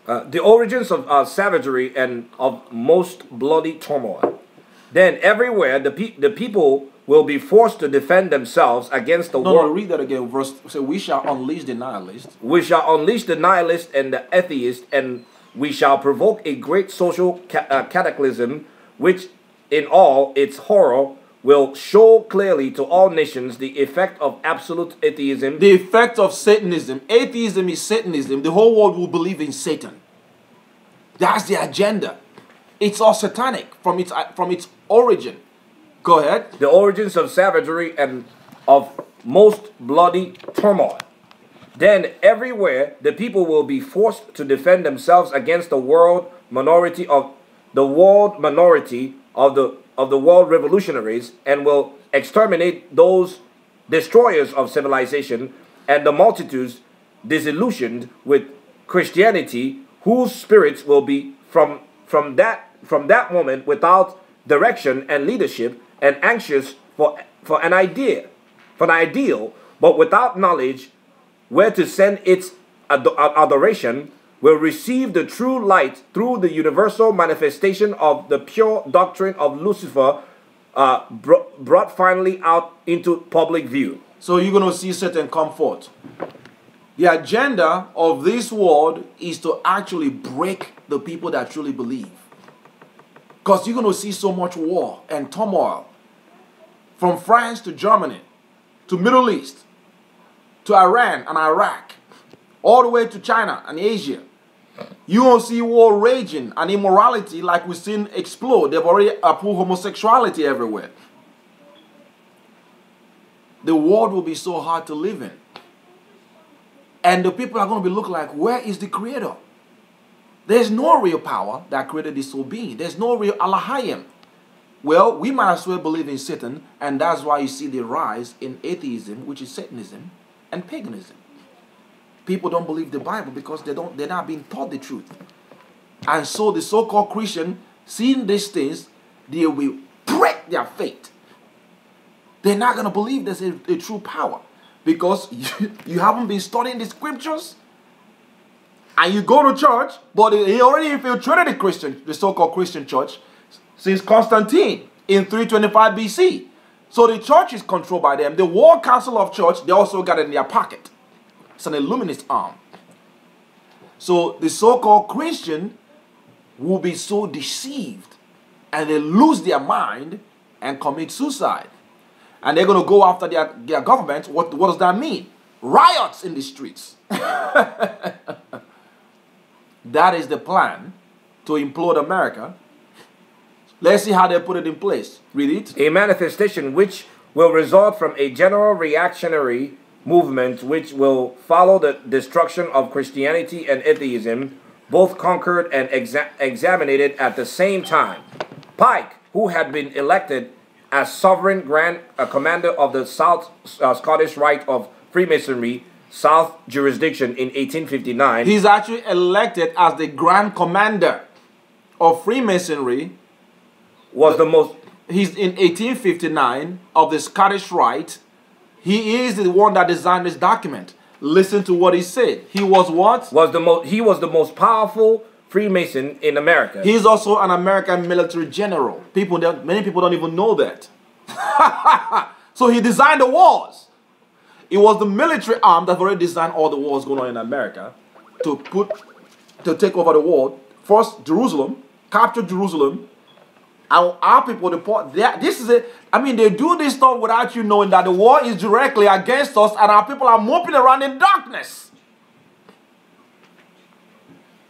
The origins of savagery and of most bloody turmoil. Then everywhere the people will be forced to defend themselves against the world. No, read that again. Verse, say, we shall unleash the nihilists. We shall unleash the nihilists and the atheists, and we shall provoke a great social cataclysm, which in all its horror will show clearly to all nations the effect of absolute atheism. The effect of Satanism. Atheism is Satanism. The whole world will believe in Satan. That's the agenda. It's all satanic from its origin. Go ahead. The origins of savagery and of most bloody turmoil. Then everywhere the people will be forced to defend themselves against the world minority of the world revolutionaries, and will exterminate those destroyers of civilization and the multitudes disillusioned with Christianity, whose spirits will be from that moment without direction and leadership, and anxious for an ideal, but without knowledge where to send its adoration, will receive the true light through the universal manifestation of the pure doctrine of Lucifer, brought finally out into public view. So you're going to see Satan come forth. The agenda of this world is to actually break the people that truly believe. Because you're going to see so much war and turmoil. From France to Germany, to Middle East, to Iran and Iraq, all the way to China and Asia. You will see war raging and immorality like we've seen explode. They've already approved homosexuality everywhere. The world will be so hard to live in. And the people are going to be looking like, where is the Creator? There's no real power that created this whole being. There's no real Elohim. Well, we might as well believe in Satan, and that's why you see the rise in atheism, which is Satanism, and paganism. People don't believe the Bible because they're not being taught the truth. And so the so-called Christian, seeing these things, they will break their faith. They're not going to believe there's a true power. Because you haven't been studying the scriptures. And you go to church, but he already infiltrated the so-called Christian church since Constantine in 325 BC. So the church is controlled by them. The World Council of Church, they also got it in their pocket. It's an Illuminist arm. So the so-called Christian will be so deceived and they lose their mind and commit suicide. And they're going to go after their government. What does that mean? Riots in the streets. That is the plan to implode America. Let's see how they put it in place. Read it. A manifestation which will result from a general reactionary movement which will follow the destruction of Christianity and atheism, both conquered and examined at the same time. Pike, who had been elected as sovereign grand commander of the South Scottish Rite of Freemasonry, South jurisdiction in 1859. He's actually elected as the Grand Commander of Freemasonry. He's in 1859 of the Scottish Rite. He is the one that designed this document. Listen to what he said. He was what? He was the most powerful Freemason in America. He's also an American military general. Many people don't even know that. So he designed the wars. It was the military arm that already designed all the wars going on in America to take over the world. First, Jerusalem, capture Jerusalem, and our people deport. This is it. I mean, they do this stuff without you knowing that the war is directly against us, and our people are moping around in darkness.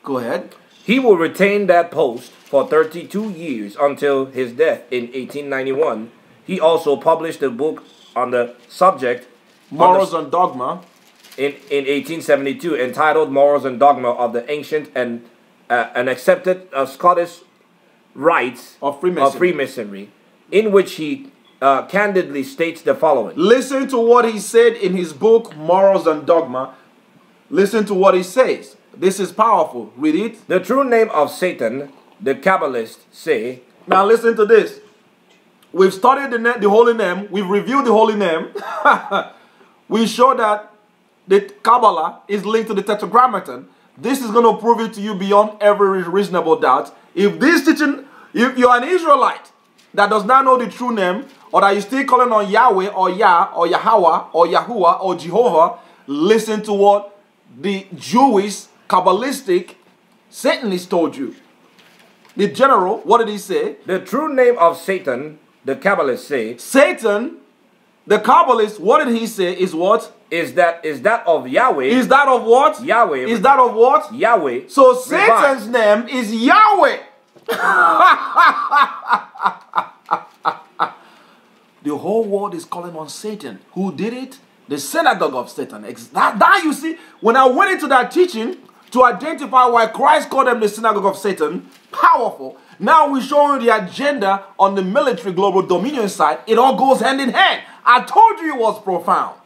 Go ahead. He will retain that post for 32 years until his death in 1891. He also published a book on the subject, Morals and Dogma, in 1872, entitled Morals and Dogma of the Ancient and Accepted Scottish Rites of Freemasonry, in which he candidly states the following. Listen to what he said in his book, Morals and Dogma. Listen to what he says. This is powerful. Read it. The true name of Satan, the Kabbalists say. Now listen to this. We've studied the holy name. We've reviewed the holy name. We show that the Kabbalah is linked to the Tetragrammaton. This is going to prove it to you beyond every reasonable doubt. If this teaching, if you're an Israelite that does not know the true name, or that you're still calling on Yahweh or Yah or Yahweh or Yahuwah or Jehovah, listen to what the Jewish Kabbalistic Satanist told you. The general, what did he say? The true name of Satan, the Kabbalists say. Satan, the Kabbalist, what did he say is what? Is that of Yahweh. Is that of what? Yahweh. Is that of what? Yahweh. So Satan's name is Yahweh. The whole world is calling on Satan. Who did it? The synagogue of Satan. That you see, when I went into that teaching to identify why Christ called them the synagogue of Satan, powerful. Now we're showing the agenda on the military global dominion side. It all goes hand in hand. I told you it was profound.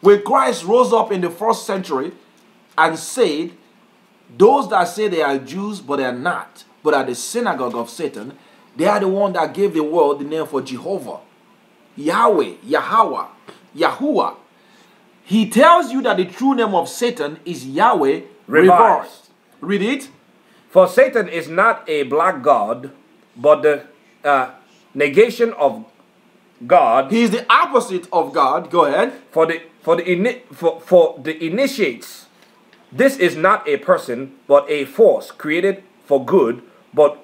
When Christ rose up in the first century and said, those that say they are Jews but they are not, but are the synagogue of Satan, they are the one that gave the world the name for Jehovah, Yahweh, Yahweh, Yahuwah. He tells you that the true name of Satan is Yahweh reversed. Read it. For Satan is not a black god, but the negation of God. He is the opposite of God. Go ahead. For the initiates, this is not a person, but a force created for good, but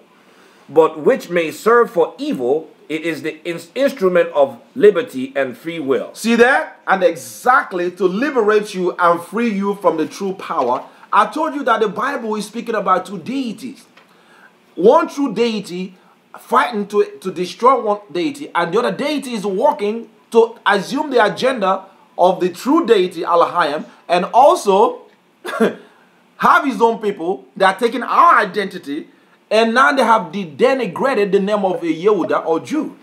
which may serve for evil. It is the instrument of liberty and free will. See that? And exactly to liberate you and free you from the true power. I told you that the Bible is speaking about two deities. One true deity fighting to destroy one deity, and the other deity is working to assume the agenda of the true deity, Elohim, and also have his own people that are taking our identity, and now they have denigrated the name of a Yehuda or Jew.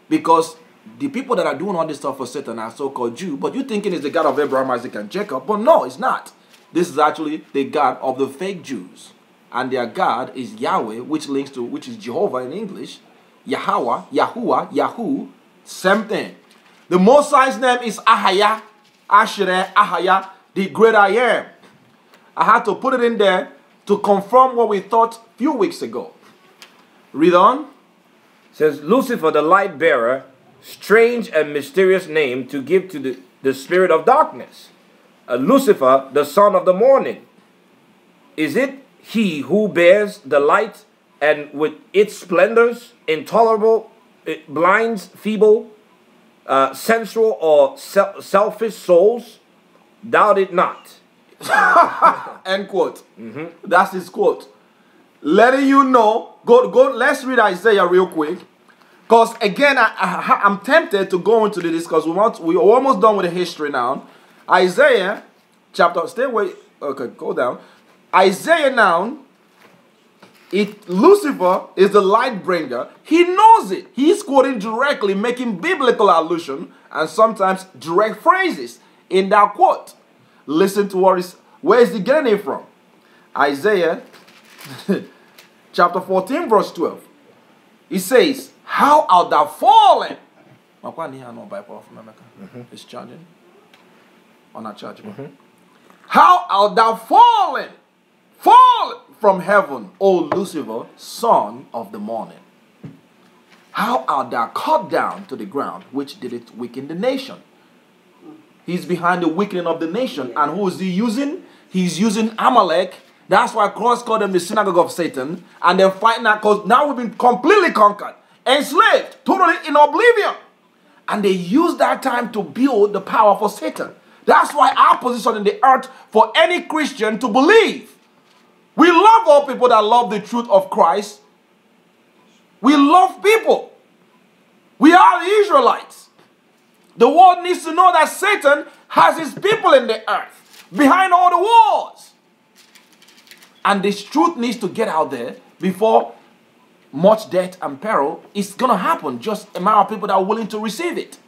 Because the people that are doing all this stuff for Satan are so-called Jew, but you're thinking it's the God of Abraham, Isaac, and Jacob. But no, it's not. This is actually the God of the fake Jews. And their God is Yahweh, which is Jehovah in English, Yahweh, Yahuwah, Yahu, Same thing. The Most High's name is Ahaya, Ashereh, Ahaya, the great I am. I had to put it in there to confirm what we thought a few weeks ago. Read on. It says, Lucifer, the light bearer, strange and mysterious name to give to the spirit of darkness. Lucifer, the son of the morning. Is it he who bears the light, and with its splendors, intolerable, it blinds feeble, sensual, or selfish souls? Doubt it not. End quote. That's his quote. Letting you know, let's read Isaiah real quick. Because again, I'm tempted to go into this because we're almost done with the history now. Isaiah chapter, stay away, okay, go down. Isaiah now, Lucifer is the light bringer. He knows it. He's quoting directly, making biblical allusion and sometimes direct phrases in that quote. Listen to where is he getting it from? Isaiah chapter 14 verse 12. He says, how art thou fallen? It's charging. Or not charging. How art thou fallen? Fall from heaven, O Lucifer, son of the morning. How art thou cut down to the ground, which did it weaken the nation? He's behind the weakening of the nation. And who is he using? He's using Amalek. That's why Christ called them the synagogue of Satan. And they're fighting that because now we've been completely conquered, enslaved, totally in oblivion. And they use that time to build the power for Satan. That's why our position in the earth for any Christian to believe. We love all people that love the truth of Christ. We love people. We are the Israelites. The world needs to know that Satan has his people in the earth, behind all the walls. And this truth needs to get out there before much death and peril is going to happen. Just a matter of people that are willing to receive it.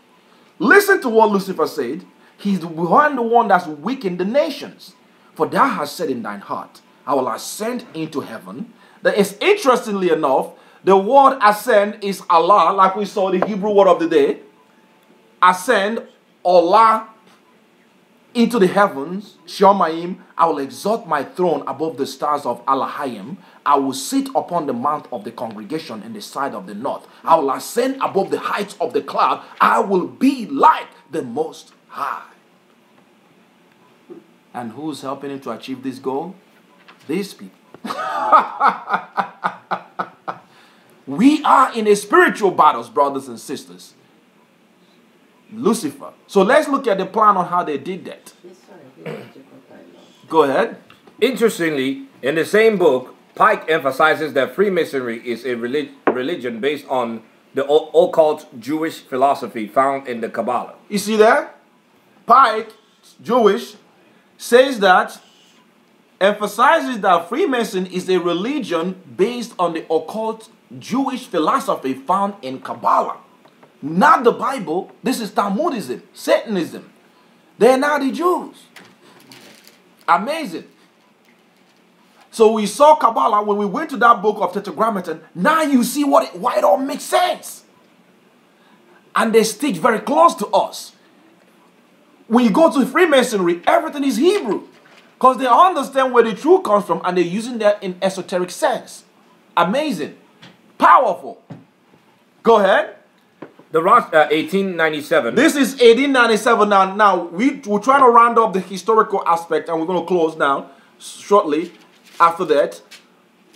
Listen to what Lucifer said. He's behind the one that's weakened the nations. For thou hast said in thine heart, I will ascend into heaven. That is, interestingly enough, the word ascend is Allah, like we saw the Hebrew word of the day. Ascend, Allah, into the heavens, Shomayim. I will exalt my throne above the stars of Alahayim. I will sit upon the mount of the congregation in the side of the north. I will ascend above the heights of the cloud. I will be like the Most High. And who's helping him to achieve this goal? These people. We are in a spiritual battles, brothers and sisters. Lucifer. So let's look at the plan on how they did that. Go ahead. Interestingly, in the same book, Pike emphasizes that Freemasonry is a religion based on the occult Jewish philosophy found in the Kabbalah. You see that? Pike, Jewish, says that, emphasizes that Freemason is a religion based on the occult Jewish philosophy found in Kabbalah. Not the Bible. This is Talmudism, Satanism. They're not the Jews. Amazing. So we saw Kabbalah when we went to that book of Tetragrammaton. Now you see why it all makes sense. And they stick very close to us. When you go to Freemasonry, everything is Hebrew. Because they understand where the truth comes from and they're using that in esoteric sense. Amazing. Powerful. Go ahead. The 1897. This is 1897 now. Now, we're trying to round up the historical aspect and we're going to close now shortly after that.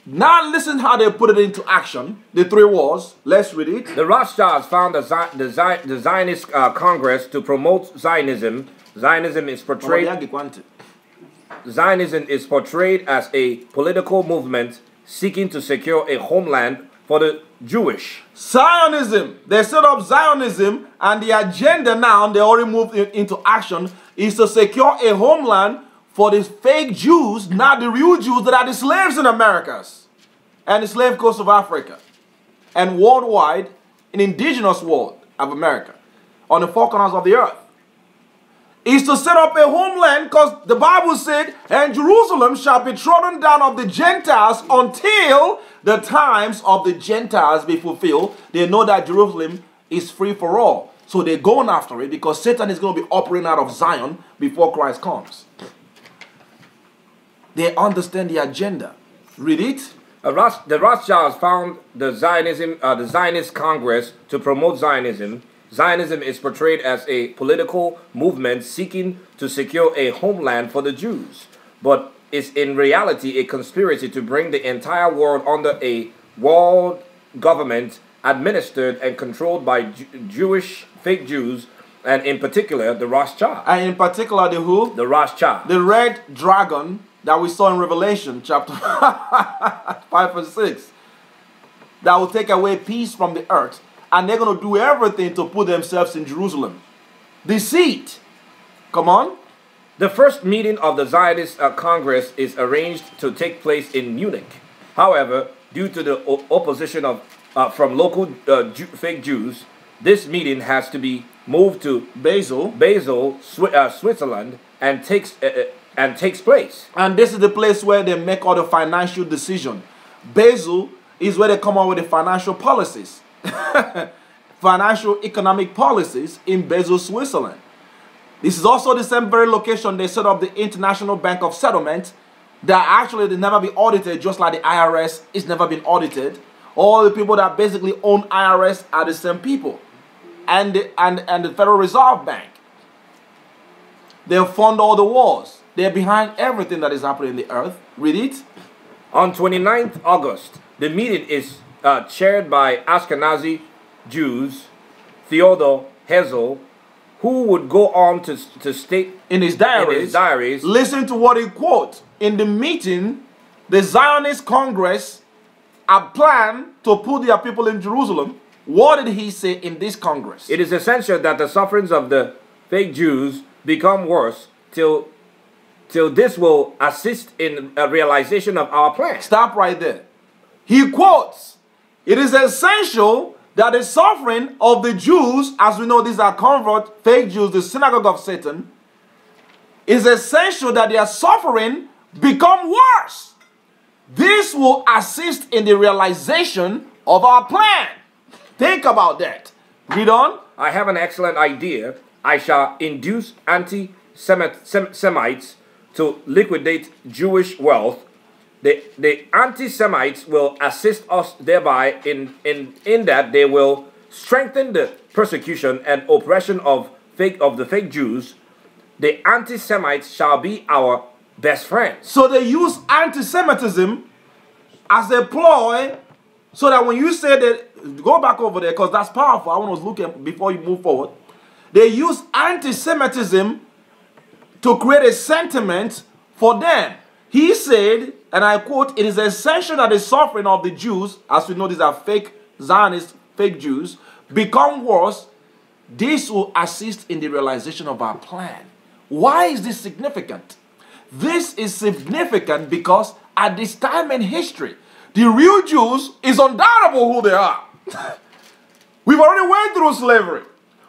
Now listen how they put it into action. The three wars. Let's read it. The Rothschilds found the Zionist Congress to promote Zionism. Zionism is portrayed as a political movement seeking to secure a homeland for the Jewish. Zionism. They set up Zionism and the agenda now, they already moved into action, is to secure a homeland for the fake Jews, not the real Jews that are the slaves in Americas and the slave coast of Africa and worldwide, in indigenous world of America, on the four corners of the earth. Is to set up a homeland because the Bible said, and Jerusalem shall be trodden down of the Gentiles until the times of the Gentiles be fulfilled. They know that Jerusalem is free for all. So they're going after it because Satan is going to be operating out of Zion before Christ comes. They understand the agenda. Read it. The Rothschilds found the Zionist Congress to promote Zionism. Zionism is portrayed as a political movement seeking to secure a homeland for the Jews, but is in reality a conspiracy to bring the entire world under a world government administered and controlled by Jewish fake Jews, and in particular the Rothschild. And in particular the who? The Rothschild. The red dragon that we saw in Revelation chapter 5 and 6. That will take away peace from the earth. And they're going to do everything to put themselves in Jerusalem. Deceit. Come on. The first meeting of the Zionist Congress is arranged to take place in Munich. However, due to the opposition from local fake Jews, this meeting has to be moved to Basel, Switzerland, and takes place. And this is the place where they make all the financial decision. Basel is where they come up with the financial policies. Financial economic policies in Basel, Switzerland. This is also the same very location they set up the International Bank of Settlement that actually they never be audited, just like the IRS is never been audited. All the people that basically own IRS are the same people. And the Federal Reserve Bank. They fund all the wars. They're behind everything that is happening in the earth. Read it. On 29th August, the meeting is chaired by Ashkenazi Jews, Theodor Herzl, who would go on to state in his diaries, listen to what he quotes. In the meeting, the Zionist Congress had planned to put their people in Jerusalem. What did he say in this Congress? It is essential that the sufferings of the fake Jews become worse till this will assist in a realization of our plan. Stop right there. He quotes, it is essential that the suffering of the Jews, as we know these are convert, fake Jews, the synagogue of Satan, is essential that their suffering become worse. This will assist in the realization of our plan. Think about that. Read on. I have an excellent idea. I shall induce anti-Semites to liquidate Jewish wealth. The anti-Semites will assist us thereby in that they will strengthen the persecution and oppression of the fake Jews. The anti-Semites shall be our best friends. So they use anti-Semitism as a ploy so that when you say that, go back over there because that's powerful. I want to look at before you move forward. They use anti-Semitism to create a sentiment for them. He said, and I quote, it is essential that the suffering of the Jews, as we know these are fake Zionist, fake Jews, become worse. This will assist in the realization of our plan. Why is this significant? This is significant because at this time in history, the real Jews is undoubtable who they are. We've already went through slavery.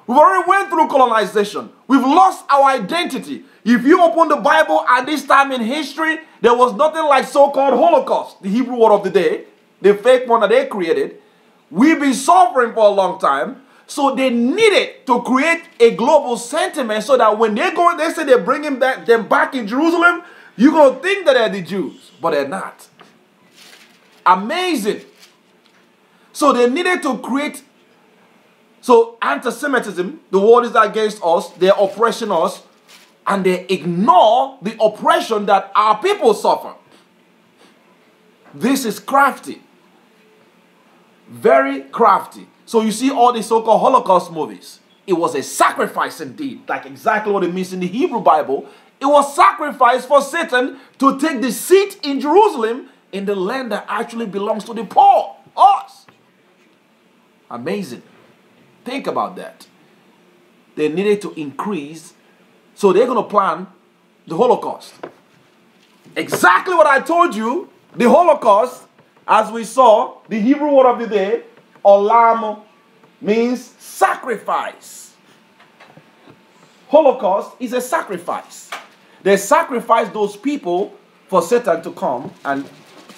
We've already went through colonization. We've lost our identity. If you open the Bible at this time in history, there was nothing like so-called Holocaust, the Hebrew word of the day, the fake one that they created. We've been suffering for a long time. So they needed to create a global sentiment so that when they go, they say they're bringing them back in Jerusalem, you're going to think that they're the Jews, but they're not. Amazing. So they needed to create, so anti-Semitism, the world is against us, they're oppressing us, and they ignore the oppression that our people suffer. This is crafty. Very crafty. So you see all the so-called Holocaust movies. It was a sacrifice indeed, like exactly what it means in the Hebrew Bible. It was sacrifice for Satan to take the seat in Jerusalem in the land that actually belongs to the poor, us. Amazing. Think about that. They needed to increase, so they're going to plan the Holocaust. Exactly what I told you, the Holocaust, as we saw, the Hebrew word of the day, olam, means sacrifice. Holocaust is a sacrifice. They sacrificed those people for Satan to come and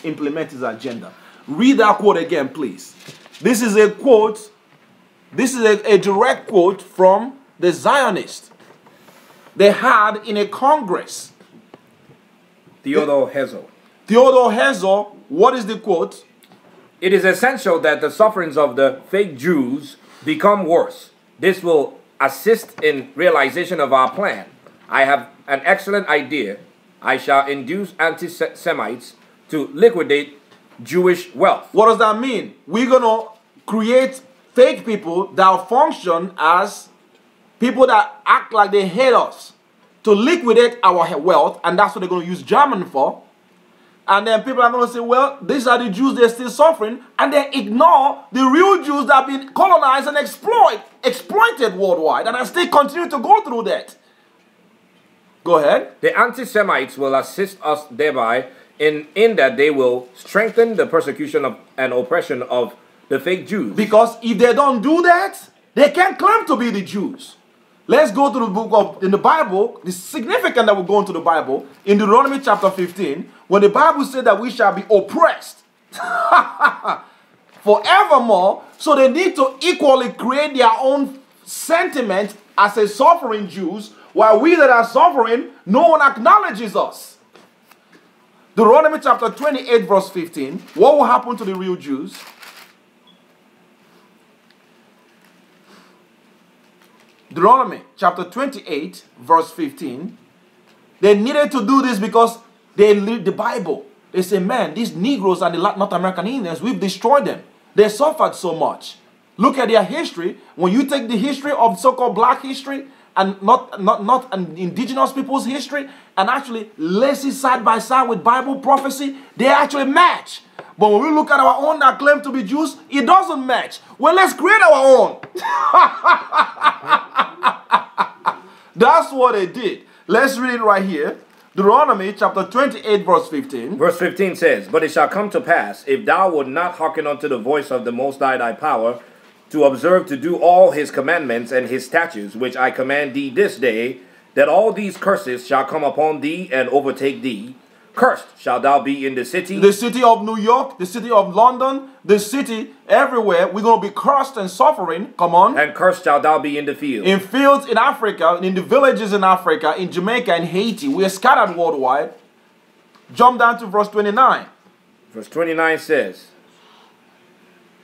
implement his agenda. Read that quote again, please. This is a quote This is a direct quote from the Zionists. They had in a Congress. Theodore Herzl. Theodore Herzl, what is the quote? It is essential that the sufferings of the fake Jews become worse. This will assist in realization of our plan. I have an excellent idea. I shall induce anti-Semites to liquidate Jewish wealth. What does that mean? We're going to create fake people that function as people that act like they hate us to liquidate our wealth, and that's what they're going to use German for. And then people are going to say, well, these are the Jews, they're still suffering, and they ignore the real Jews that have been colonized and exploited worldwide, and are still continue to go through that. Go ahead. The anti-Semites will assist us thereby in that they will strengthen the persecution of and oppression of the fake Jews. Because if they don't do that, they can't claim to be the Jews. Let's go to the book of, in the Bible, it's significant that we go into the Bible, in Deuteronomy chapter 15, when the Bible said that we shall be oppressed forevermore, so they need to equally create their own sentiment as a suffering Jews, while we that are suffering, no one acknowledges us. Deuteronomy chapter 28 verse 15, what will happen to the real Jews? Deuteronomy chapter 28 verse 15, they needed to do this because they read the Bible. They say, man, these Negroes and the North American Indians, we've destroyed them. They suffered so much. Look at their history. When you take the history of so-called black history and not an indigenous people's history and actually lace it side by side with Bible prophecy, they actually match. But when we look at our own that claim to be Jews, it doesn't match. Well, let's create our own. That's what they did. Let's read it right here. Deuteronomy chapter 28 verse 15. Verse 15 says, but it shall come to pass, if thou wilt not hearken unto the voice of the Most High thy power, to observe to do all his commandments and his statutes, which I command thee this day, that all these curses shall come upon thee and overtake thee. Cursed shalt thou be in the city of New York, the city of London, the city everywhere. We're going to be cursed and suffering. Come on. And cursed shalt thou be in the field. In fields in Africa, in the villages in Africa, in Jamaica and Haiti. We are scattered worldwide. Jump down to verse 29. Verse 29 says,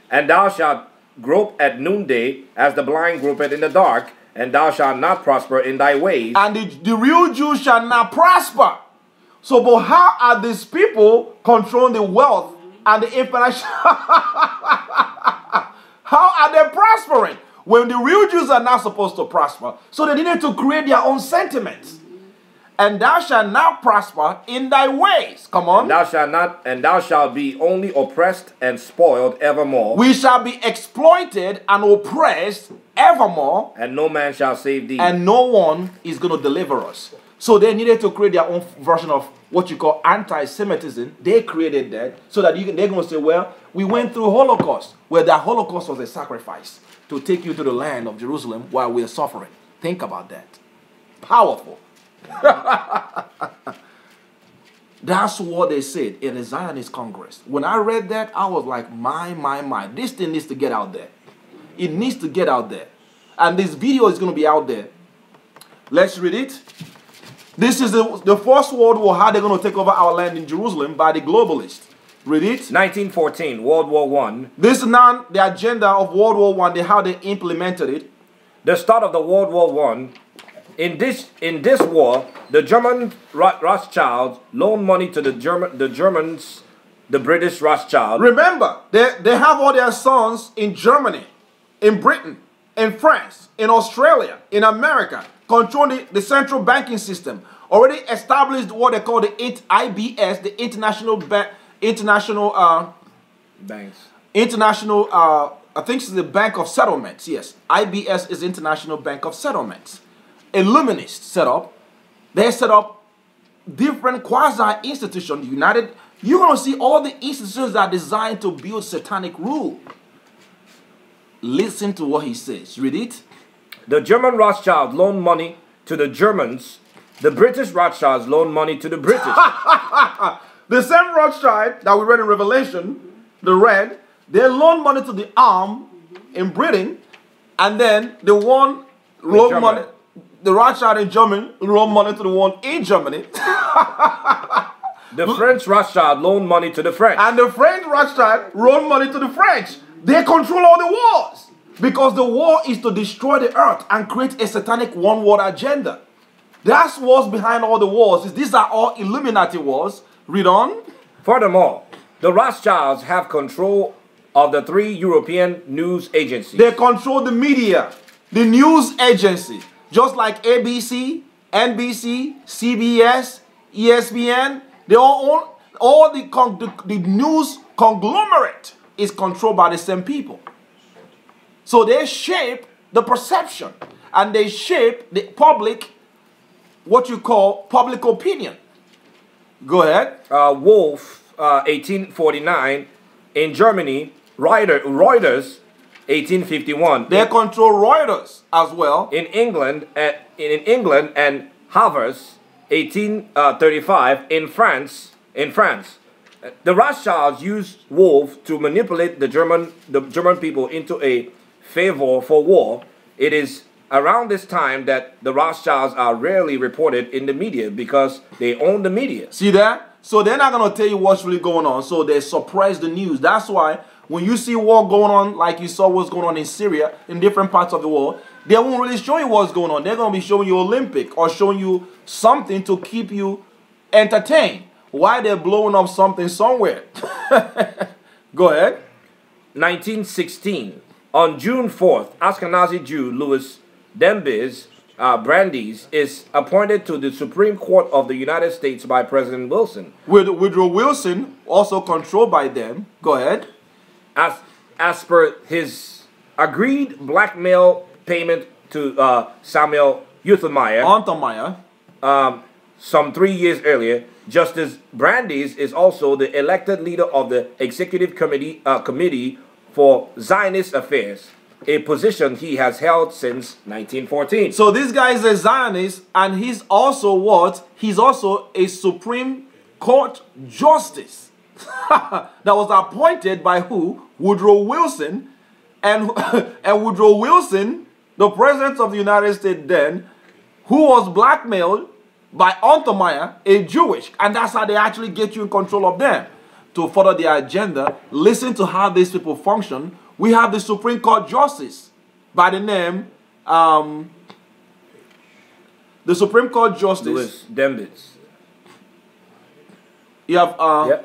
and thou shalt grope at noonday, as the blind gropeth in the dark, and thou shalt not prosper in thy ways. And the real Jews shall not prosper. So, but how are these people controlling the wealth and the information? How are they prospering when the real Jews are not supposed to prosper? So they needed to create their own sentiments. And thou shalt not prosper in thy ways. Come on. And thou shalt be only oppressed and spoiled evermore. We shall be exploited and oppressed evermore. And no man shall save thee. And no one is going to deliver us. So they needed to create their own version of what you call anti-Semitism. They created that so that they're going to say, well, we went through Holocaust, where that Holocaust was a sacrifice to take you to the land of Jerusalem while we're suffering. Think about that. Powerful. That's what they said in the Zionist Congress. When I read that, I was like, my. This thing needs to get out there. It needs to get out there. And this video is going to be out there. Let's read it. This is the First World War, how they're going to take over our land in Jerusalem by the globalists. Read it. 1914, World War I. This is now the agenda of World War I, how they implemented it. The start of the World War I. In this war, the German Rothschilds loaned money to the Germans, the British Rothschild. Remember, they have all their sons in Germany, in Britain, in France, in Australia, in America, controlling the central banking system. Already established what they call the IBS, the I think it's the Bank of Settlements. Yes, IBS is International Bank of Settlements. Illuminists set up. They set up different quasi-institutions. United. You're going to see all the institutions that are designed to build satanic rule. Listen to what he says. Read it. The German Rothschilds loaned money to the Germans. The British Rothschilds loaned money to the British. The same Rothschild that we read in Revelation, the red, they loaned money to the arm in Britain. And then the one loan Germany. money, the Rothschild in Germany loan money to the one in Germany. The French Rothschild loaned money to the French. And the French Rothschild loan money to the French. They control all the wars. Because the war is to destroy the earth and create a satanic one world agenda. That's what's behind all the wars. These are all Illuminati wars. Read on. Furthermore, the Rothschilds have control of the 3 European news agencies. They control the media, the news agencies, just like ABC, NBC, CBS, ESPN. They all own, all the news conglomerate is controlled by the same people. So they shape the perception and they shape the public, what you call public opinion. Go ahead. Wolf, 1849. In Germany, Reuters, 1851. They control Reuters as well. In England, and Havers, 1835. In France, the Rothschilds used Wolf to manipulate the German people into a favor for war. It is around this time that the Rothschilds are rarely reported in the media because they own the media. See that? So they're not going to tell you what's really going on. So they suppress the news. That's why when you see war going on, like you saw what's going on in Syria, in different parts of the world, they won't really show you what's going on. They're going to be showing you Olympic or showing you something to keep you entertained. Why they're blowing up something somewhere. Go ahead. 1916. On June 4th, Ashkenazi Jew Louis Dembiz Brandeis is appointed to the Supreme Court of the United States by President Wilson. Woodrow Wilson, also controlled by them. Go ahead. As per his agreed blackmail payment to Samuel Untermeyer, some 3 years earlier, Justice Brandeis is also the elected leader of the Executive Committee for Zionist Affairs, a position he has held since 1914. So this guy is a Zionist, and he's also what? He's also a Supreme Court Justice that was appointed by who? Woodrow Wilson. And Woodrow Wilson, the President of the United States then, who was blackmailed by Untermeyer, a Jewish. And that's how they actually get you in control of them. To further their agenda, listen to how these people function. We have the Supreme Court Justice by the name, the Supreme Court Justice. Louis Dembitz. You have,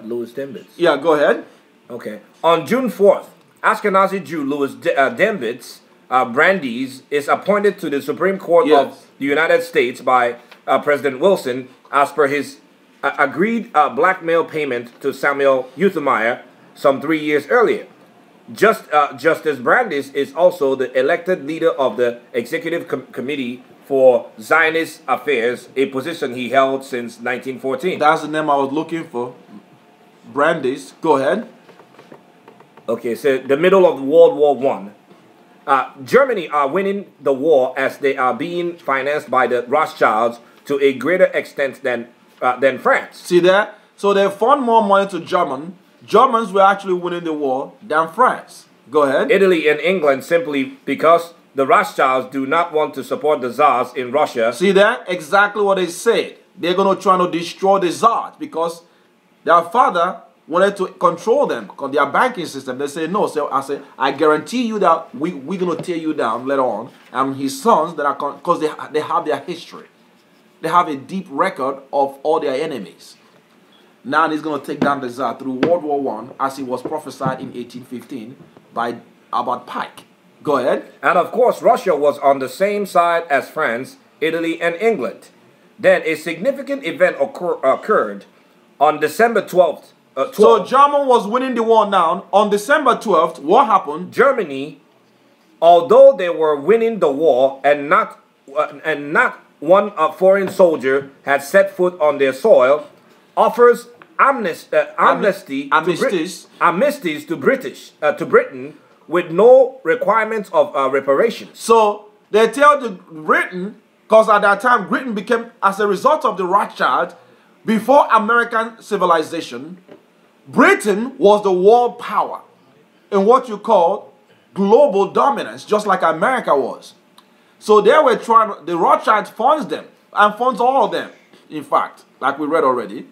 Louis Dembitz. Yeah, go ahead. Okay. On June 4th, Ashkenazi Jew Louis Dembitz Brandeis is appointed to the Supreme Court of the United States by President Wilson as per his agreed blackmail payment to Samuel Untermeyer some 3 years earlier. Justice Brandeis is also the elected leader of the Executive Committee for Zionist Affairs, a position he held since 1914. That's the name I was looking for. Brandeis. Go ahead. Okay, so the middle of World War I. Germany are winning the war as they are being financed by the Rothschilds to a greater extent than France. See that? So they fund more money to Germans. Germans were actually winning the war than France. Go ahead. Italy and England simply because the Rothschilds do not want to support the Tsars in Russia. See that? Exactly what they said. They're going to try to destroy the Tsars because their father wanted to control them, their banking system. They say no. So I guarantee you that we're going to tear you down later on. And his sons, that are because they have their history. They have a deep record of all their enemies. Now he's going to take down the Tsar through World War I, as it was prophesied in 1815 by Albert Pike. Go ahead. And of course, Russia was on the same side as France, Italy, and England. Then a significant event occurred on December 12th. So Germany was winning the war now. On December 12th, what happened? Germany, although they were winning the war and not one foreign soldier had set foot on their soil, offers amnesties to Britain with no requirements of reparations. So they tell the Britain, because at that time Britain became, as a result of the Rothschild, before American civilization, Britain was the world power in what you call global dominance, just like America was. So they were trying, the Rothschilds funds them, and funds all of them, in fact, like we read already.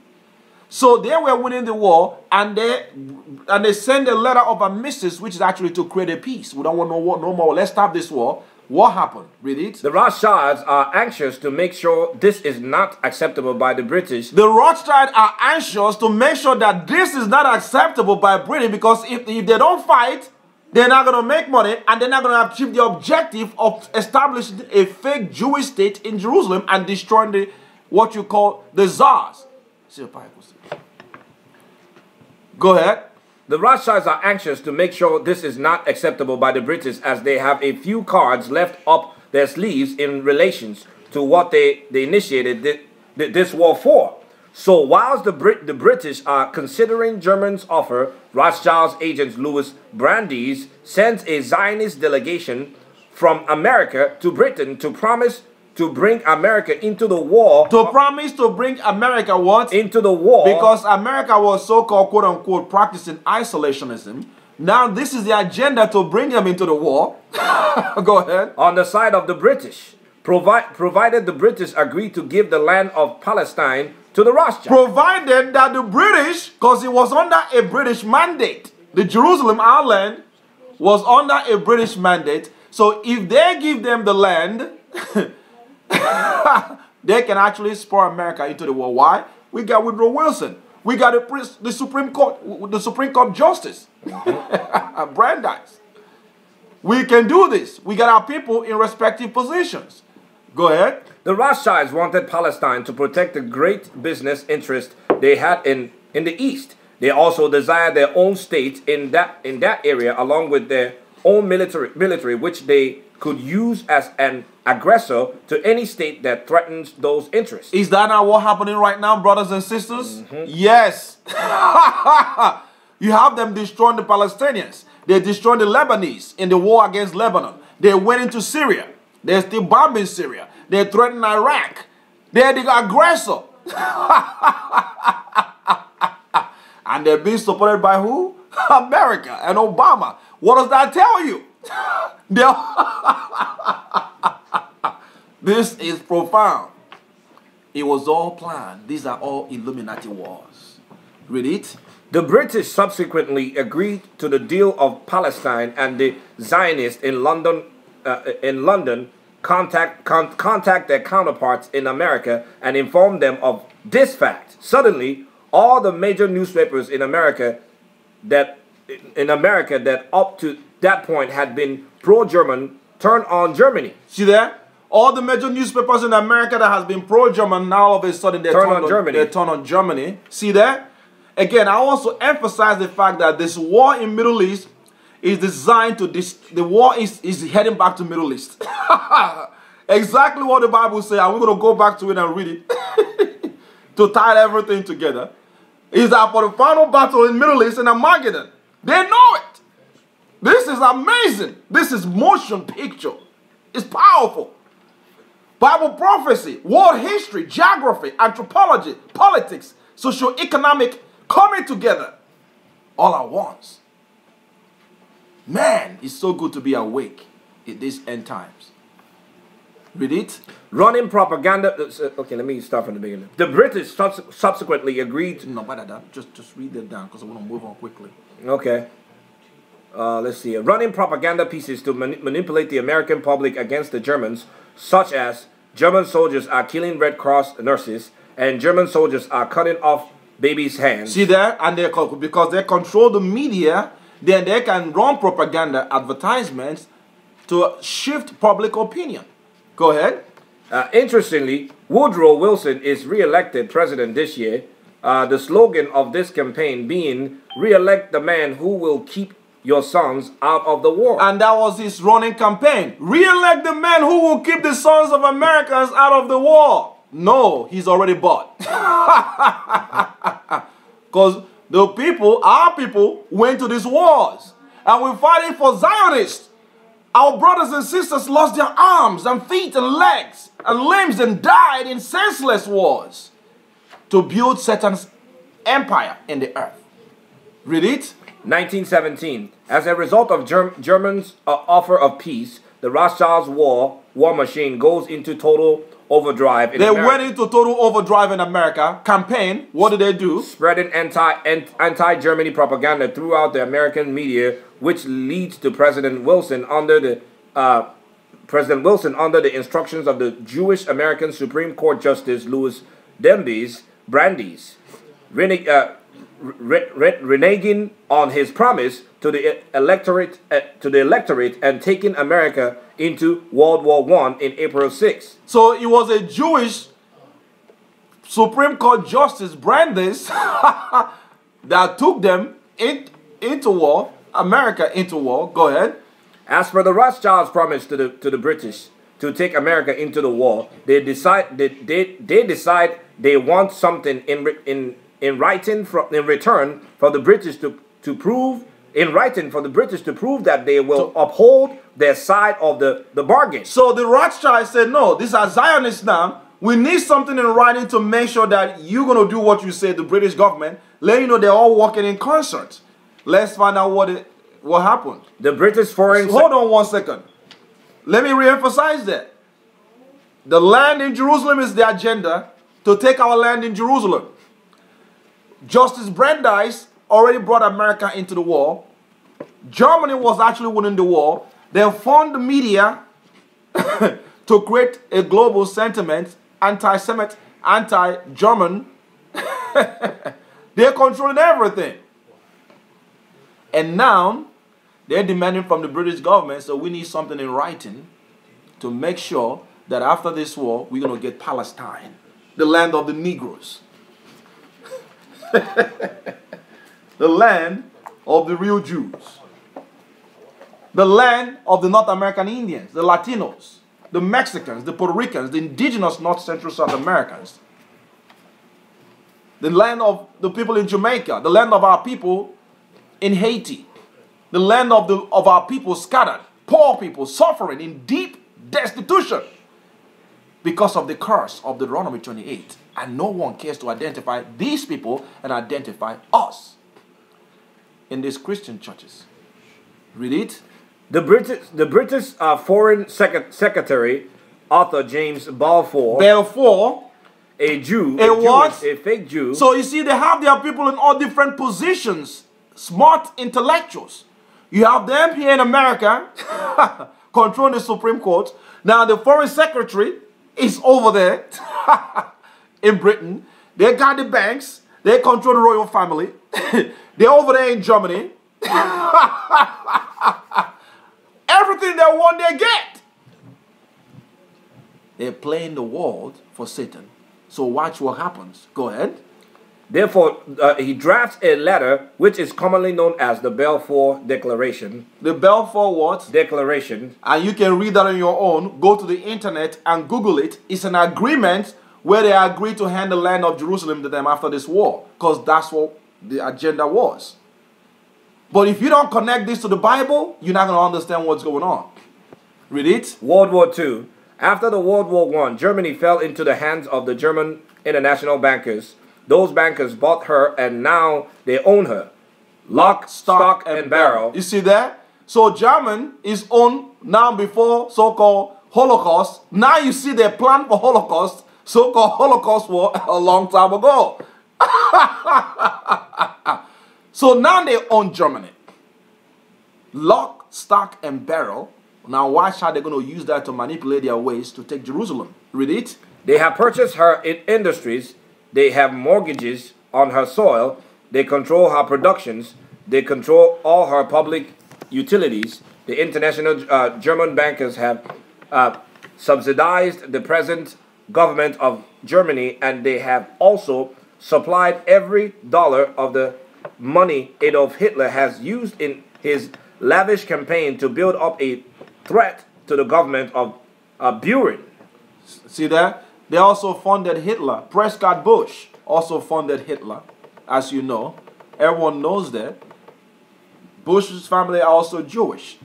So they were winning the war, and they send a letter of armistice, which is actually to create a peace. We don't want no more. Let's stop this war. What happened? Read it. The Rothschilds are anxious to make sure this is not acceptable by the British. The Rothschilds are anxious to make sure that this is not acceptable by Britain, because if they don't fight, they're not going to make money, and they're not going to achieve the objective of establishing a fake Jewish state in Jerusalem and destroying what you call the czars. Go ahead. The Rothschilds are anxious to make sure this is not acceptable by the British, as they have a few cards left up their sleeves in relations to what they initiated this war for. So whilst the British are considering Germans' offer, Rothschild's agent Louis Brandeis sends a Zionist delegation from America to Britain to promise to bring America into the war. To promise to bring America what? Into the war. Because America was so-called, quote-unquote, practicing isolationism. Now this is the agenda to bring them into the war. Go ahead. On the side of the British, provided the British agree to give the land of Palestine to the Rothschilds. Provided that the British, because it was under a British mandate, the Jerusalem, our land, was under a British mandate. So if they give them the land, they can actually spur America into the war. Why? We got Woodrow Wilson. We got the Supreme Court Justice, Brandeis. We can do this. We got our people in respective positions. Go ahead. The Rothschilds wanted Palestine to protect the great business interest they had in the East. They also desired their own state in that area, along with their own military, which they could use as an aggressor to any state that threatens those interests. Is that not what's happening right now, brothers and sisters? Mm-hmm. Yes. You have them destroying the Palestinians. They destroyed the Lebanese in the war against Lebanon. They went into Syria. They're still bombing Syria. They're threatening Iraq. They're the aggressor. And they're being supported by who? America and Obama. What does that tell you? This is profound. It was all planned. These are all Illuminati wars. Read it. The British subsequently agreed to the deal of Palestine, and the Zionists in London contact their counterparts in America and inform them of this fact. Suddenly, all the major newspapers in America that up to that point had been pro-German turned on Germany. See there? All the major newspapers in America that has been pro-German, now all of a sudden they turn on Germany. They turn on Germany. See that? Again, I also emphasize the fact that this war in Middle East is designed to the war is heading back to Middle East. Exactly what the Bible says, and we're going to go back to it and read it to tie everything together. Is that for the final battle in Middle East in Armageddon? They know it. This is amazing. This is motion picture. It's powerful. Bible prophecy, world history, geography, anthropology, politics, socio-economic coming together all at once. Man, it's so good to be awake in these end times. Read it. Running propaganda. Okay, let me start from the beginning. The British subsequently agreed. No, but just read that down because I want to move on quickly. Okay. Let's see. Running propaganda pieces to manipulate the American public against the Germans, such as German soldiers are killing Red Cross nurses and German soldiers are cutting off babies' hands. See there? And because they control the media, then they can run propaganda advertisements to shift public opinion. Go ahead. Interestingly, Woodrow Wilson is re-elected president this year. The slogan of this campaign being, "Re-elect the man who will keep your sons out of the war." And that was his running campaign. Re-elect the man who will keep the sons of Americans out of the war. No, he's already bought. Because the people, our people, went to these wars. And we're fighting for Zionists. Our brothers and sisters lost their arms and feet and legs and limbs and died in senseless wars to build Satan's empire in the earth. Read it. 1917. As a result of Germans' offer of peace, the Rothschilds' war machine goes into total overdrive in They America. went into total overdrive in America. Campaign. What did they do? Spreading anti-Germany propaganda throughout the American media, which leads to President Wilson under the instructions of the Jewish American Supreme Court Justice Louis Brandeis, reneging on his promise to the electorate and taking America into World War I in April 6. So it was a Jewish Supreme Court Justice, Brandeis, that took them into war, America into war. Go ahead. As per the Rothschilds' promise to the British to take America into the war, they decide they want something in return for the British to prove that they will uphold their side of the bargain. So the Rothschilds said, no, these are Zionists now. We need something in writing to make sure that you're going to do what you say, the British government. Let you know they're all working in concert. Let's find out what happened. The British foreign... Hold on 1 second. Let me reemphasize that. The land in Jerusalem is the agenda to take our land in Jerusalem. Justice Brandeis already brought America into the war. Germany was actually winning the war. They formed the media to create a global sentiment, anti-Semite, anti-German. They're controlling everything. And now, they're demanding from the British government, so we need something in writing to make sure that after this war, we're going to get Palestine, the land of the Negroes. The land of the real Jews. The land of the North American Indians, the Latinos, the Mexicans, the Puerto Ricans, the indigenous North Central South Americans. The land of the people in Jamaica, the land of our people in Haiti, the land of our people scattered, poor people suffering in deep destitution because of the curse of Deuteronomy 28. And no one cares to identify these people and identify us in these Christian churches. Read it. The British Foreign Secretary, Arthur James Balfour, a Jew, a fake Jew. So you see, they have their people in all different positions, smart intellectuals. You have them here in America, controlling the Supreme Court. Now the Foreign Secretary is over there in Britain. They got the banks. They control the royal family. They're over there in Germany. Everything they want, they get. They're playing the world for Satan. So watch what happens. Go ahead. Therefore, he drafts a letter which is commonly known as the Balfour Declaration. The Balfour what? Declaration. And you can read that on your own. Go to the internet and Google it. It's an agreement where they agreed to hand the land of Jerusalem to them after this war. Because that's what the agenda was. But if you don't connect this to the Bible, you're not going to understand what's going on. Read it. World War II. After the World War I, Germany fell into the hands of the German international bankers. Those bankers bought her and now they own her. Lock, stock, and barrel. You see that? So German is owned now before so-called Holocaust. Now you see their plan for Holocaust. So-called Holocaust war a long time ago. So now they own Germany. Lock, stock, and barrel. Now watch how they're going to use that to manipulate their ways to take Jerusalem. Read it. They have purchased her industries. They have mortgages on her soil. They control her productions. They control all her public utilities. The international German bankers have subsidized the present government of Germany, and they have also supplied every dollar of the money Adolf Hitler has used in his lavish campaign to build up a threat to the government of Buren. See that? They also funded Hitler. Prescott Bush also funded Hitler, as you know. Everyone knows that. Bush's family are also Jewish.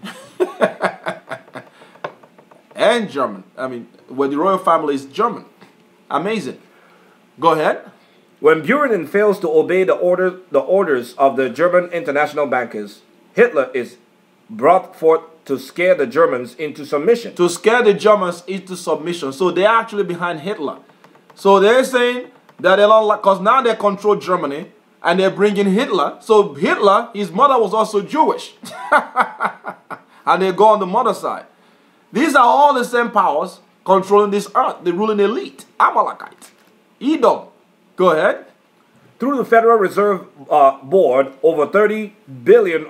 And German. I mean, well, the royal family is German. Amazing. Go ahead. When Buren fails to obey the orders of the German international bankers, Hitler is brought forth to scare the Germans into submission. To scare the Germans into submission. So they're actually behind Hitler. So they're saying that they don't like, because now they control Germany and they're bringing Hitler. So Hitler, his mother was also Jewish. And they go on the mother side. These are all the same powers controlling this earth, the ruling elite. Amalekite, Edom. Go ahead. Through the Federal Reserve Board, over $30 billion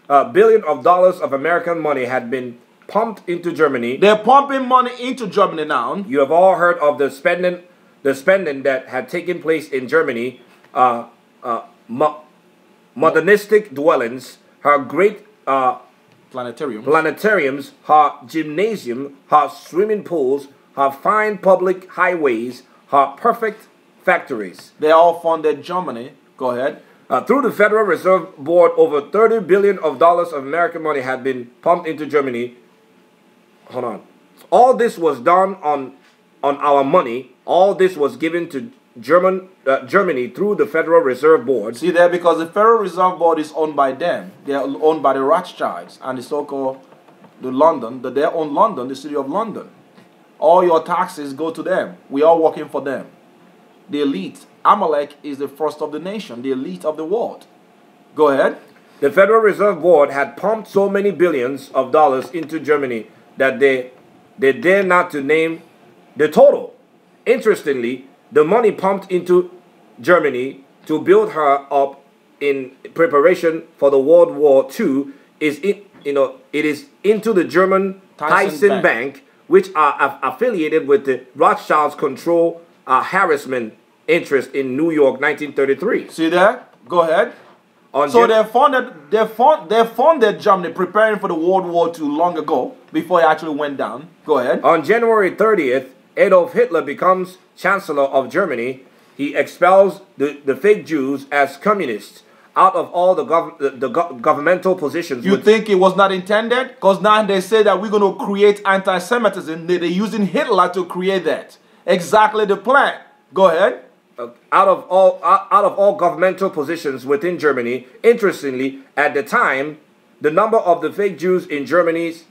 of American money had been pumped into Germany. They're pumping money into Germany now. You have all heard of the spending that had taken place in Germany. Modernistic dwellings, her great planetariums, her gymnasium, her swimming pools, her fine public highways, her perfect factories. They all funded Germany. Go ahead. Through the Federal Reserve Board, over $30 billion of American money had been pumped into Germany. Hold on. All this was done on our money. All this was given to Germany through the Federal Reserve Board. See there, because the Federal Reserve Board is owned by them. They are owned by the Rothschilds and the so-called they own London, the city of London. All your taxes go to them. We are working for them. The elite. Amalek is the first of the nation, the elite of the world. Go ahead. The Federal Reserve Board had pumped so many billions of dollars into Germany that they dare not to name the total. Interestingly, the money pumped into Germany to build her up in preparation for the World War II it is into the German Tyson Bank, which are affiliated with the Rothschilds control harassment interest in New York, 1933. See there? Go ahead. So they funded Germany preparing for the World War II long ago, before it actually went down. Go ahead. On January 30th, Adolf Hitler becomes Chancellor of Germany. He expels the fake Jews as communists out of all the governmental positions. You think it was not intended? Because now they say that we're going to create anti-Semitism. They're using Hitler to create that. Exactly the plan. Go ahead. Out of all governmental positions within Germany. Interestingly, at the time, the number of the fake Jews in Germany's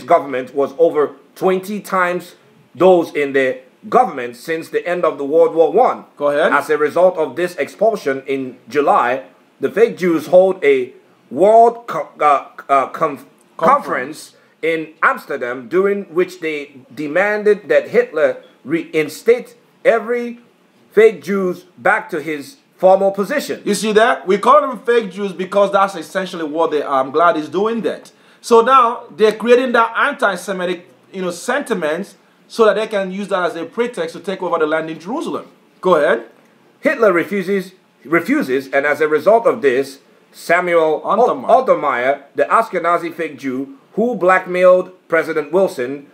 government was over 20 times those in the government since the end of the World War I. Go ahead. As a result of this expulsion in July, the fake Jews hold a world conference in Amsterdam, during which they demanded that Hitler reinstate every fake Jews back to his formal position. You see that? We call them fake Jews because that's essentially what they are. I'm glad he's doing that. So now they're creating that anti-Semitic, sentiments so that they can use that as a pretext to take over the land in Jerusalem. Go ahead. Hitler refuses, and as a result of this, Samuel Untermeyer, the Ashkenazi fake Jew who blackmailed President Wilson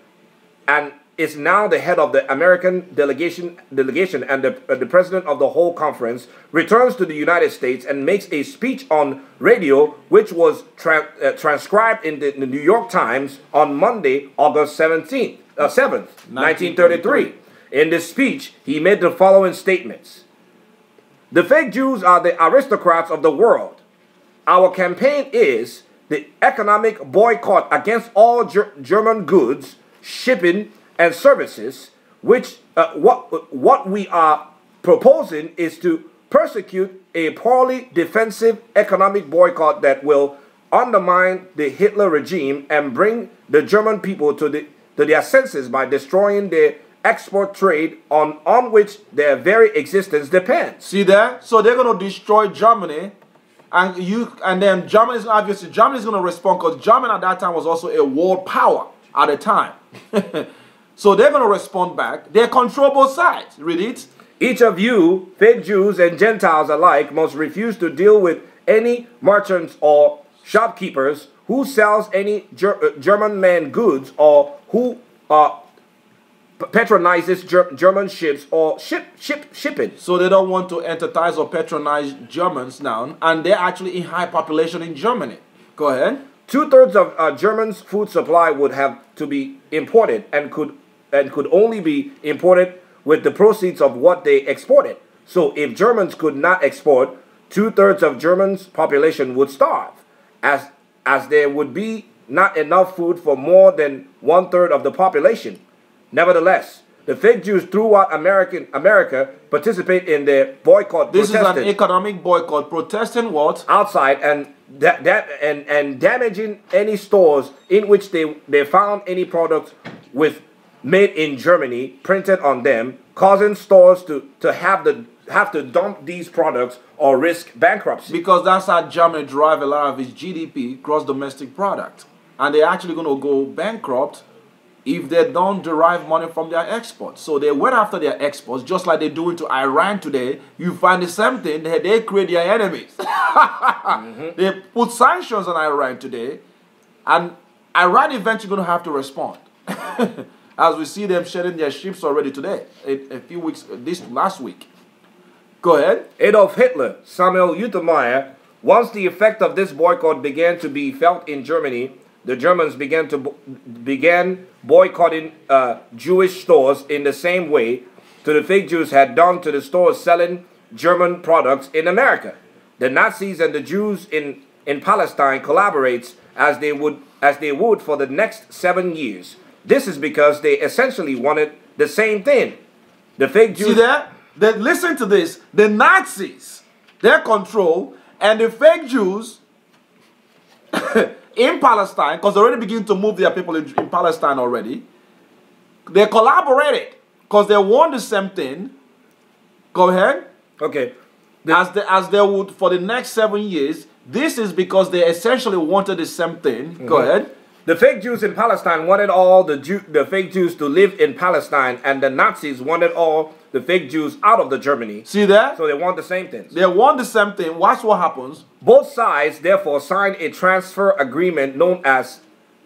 and is now the head of the American delegation and the president of the whole conference, returns to the United States and makes a speech on radio, which was transcribed in the New York Times on Monday, August 7th, 1933. In this speech, he made the following statements. The fake Jews are the aristocrats of the world. Our campaign is the economic boycott against all German goods, shipping, and services, which what we are proposing is to persecute a poorly defensive economic boycott that will undermine the Hitler regime and bring the German people to their senses by destroying their export trade on which their very existence depends. See that? So they're going to destroy Germany, and then Germany is going to respond, because Germany at that time was also a world power at the time. So they're going to respond back. They control both sides. Read it. Each of you, fake Jews and Gentiles alike, must refuse to deal with any merchants or shopkeepers who sells any German man goods, or who patronizes German ships or shipping. So they don't want to entertain or patronize Germans now, and they're actually in high population in Germany. Go ahead. 2/3 of Germans' food supply would have to be imported and could only be imported with the proceeds of what they exported. So if Germans could not export, 2/3 of Germans' population would starve, as there would be not enough food for more than 1/3 of the population. Nevertheless, the fake Jews throughout America participate in their boycott. This is an economic boycott, protesting what? Outside and damaging any stores in which they found any products with made in Germany printed on them, causing stores to have to dump these products or risk bankruptcy. Because that's how Germany drive a lot of its GDP, gross domestic product. And they're actually going to go bankrupt if they don't derive money from their exports. So they went after their exports, just like they're doing to Iran today. You find the same thing. They create their enemies. They put sanctions on Iran today, and Iran eventually going to have to respond. As we see them shedding their ships already today, a few weeks, last week. Go ahead. Adolf Hitler, Samuel Untermyer, once the effect of this boycott began to be felt in Germany, the Germans began boycotting Jewish stores in the same way to the fake Jews had done to the stores selling German products in America. The Nazis and the Jews in Palestine collaborates as they would for the next 7 years. This is because they essentially wanted the same thing. The fake Jews. See that? Listen to this. The Nazis, their control, and the fake Jews in Palestine, because they already begin to move their people in Palestine already. They collaborated because they want the same thing. Go ahead. Okay. As they would for the next 7 years. This is because they essentially wanted the same thing. Go ahead. The fake Jews in Palestine wanted all the fake Jews to live in Palestine, and the Nazis wanted all the fake Jews out of the Germany. See that? So they want the same things. They want the same thing. Watch what happens. Both sides therefore signed a transfer agreement known as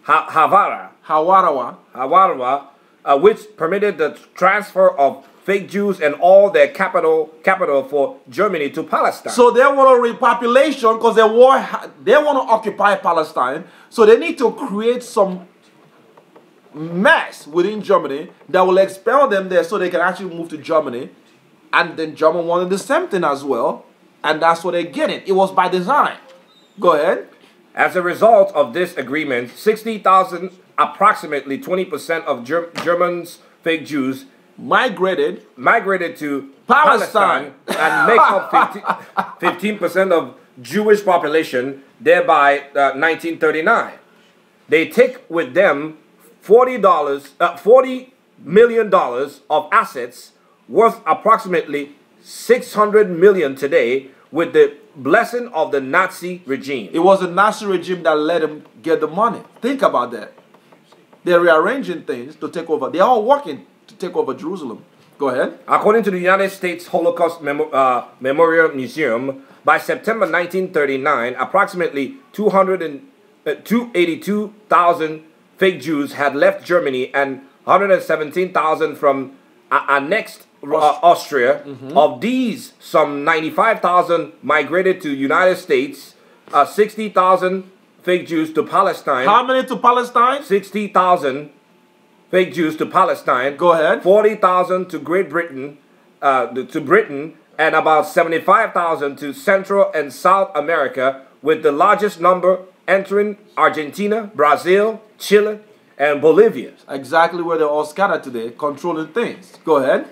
Hawara, which permitted the transfer of fake Jews and all their capital for Germany to Palestine. So they want a repopulation because they want to occupy Palestine. So they need to create some mess within Germany that will expel them there so they can actually move to Germany. And then Germany wanted the same thing as well. And that's what they're getting. It was by design. Go ahead. As a result of this agreement, 60,000, approximately 20% of Germans' fake Jews migrated to Palestine and make up 15% of Jewish population, thereby 1939. They take with them $40 million of assets worth approximately $600 million today with the blessing of the Nazi regime. It was the Nazi regime that let them get the money. Think about that. They're rearranging things to take over. They're all working to take over Jerusalem. Go ahead. According to the United States Holocaust Memorial Museum, by September 1939, approximately 282,000 fake Jews had left Germany and 117,000 from annexed Austria. Of these, some 95,000 migrated to United States, 60,000 fake Jews to Palestine. How many to Palestine? 60,000 fake Jews to Palestine. Go ahead. 40,000 to Great Britain, and about 75,000 to Central and South America, with the largest number entering Argentina, Brazil, Chile, and Bolivia. Exactly where they're all scattered today, controlling things. Go ahead.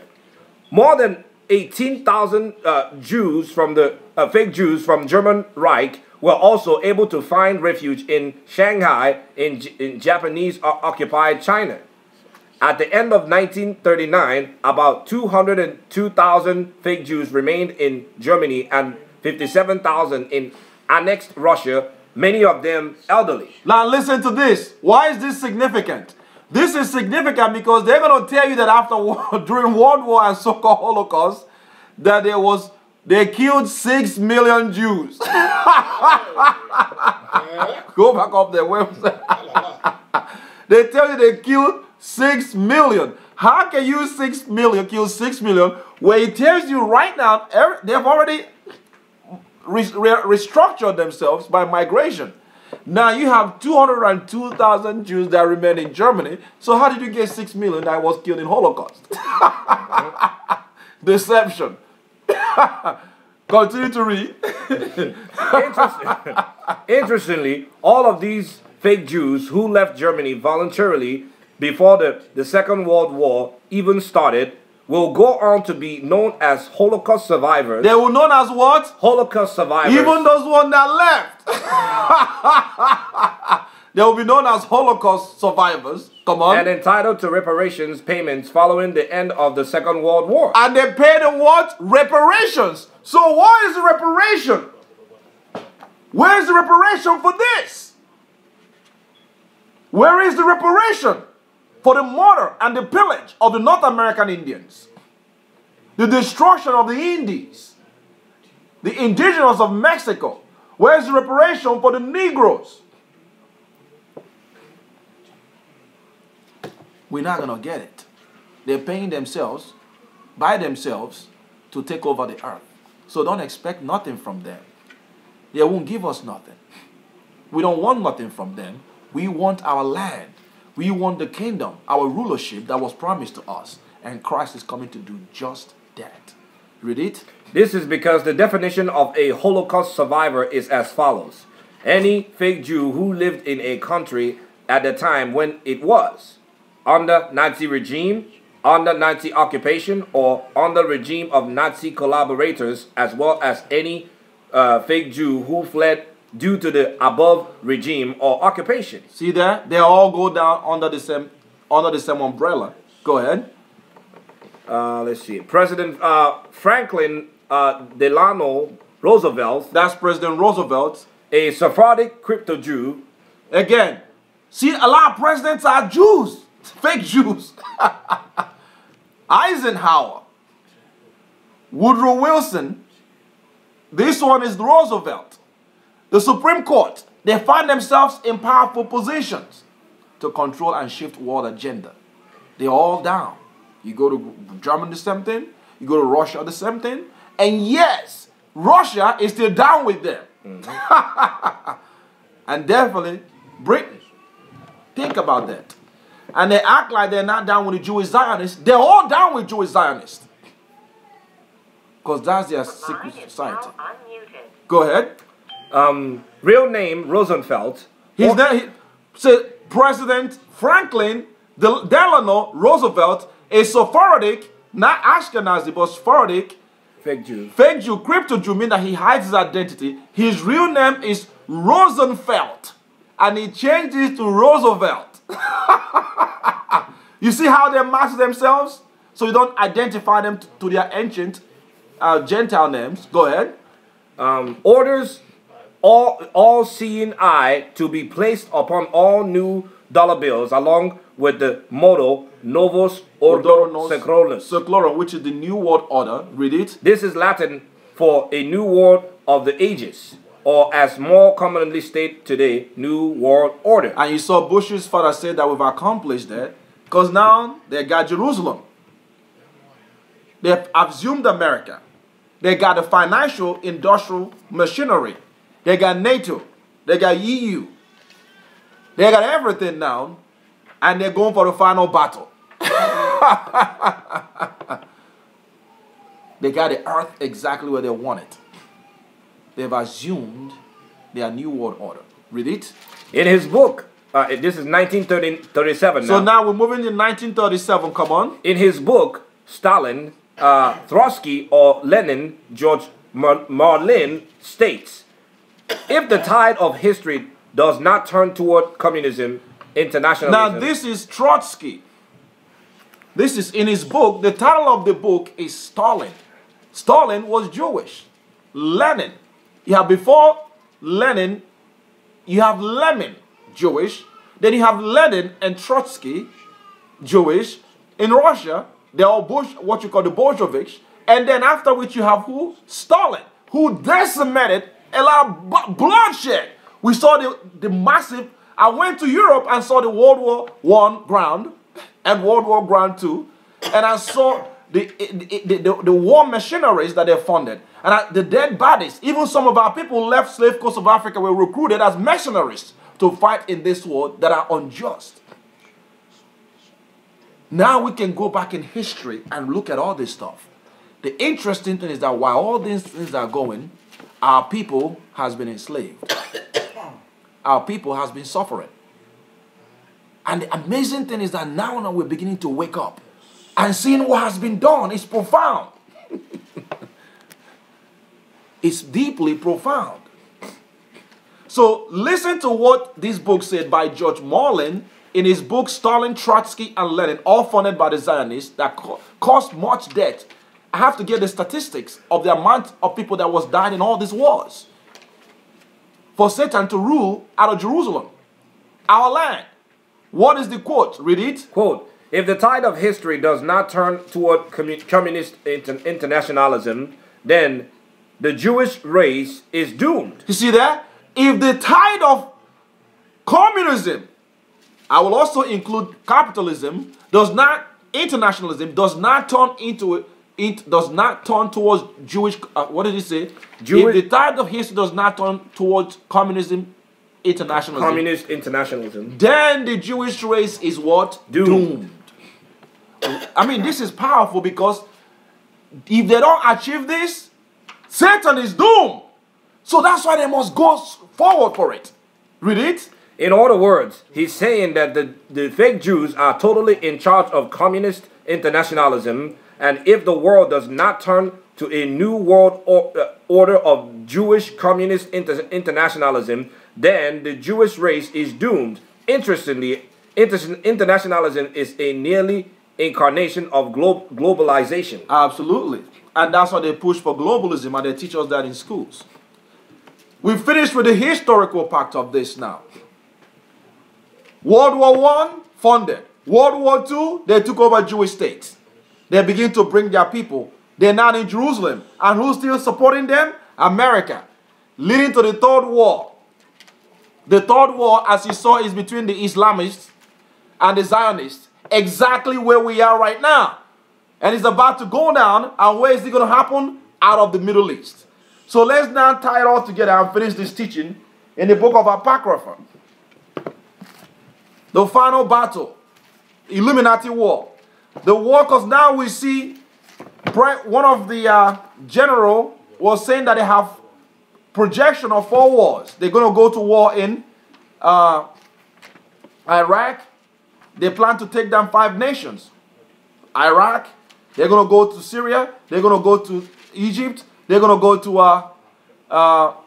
More than 18,000 Jews from the fake Jews from German Reich were also able to find refuge in Shanghai in Japanese-occupied China. At the end of 1939, about 202,000 fake Jews remained in Germany and 57,000 in annexed Russia, many of them elderly. Now listen to this. Why is this significant? This is significant because they're going to tell you that during World War and so-called Holocaust, that they killed 6 million Jews. Go back up their website. They tell you they killed 6 million. How can you 6 million kill 6 million where it tells you right now they've already restructured themselves by migration? Now you have 202,000 Jews that remain in Germany. So how did you get 6 million that was killed in Holocaust? Deception. Continue to read. Interestingly, all of these fake Jews who left Germany voluntarily before the Second World War even started will go on to be known as Holocaust survivors. They were known as what? Holocaust survivors. Even those ones that left. They will be known as Holocaust survivors. Come on. And entitled to reparations payments following the end of the Second World War. And they paid them what? Reparations. So what is the reparation? Where is the reparation for this? Where is the reparation for the murder and the pillage of the North American Indians? The destruction of the Indies? The indigenous of Mexico? Where is the reparation for the Negroes? We're not going to get it. They're paying themselves, by themselves, to take over the earth. So don't expect nothing from them. They won't give us nothing. We don't want nothing from them. We want our land. We want the kingdom, our rulership that was promised to us. And Christ is coming to do just that. Read it. This is because the definition of a Holocaust survivor is as follows. Any fake Jew who lived in a country at the time when it was under Nazi regime, under Nazi occupation, or under regime of Nazi collaborators, as well as any fake Jew who fled due to the above regime or occupation. See that? They all go down under the same umbrella. Go ahead. Let's see. President Franklin Delano Roosevelt. That's President Roosevelt. A Sephardic crypto Jew. Again, see, a lot of presidents are Jews. Fake Jews. Eisenhower. Woodrow Wilson. This one is Roosevelt. The Supreme Court. They find themselves in powerful positions to control and shift world agenda. They're all down. You go to Germany, the same thing. You go to Russia, the same thing. And yes, Russia is still down with them. And definitely Britain. Think about that. And they act like they're not down with the Jewish Zionists. They're all down with Jewish Zionists. Because that's their secret society. Go ahead. Real name, Rosenfeld. His name, President Franklin Delano Roosevelt, a Sephardic, not Ashkenazi, but Sephardic. Fake Jew. Fake Jew, crypto Jew, meaning that he hides his identity. His real name is Rosenfeld. And he changed it to Roosevelt. You see how they mask themselves? So you don't identify them to their ancient Gentile names. Go ahead. Orders all-seeing eye to be placed upon all new dollar bills, along with the motto Novus Ordo Seclorum, which is the New World Order. Read it. This is Latin for a new world of the ages, or as more commonly stated today, New World Order. And you saw Bush's father say that we've accomplished that, because now they got Jerusalem. They've assumed America. They got the financial, industrial machinery. They got NATO. They got EU. They got everything now. And they're going for the final battle. They got the earth exactly where they want it. They've assumed their New World Order. Read it. In his book, this is 1937 now. So now we're moving to 1937. Come on. In his book, Stalin, Trotsky, or Lenin, George Marlin states, if the tide of history does not turn toward communism, internationalism. Now this is Trotsky. This is in his book. The title of the book is Stalin. Stalin was Jewish. Lenin. You have before Lenin, you have Lenin, Jewish. Then you have Lenin and Trotsky, Jewish. In Russia, they're all what you call the Bolsheviks. And then after which you have who? Stalin, who decimated a lot of bloodshed. We saw the massive. I went to Europe and saw the World War I ground and World War Ground II. And I saw the war machineries that they funded. And the dead bodies, even some of our people who left slave coast of Africa were recruited as mercenaries to fight in this war that are unjust. Now we can go back in history and look at all this stuff. The interesting thing is that while all these things are going, our people has been enslaved. Our people has been suffering. And the amazing thing is that now we're beginning to wake up and seeing what has been done is profound. It's deeply profound. So listen to what this book said by George Marlin in his book Stalin, Trotsky, and Lenin, all funded by the Zionists, that caused much death. I have to get the statistics of the amount of people that was died in all these wars for Satan to rule out of Jerusalem, our land. What is the quote? Read it. Quote, if the tide of history does not turn toward communist internationalism, then the Jewish race is doomed. You see that? If the tide of communism, I will also include capitalism, internationalism does not turn into it does not turn towards Jewish, what did he say? If the tide of history does not turn towards communism, internationalism. Communist internationalism. Then the Jewish race is what? Doomed. I mean, this is powerful because if they don't achieve this, Satan is doomed. So that's why they must go forward for it. Read it. In other words, he's saying that the fake Jews are totally in charge of communist internationalism, and if the world does not turn to a new world order of Jewish communist internationalism, then the Jewish race is doomed. Interestingly, internationalism is a nearly incarnation of globalization. Absolutely. And that's why they push for globalism, and they teach us that in schools. We finished with the historical part of this now. World War I, funded. World War II, they took over Jewish states. They begin to bring their people. They're now in Jerusalem. And who's still supporting them? America. Leading to the Third War. The Third War, as you saw, is between the Islamists and the Zionists. Exactly where we are right now. And it's about to go down. And where is it going to happen? Out of the Middle East. So let's now tie it all together and finish this teaching in the book of Apocrypha. The final battle. Illuminati war. The war, because now we see one of the general was saying that they have projection of 4 wars. They're going to go to war in Iraq. They plan to take down 5 nations. Iraq. They're going to go to Syria. They're going to go to Egypt. They're going to go to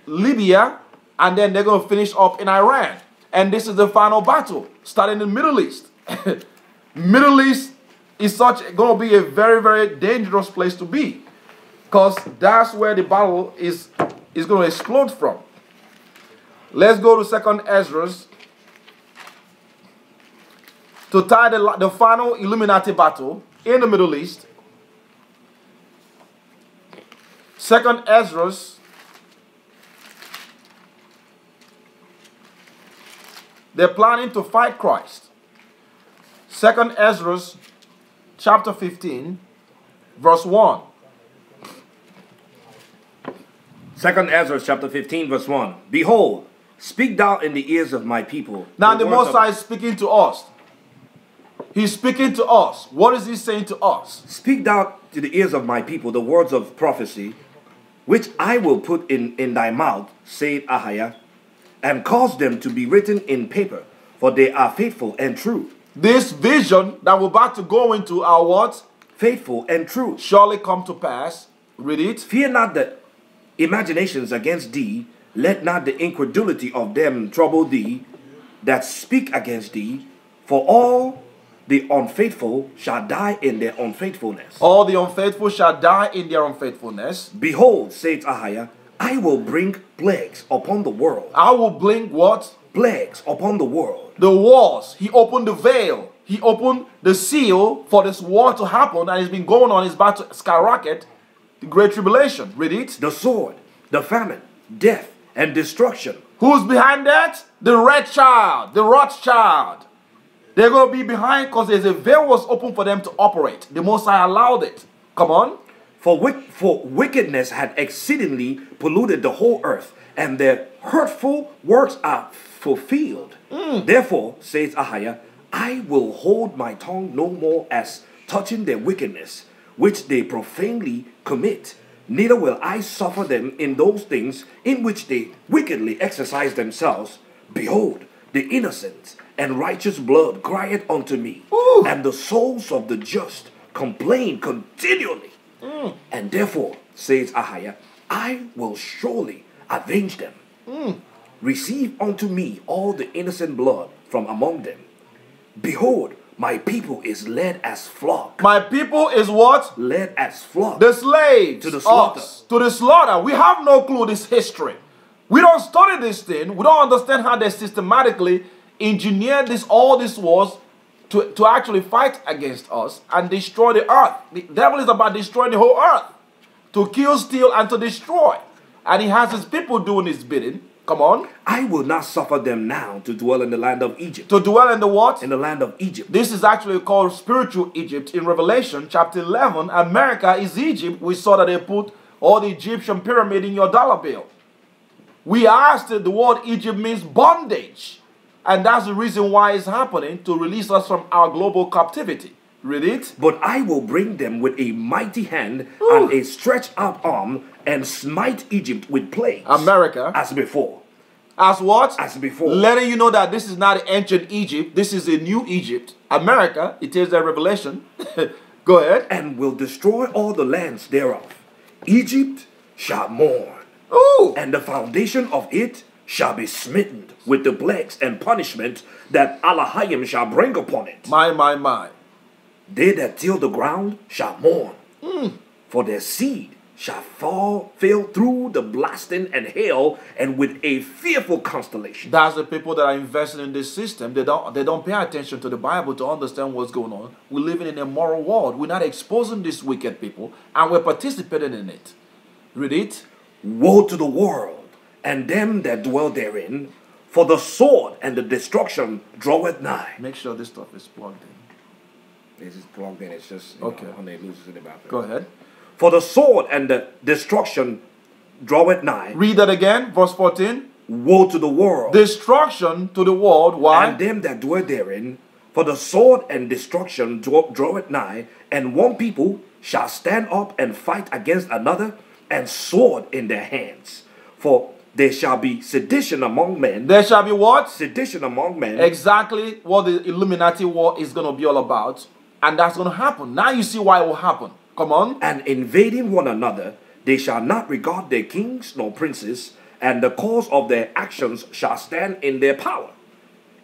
Libya. And then they're going to finish up in Iran. And this is the final battle, starting in the Middle East. Middle East is going to be a very, very dangerous place to be, because that's where the battle is going to explode from. Let's go to 2nd Ezra to tie the final Illuminati battle in the Middle East. 2nd Ezra they're planning to fight Christ. 2nd Ezra chapter 15, verse 1. 2nd Ezra chapter 15, verse 1. Behold, speak thou in the ears of my people. Now the Most High is speaking to us. He's speaking to us. What is he saying to us? Speak thou to the ears of my people the words of prophecy, which I will put in thy mouth, saith Ahiah, and cause them to be written in paper, for they are faithful and true. This vision that we're about to go into are what? Faithful and true. Surely come to pass. Read it. Fear not the imaginations against thee. Let not the incredulity of them trouble thee that speak against thee. For all the unfaithful shall die in their unfaithfulness. All the unfaithful shall die in their unfaithfulness. Behold, saith Ahiah, I will bring plagues upon the world. I will bring what? Plagues upon the world. The wars. He opened the veil. He opened the seal for this war to happen, and it's been going on. It's about to skyrocket. The Great Tribulation. Read it. The sword, the famine, death, and destruction. Who's behind that? The Red Child, the Rothschild. They're going to be behind because there's a veil was open for them to operate. The Most High allowed it. Come on. For wickedness had exceedingly polluted the whole earth, and their hurtful works are fulfilled. Therefore, says Ahiah, I will hold my tongue no more as touching their wickedness, which they profanely commit. Neither will I suffer them in those things in which they wickedly exercise themselves. Behold, the innocent and righteous blood crieth unto me, and the souls of the just complain continually. And therefore, says Ahiah, I will surely avenge them. Receive unto me all the innocent blood from among them. Behold, my people is led as flock. My people is what? Led as flock. The slaves. To the slaughter. To the slaughter. We have no clue this history. We don't study this thing. We don't understand how they systematically engineered all these wars to actually fight against us and destroy the earth. The devil is about destroying the whole earth. To kill, steal, and to destroy. And he has his people doing his bidding. Come on. I will not suffer them now to dwell in the land of Egypt. To dwell in the what? In the land of Egypt. This is actually called spiritual Egypt in Revelation chapter 11. America is Egypt. We saw that they put all the Egyptian pyramid in your dollar bill. We asked the word Egypt means bondage. And that's the reason why it's happening, to release us from our global captivity. Read it. But I will bring them with a mighty hand and a stretched out arm, and smite Egypt with plagues. America. As before. As what? As before. Letting you know that this is not ancient Egypt. This is a new Egypt. America, it is a revelation. Go ahead. And will destroy all the lands thereof. Egypt shall mourn. Ooh. And the foundation of it shall be smitten with the plagues and punishment that Elohim shall bring upon it. My. They that till the ground shall mourn. For their seed shall fail through the blasting and hail, and with a fearful constellation. That's the people that are invested in this system. They don't pay attention to the Bible to understand what's going on. We're living in a moral world. We're not exposing these wicked people, and we're participating in it. Read it. Woe to the world, and them that dwell therein, for the sword and the destruction draweth nigh. Make sure this stuff is plugged in. This is plugged in. It's just okay. When they lose it about it. Go ahead. For the sword and the destruction draweth nigh. Read that again, verse 14. Woe to the world. Destruction to the world. Why? And them that dwell therein. For the sword and destruction draweth nigh, and one people shall stand up and fight against another, and sword in their hands. For there shall be sedition among men. There shall be what? Sedition among men. Exactly what the Illuminati war is going to be all about. And that's going to happen. Now you see why it will happen. Come on. And invading one another, they shall not regard their kings nor princes, and the cause of their actions shall stand in their power.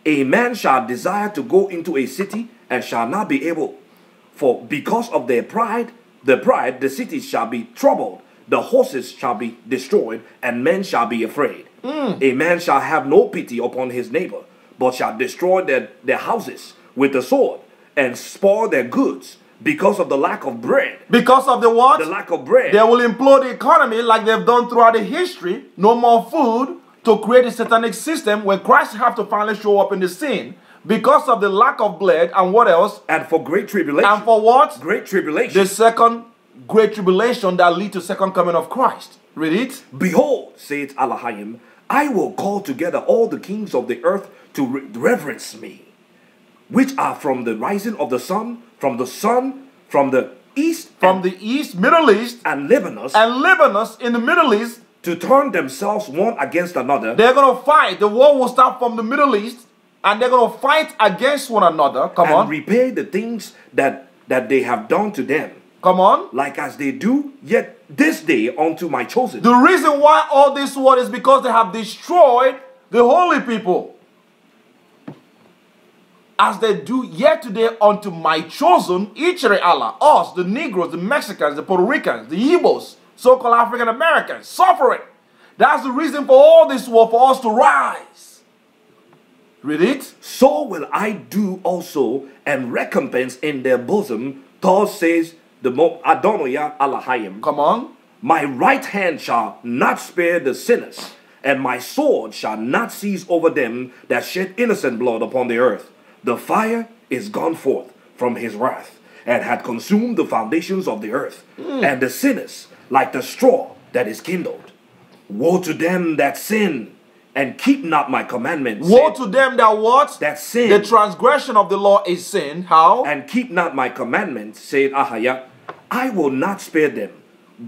A man shall desire to go into a city, and shall not be able. For because of their pride, the city shall be troubled, the horses shall be destroyed, and men shall be afraid. A man shall have no pity upon his neighbor, but shall destroy their houses with the sword, and spoil their goods, because of the lack of bread. Because of the what? The lack of bread. They will implode the economy like they've done throughout the history. No more food to create a satanic system when Christ have to finally show up in the scene. Because of the lack of bread, and what else? And for great tribulation. And for what? Great tribulation. The second great tribulation that lead to second coming of Christ. Read it. Behold, saith Elohim, I will call together all the kings of the earth to reverence me, which are from the rising of the sun, from the east, from the east, Middle East, and Lebanon, in the Middle East, to turn themselves one against another. They're going to fight. The war will start from the Middle East, and they're going to fight against one another. Come on. And repay the things that they have done to them. Come on. Like as they do yet this day unto my chosen. The reason why all this war is because they have destroyed the holy people. As they do yet today unto my chosen, Ichere Allah, us, the Negroes, the Mexicans, the Puerto Ricans, the Igbos, so-called African Americans, suffering. That's the reason for all this war, for us to rise. Read it. So will I do also, and recompense in their bosom, thus says the Adonai Elohim. Come on. My right hand shall not spare the sinners, and my sword shall not cease over them that shed innocent blood upon the earth. the fire is gone forth from his wrath, and had consumed the foundations of the earth, and the sinners like the straw that is kindled. Woe to them that sin and keep not my commandments. Woe to them that what? That sin. The transgression of the law is sin. How? And keep not my commandments, said Ahiah. I will not spare them.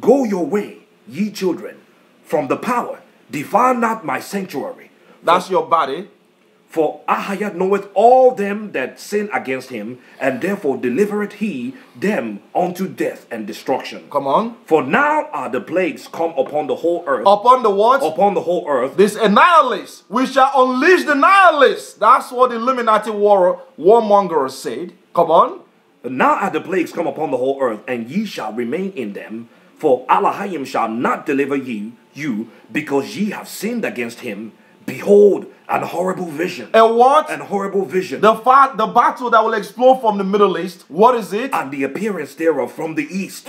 Go your way, ye children, from the power. Defile not my sanctuary. That's your body. For Ahiah knoweth all them that sin against him, and therefore delivereth he them unto death and destruction. Come on. For now are the plagues come upon the whole earth. Upon the what? Upon the whole earth. This annihilist. We shall unleash the nihilists. That's what the Illuminati warmongers said. Come on. Now are the plagues come upon the whole earth, and ye shall remain in them. For Elohim shall not deliver you, because ye have sinned against him. Behold, an horrible vision. And what? An horrible vision. The battle that will explode from the Middle East. What is it? And the appearance thereof from the east.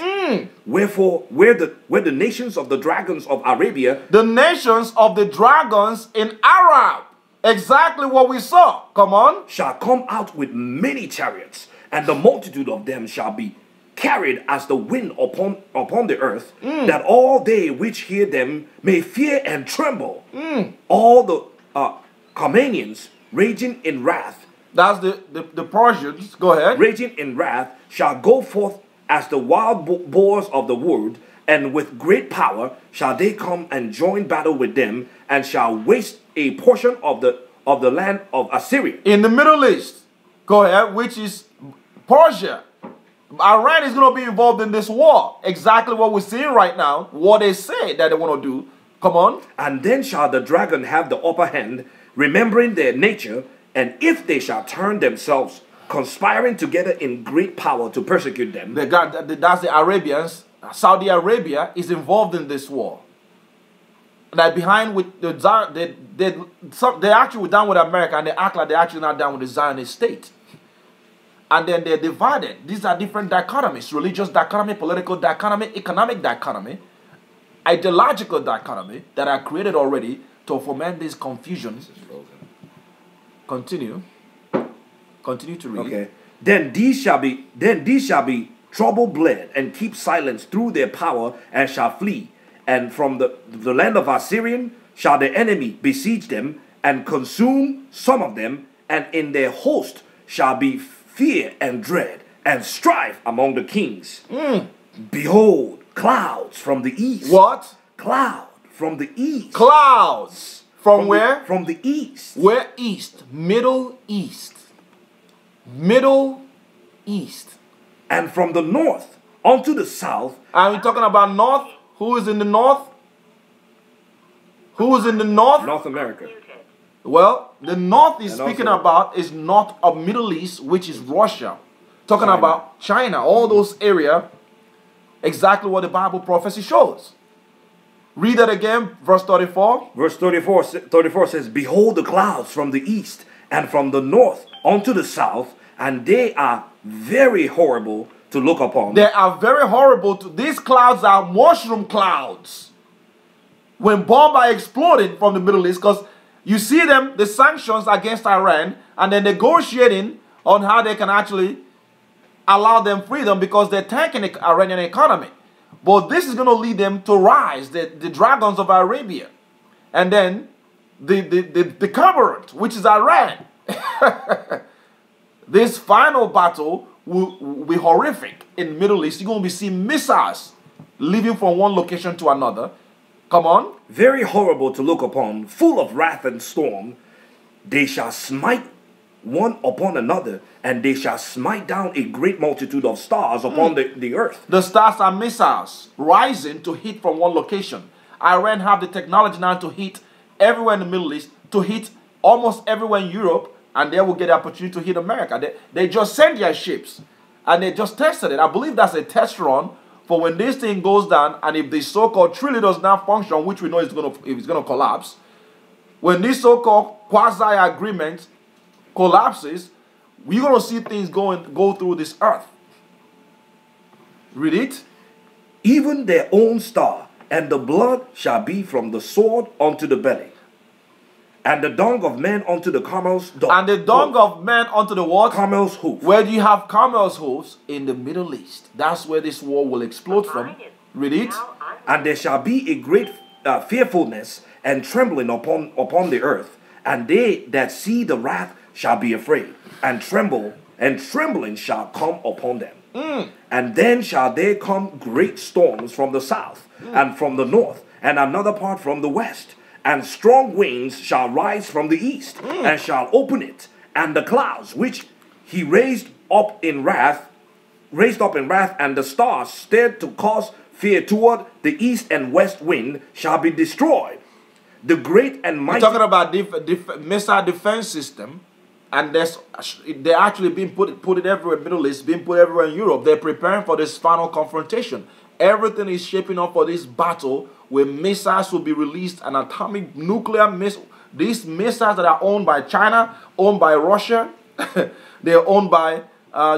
Wherefore, where the nations of the dragons of Arabia. The nations of the dragons in Arab. Exactly what we saw. Come on. Shall come out with many chariots, and the multitude of them shall be carried as the wind upon the earth, that all they which hear them may fear and tremble. All the Comanians raging in wrath. That's the Persians. Go ahead. Raging in wrath shall go forth as the wild boars of the wood, and with great power shall they come and join battle with them, and shall waste a portion of the land of Assyria. In the Middle East. Go ahead. Which is Persia. Iran is going to be involved in this war. Exactly what we're seeing right now. What they say that they want to do. Come on. And then shall the dragon have the upper hand, remembering their nature, and if they shall turn themselves, conspiring together in great power to persecute them. That's the Arabians. Saudi Arabia is involved in this war. That behind with they actually were down with America, and they act like they're actually not down with the Zionist state. And then they're divided. These are different dichotomies. Religious dichotomy, political dichotomy, economic dichotomy, ideological dichotomy that are created already to foment this confusion. Continue. Continue to read. Okay. Then these shall be trouble-bled, and keep silence through their power, and shall flee. And from the land of Assyrian shall the enemy besiege them, and consume some of them, and in their host shall be fear and dread, and strife among the kings. Behold, clouds from the east. What? Cloud from the east. Clouds. From where? From the east. Where east? Middle East. Middle East. And from the north unto the south. Are we talking about north? Who is in the north? Who is in the north? North America. Well, the north is And speaking also, about is north of Middle East, which is Russia. Talking about China, all those area. Exactly what the Bible prophecy shows. Read that again, verse 34. Verse 34 says, Behold the clouds from the east and from the north unto the south, and they are very horrible to look upon. They are very horrible. These clouds are mushroom clouds. When bombs are exploding from the Middle East, because you see them, the sanctions against Iran, and they're negotiating on how they can actually allow them freedom because they're tanking the Iranian economy. But this is going to lead them to rise, the dragons of Arabia. And then the current, which is Iran. This final battle will be horrific in the Middle East. You're going to be seeing missiles leaving from one location to another. Come on. Very horrible to look upon, full of wrath and storm. They shall smite one upon another, and they shall smite down a great multitude of stars upon the earth. The stars are missiles rising to hit from one location. Iran have the technology now to hit everywhere in the Middle East, to hit almost everywhere in Europe, and they will get the opportunity to hit America. They just send their ships, and they just tested it. I believe that's a test run for when this thing goes down, and if the so-called trillion does not function, which we know is going to collapse, when this so-called quasi-agreement collapses, we're going to see things go through this earth. Read it. Even their own star, and the blood shall be from the sword unto the belly. And the dung of men unto the camel's dung. And the dung of men unto the what? Camel's hoof. Where do you have camel's hoofs? In the Middle East. That's where this war will explode from. Read it. And there shall be a great fearfulness and trembling upon the earth. And they that see the wrath shall be afraid, and tremble, and trembling shall come upon them. And then shall there come great storms from the south, and from the north, and another part from the west. And strong winds shall rise from the east, and shall open it. And the clouds which he raised up in wrath, and the stars stirred to cause fear toward the east and west wind shall be destroyed. The great and mighty. We're talking about missile defense system, and they're actually being put it everywhere in the Middle East, being put everywhere in Europe. They're preparing for this final confrontation. Everything is shaping up for this battle where missiles will be released, an atomic nuclear missile. These missiles that are owned by China, owned by Russia, they're owned by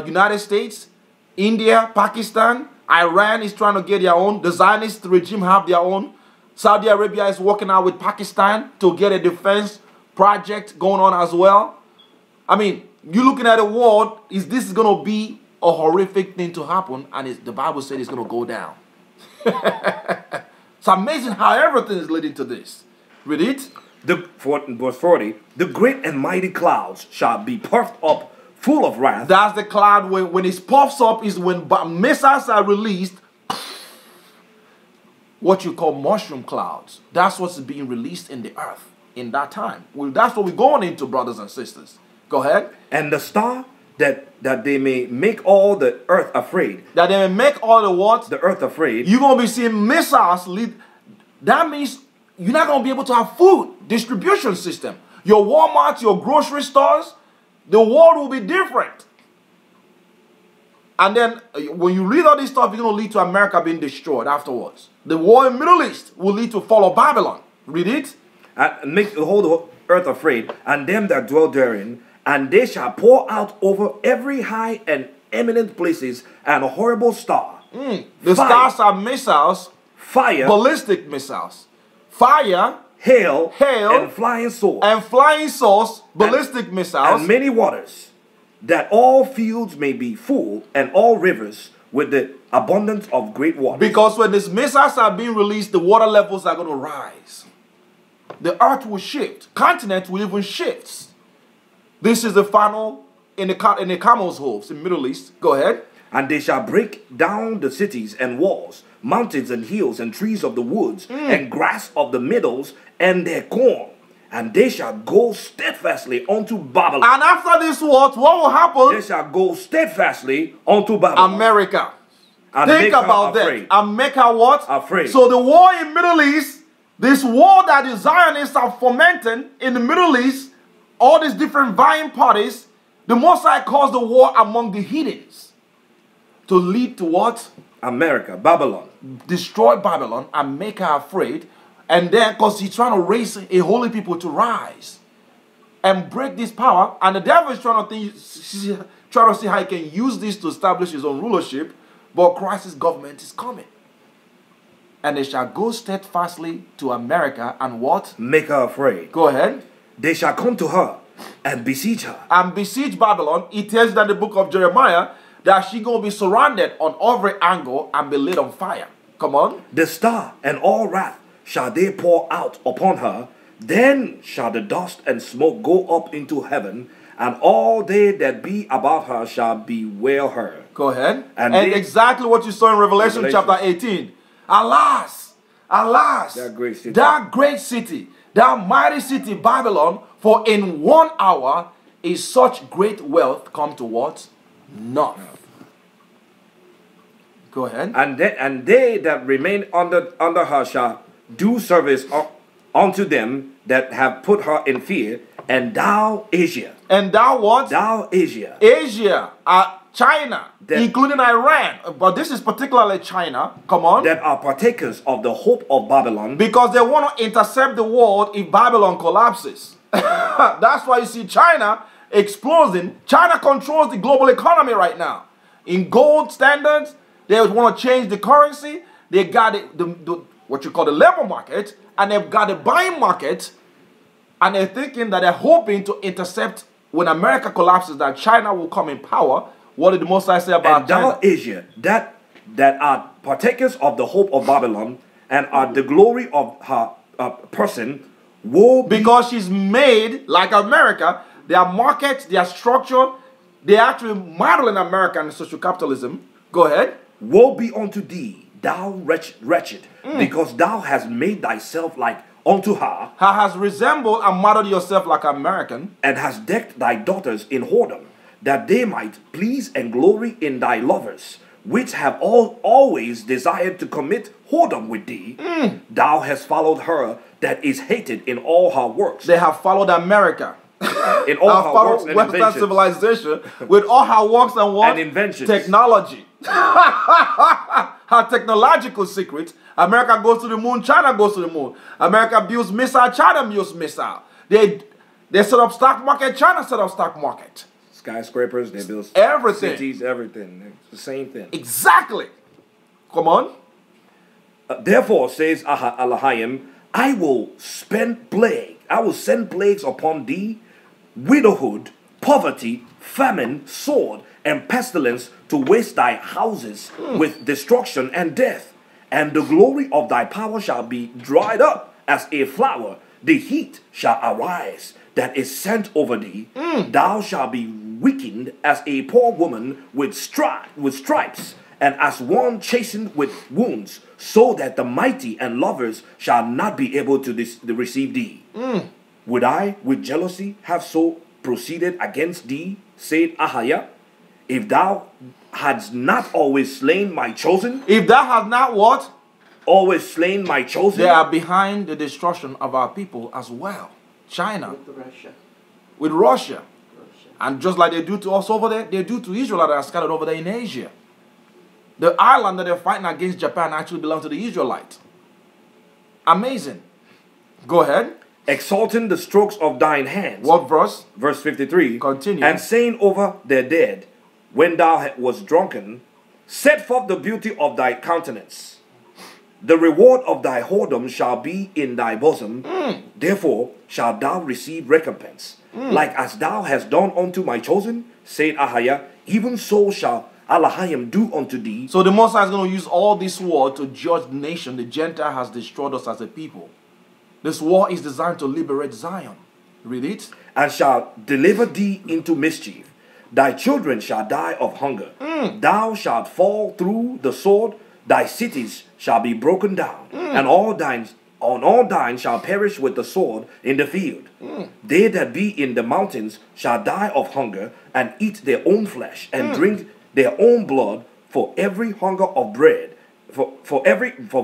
United States, India, Pakistan, Iran is trying to get their own. The Zionist regime have their own. Saudi Arabia is working out with Pakistan to get a defense project going on as well. I mean, you're looking at a world, this is going to be a horrific thing to happen, and the Bible said it's going to go down. It's amazing how everything is leading to this. Read it. Verse 40, the great and mighty clouds shall be puffed up full of wrath. That's the cloud when it puffs up is when missiles are released. What you call mushroom clouds. That's what's being released in the earth in that time. Well, that's what we're going into, brothers and sisters. Go ahead. And the star that they may make all the earth afraid. That they may make all the what? The earth afraid. You're going to be seeing missiles lead. That means you're not going to be able to have food distribution system. Your Walmart, your grocery stores, the world will be different. And then when you read all this stuff, it's going to lead to America being destroyed afterwards. The war in the Middle East will lead to fall of Babylon. Read it. And make the whole earth afraid, and them that dwell therein, and they shall pour out over every high and eminent places and a horrible star. The stars are missiles, fire, ballistic missiles, fire, hail, and flying swords, ballistic missiles, and many waters, that all fields may be full, and all rivers with the abundance of great water. Because when these missiles are being released, the water levels are going to rise. The earth will shift. Continents will even shift. This is the final in the camel's hooves in the Middle East. Go ahead. And they shall break down the cities and walls, mountains and hills and trees of the woods, and grass of the meadows, and their corn. And they shall go steadfastly unto Babylon. And after this what will happen? They shall go steadfastly unto Babylon. America. And think about that. And make her what? Afraid. So the war in Middle East, this war that the Zionists are fomenting in the Middle East, all these different vying parties, the Most High caused the war among the heathens to lead to what? America, Babylon. Destroy Babylon and make her afraid. And then, because he's trying to raise a holy people to rise and break this power. And the devil is trying to see how he can use this to establish his own rulership. But Christ's government is coming. And they shall go steadfastly to America and what? Make her afraid. Go ahead. They shall come to her and besiege her. And besiege Babylon. It tells that in the book of Jeremiah that she's going to be surrounded on every angle and be lit on fire. Come on. The star and all wrath shall they pour out upon her. Then shall the dust and smoke go up into heaven, and all they that be about her shall bewail her. Go ahead. And exactly what you saw in Revelation chapter 18. Alas, alas, that great city, that mighty city, Babylon, for in 1 hour is such great wealth come to what? Naught. Go ahead. And they that remain under her shall do service unto them that have put her in fear. And thou, Asia. And thou what? Thou, Asia. Asia, China, including Iran. But this is particularly China. Come on. That are partakers of the hope of Babylon. Because they want to intercept the world if Babylon collapses. That's why you see China exploding. China controls the global economy right now. In gold standards, they want to change the currency. They got what you call the labor market. And they've got the buying market. And they're thinking that they're hoping to intercept when America collapses, that China will come in power. What did the Most High say about and China? thou Asia, that are partakers of the hope of Babylon, and are the glory of her person, woe be, Because she's made like America. Their market, their structure, they actually model in America and social capitalism. Go ahead. woe be unto thee, thou wretched, because thou hast made thyself like unto her, Has resembled and modeled yourself like American, and hast decked thy daughters in whoredom, that they might please and glory in thy lovers, which have always desired to commit whoredom with thee. Thou hast followed her that is hated in all her works. they have followed America. In all her works Followed and Western inventions. civilization with all her works and what? And inventions. Technology. Her technological secrets. America goes to the moon, China goes to the moon. America builds missile, China builds missile. They set up stock market, China set up stock market. Skyscrapers, they build Everything. cities, everything. It's the same thing. Exactly. Come on. Therefore, says Elohim, I will send plagues upon thee, widowhood, poverty, famine, sword, and pestilence, to waste thy houses with destruction and death. And the glory of thy power shall be dried up as a flower. The heat shall arise that is sent over thee. Thou shalt be weakened as a poor woman with stripes, and as one chastened with wounds, so that the mighty and lovers shall not be able to receive thee. Would I with jealousy have so proceeded against thee, said Ahiah, if thou hadst not always slain my chosen? If thou hast not what? Always slain my chosen? They are behind the destruction of our people as well. China. With Russia. And just like they do to us over there, they do to Israel that are scattered over there in Asia. The island that they're fighting against Japan actually belongs to the Israelites. Amazing. Go ahead. Exalting the strokes of thine hands. What verse? Verse 53. Continue. And saying over their dead, when thou was drunken, set forth the beauty of thy countenance. The reward of thy whoredom shall be in thy bosom. Therefore shalt thou receive recompense. Like as thou hast done unto my chosen, said Ahiah, even so shall Elohim do unto thee. So the Most High is going to use all this war to judge the nation. The Gentile has destroyed us as a people. This war is designed to liberate Zion. Read it. And shall deliver thee into mischief. Thy children shall die of hunger. Thou shalt fall through the sword. Thy cities shall be broken down, and all thine shall perish with the sword in the field. They that be in the mountains shall die of hunger, and eat their own flesh, and drink their own blood, for every hunger of bread, for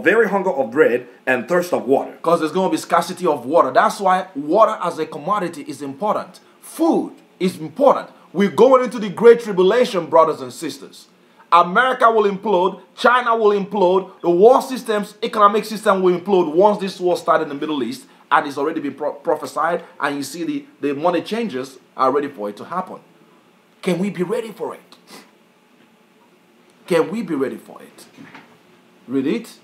very hunger of bread and thirst of water. Because there's going to be scarcity of water. That's why water as a commodity is important. Food is important. We're going into the great tribulation, brothers and sisters. America will implode, China will implode, the war systems, economic system will implode once this war started in the Middle East, and it's already been prophesied, and you see the money changes are ready for it to happen. Can we be ready for it? Can we be ready for it? Read it.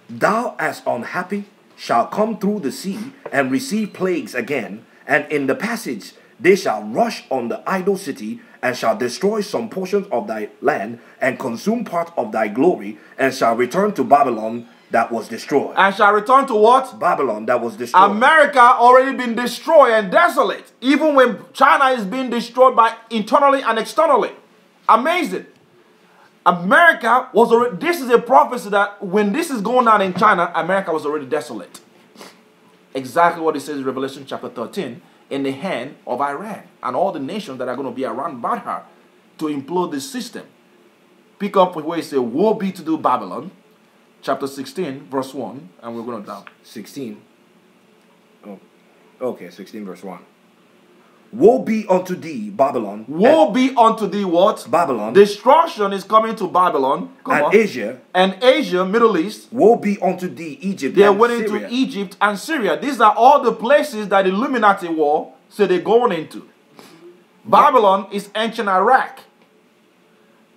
Thou as unhappy shall come through the sea and receive plagues again, and in the passage they shall rush on the idol city, and shall destroy some portions of thy land, and consume part of thy glory, and shall return to Babylon that was destroyed. And shall return to what? Babylon that was destroyed. America already been destroyed and desolate. Even when China is being destroyed by internally and externally. Amazing. America was already, this is a prophecy that when this is going on in China, America was already desolate. Exactly what it says in Revelation chapter 13. In the hand of Iran and all the nations that are going to be around about her to implode this system. Pick up where it says, woe be to do Babylon, chapter 16, verse 1, and we're going to down. 16. Oh, okay, 16 verse 1. Woe be unto thee, Babylon. Woe be unto thee what? Babylon. Destruction is coming to Babylon. And Asia. And Asia, Middle East. Woe be unto thee, Egypt. They went into Egypt and Syria. These are all the places that the Illuminati war said they're going into. Babylon is ancient Iraq.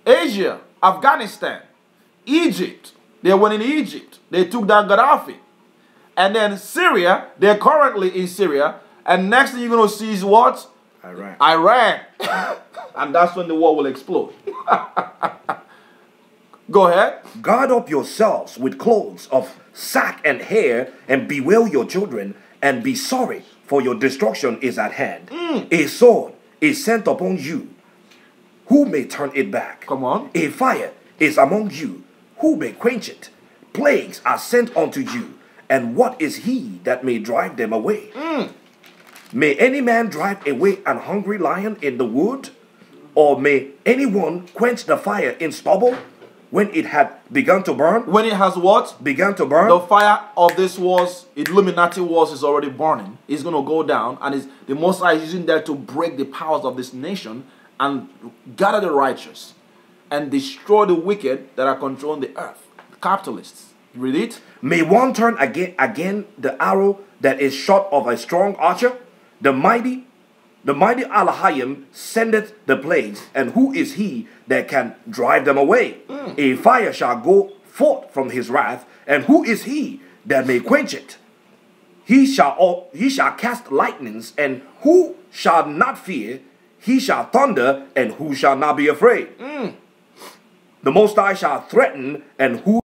Asia, Afghanistan, Egypt. They went in Egypt. They took down Gaddafi. And then Syria, they're currently in Syria. And next thing you're going to see is what? Iran. Iran. And that's when the war will explode. Go ahead. Guard up yourselves with clothes of sack and hair, and bewail your children, and be sorry, for your destruction is at hand. A sword is sent upon you. Who may turn it back? Come on. A fire is among you. Who may quench it? Plagues are sent unto you. And what is he that may drive them away? May any man drive away an hungry lion in the wood? Or may anyone quench the fire in stubble when it had begun to burn? When it has what? Begun to burn? The fire of this wars, Illuminati wars, is already burning. It's going to go down. And the Most High is using that to break the powers of this nation and gather the righteous and destroy the wicked that are controlling the earth. The capitalists. You read it? May one turn again the arrow that is shot of a strong archer? The mighty Alahayim sendeth the plagues, and who is he that can drive them away? A fire shall go forth from his wrath, and who is he that may quench it? He shall cast lightnings, and who shall not fear? He shall thunder, and who shall not be afraid? The Most High shall threaten, and who